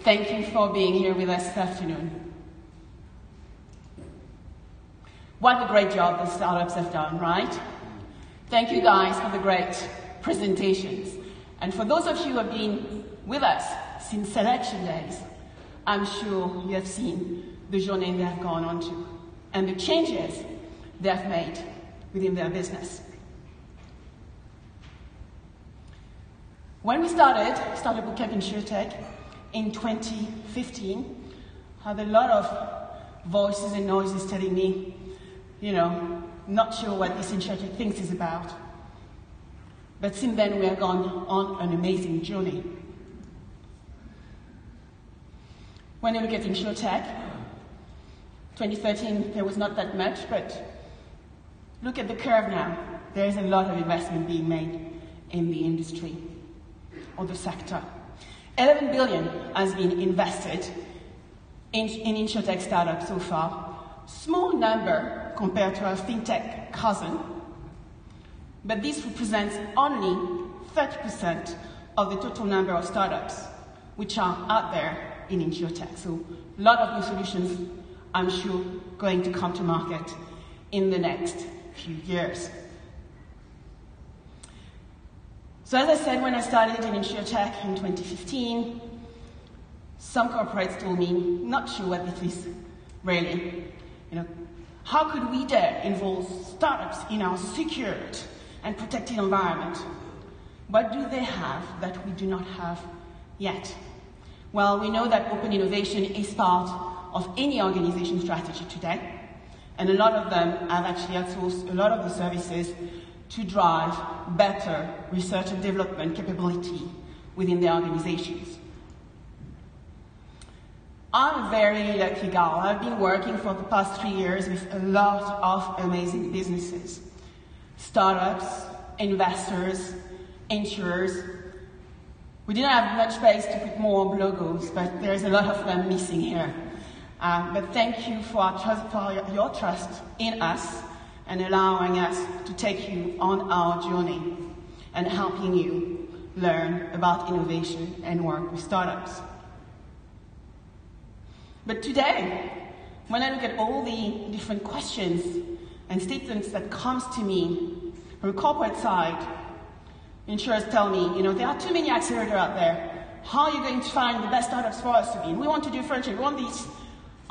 Speaker 15: Thank you for being here with us this afternoon. What a great job the startups have done, right? Thank you guys for the great presentations. And for those of you who have been with us since selection days, I'm sure you have seen the journey they have gone on to and the changes they have made within their business. When we started Startupbootcamp InsurTech in 2015, I had a lot of voices and noises telling me, not sure what this InsurTech thing is about. But since then, we have gone on an amazing journey. When you look at InsurTech, 2013, there was not that much, but look at the curve now. There is a lot of investment being made in the industry or the sector. 11 billion has been invested in InsurTech startups so far. Small number compared to our fintech cousin, but this represents only 30% of the total number of startups which are out there in InsurTech. So a lot of new solutions, I'm sure, going to come to market in the next few years. So as I said, when I started in InsurTech in 2015, some corporates told me, not sure what this is really. How could we dare involve startups in our secured and protected environment? What do they have that we do not have yet? Well, we know that open innovation is part of any organization strategy today, and a lot of them have actually outsourced a lot of the services to drive better research and development capability within their organizations. I'm a very lucky gal. I've been working for the past 3 years with a lot of amazing businesses. Startups, investors, insurers. We didn't have much space to put more logos, but there's a lot of them missing here. But thank you for your trust in us and allowing us to take you on our journey and helping you learn about innovation and work with startups. But today, when I look at all the different questions and statements that comes to me from the corporate side, insurers tell me, there are too many accelerators out there. How are you going to find the best startups for us to be? We want to differentiate. We want these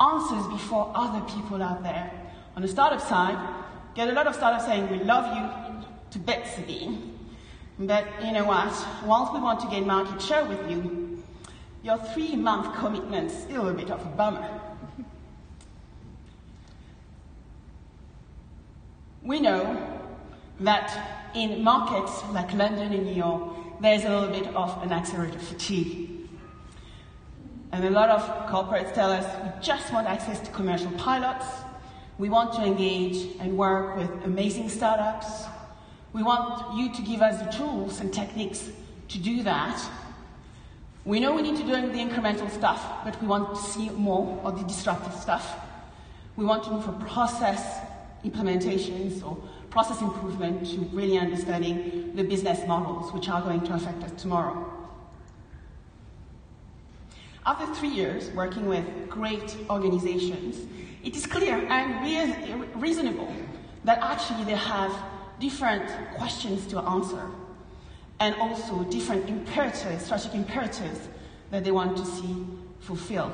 Speaker 15: answers before other people out there. On the startup side, get a lot of startups saying, we love you to bits, Sabine, but you know what, once we want to gain market share with you, your 3-month commitment's still a bit of a bummer. We know that in markets like London and New York, there's a little bit of an accelerator fatigue. And a lot of corporates tell us, we just want access to commercial pilots. We want to engage and work with amazing startups. We want you to give us the tools and techniques to do that. We know we need to do the incremental stuff, but we want to see more of the disruptive stuff. We want to move from process implementations or process improvement to really understanding the business models which are going to affect us tomorrow. After 3 years working with great organizations, it is clear and reasonable that actually they have different questions to answer and also different imperatives, strategic imperatives that they want to see fulfilled.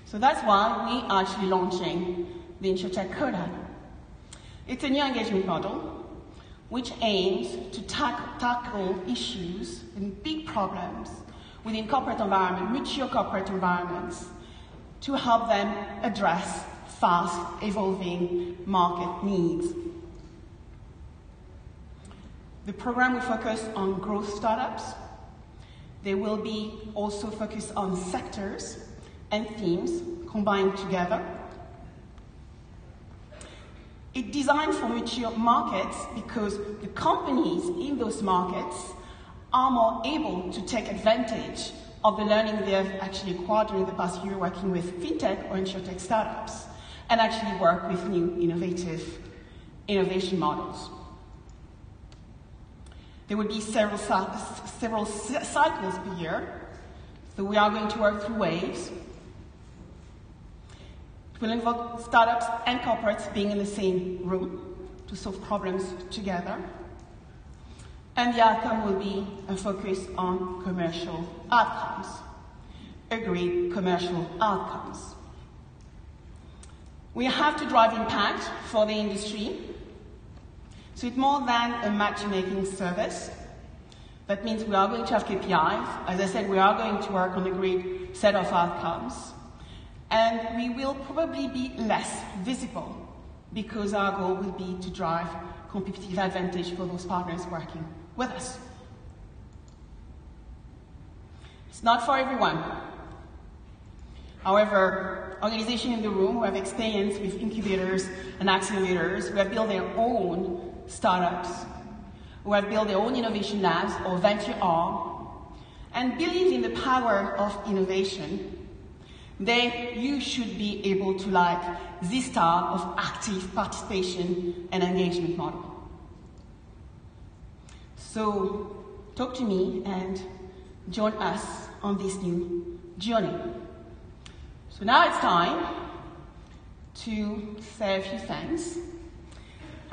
Speaker 15: So that's why we are actually launching the InsurTech Coda. It's a new engagement model which aims to tackle issues and big problems within corporate environment, mature corporate environments, to help them address fast evolving market needs. The program will focus on growth startups. They will be also focused on sectors and themes combined together. It's designed for mature markets because the companies in those markets are more able to take advantage of the learning they have actually acquired during the past year working with fintech or insurtech startups and actually work with new innovation models. There will be several cycles per year, so we are going to work through waves. It will involve startups and corporates being in the same room to solve problems together. And the outcome will be a focus on commercial outcomes, agreed commercial outcomes. We have to drive impact for the industry. So it's more than a matchmaking service. That means we are going to have KPIs. As I said, we are going to work on a agreed set of outcomes. And we will probably be less visible because our goal will be to drive competitive advantage for those partners working with us. It's not for everyone. However, organizations in the room who have experience with incubators and accelerators, who have built their own startups, who have built their own innovation labs or venture arm, and believe in the power of innovation, then you should be able to like this style of active participation and engagement model. So talk to me and join us on this new journey. So now it's time to say a few thanks.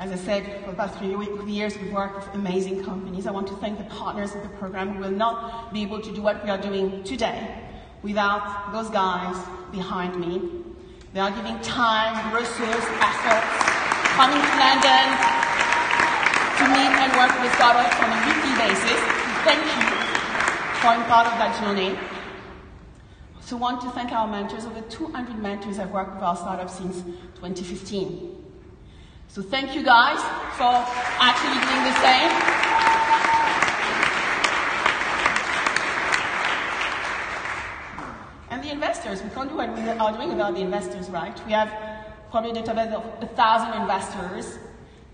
Speaker 15: As I said, for the past 3 years we've worked with amazing companies. I want to thank the partners of the program who will not be able to do what we are doing today without those guys behind me. They are giving time, resources, efforts, coming to London to meet and work with startups on a weekly basis. Thank you for being part of that journey. So I want to thank our mentors. Over 200 mentors have worked with our startups since 2015. So thank you guys for actually doing the same. And the investors, we can't do what we are doing without the investors, right? We have probably a database of 1,000 investors.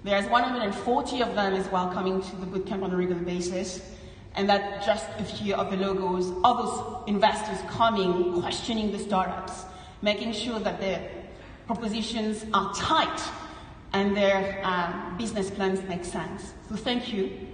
Speaker 15: There's 140 of them as well coming to the bootcamp on a regular basis. And that's just a few of the logos of those investors coming, questioning the startups, making sure that their propositions are tight and their business plans make sense. So thank you.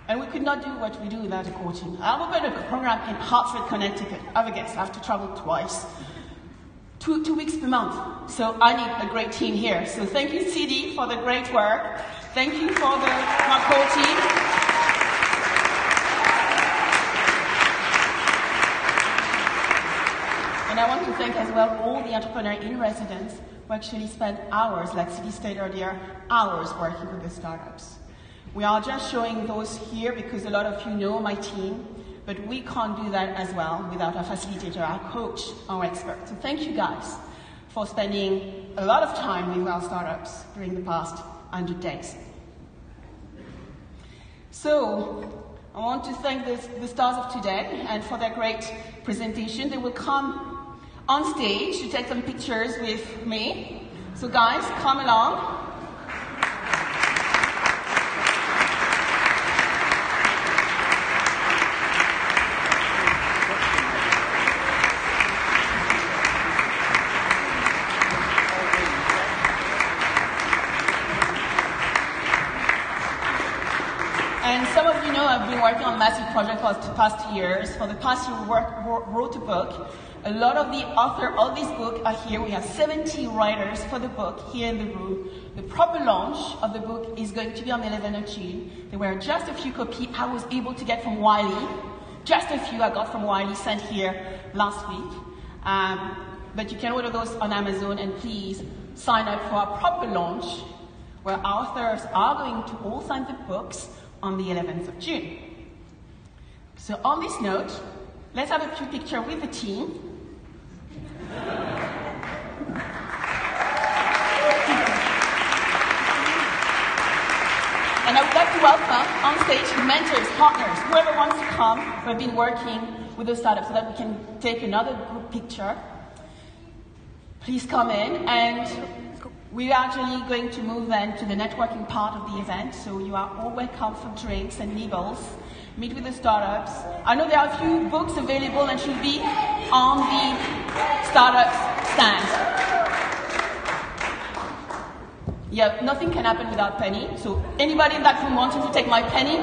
Speaker 15: And we could not do what we do without a core team. I'm opening a program in Hartford, Connecticut. I have to travel twice. Two weeks per month. So I need a great team here. So thank you, CD, for the great work. Thank you for my core team. And I want to thank as well all the entrepreneurs in residence who actually spend hours, like City stated earlier, hours working with the startups. We are just showing those here because a lot of you know my team, but we can't do that as well without our facilitator, our coach, our expert. So thank you guys for spending a lot of time with our startups during the past 100 days. So I want to thank the stars of today and for their great presentation. They will come on stage to take some pictures with me. So guys, come along. And some of you know I've been working on a massive project for the past years. For the past year, we wrote a book. A lot of the authors of this book are here. We have 70 writers for the book here in the room. The proper launch of the book is going to be on the 11th of June. There were just a few copies I was able to get from Wiley. Just a few I got from Wiley, sent here last week. But you can order those on Amazon, and please sign up for our proper launch, where authors are going to all sign the books on the 11th of June. So on this note, let's have a few pictures with the team. And I would like to welcome on stage mentors, partners, whoever wants to come who have been working with the startup so that we can take another group picture. Please come in, and we're actually going to move then to the networking part of the event, so you are all welcome for drinks and nibbles. Meet with the startups. I know there are a few books available and should be on the startups stand. Yeah, nothing can happen without penny, so anybody in that room wanting to take my penny?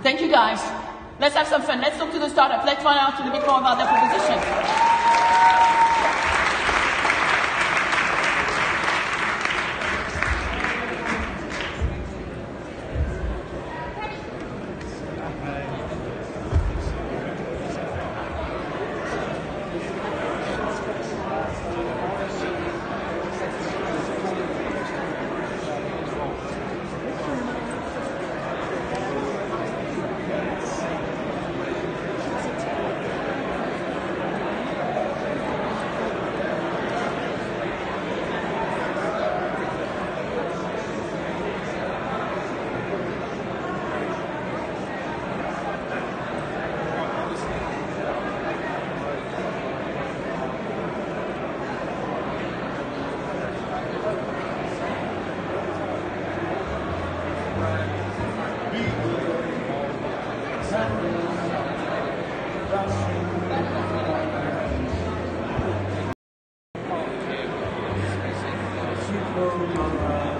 Speaker 15: Thank you guys. Let's have some fun. Let's talk to the startup. Let's find out a little bit more about their proposition.
Speaker 10: Super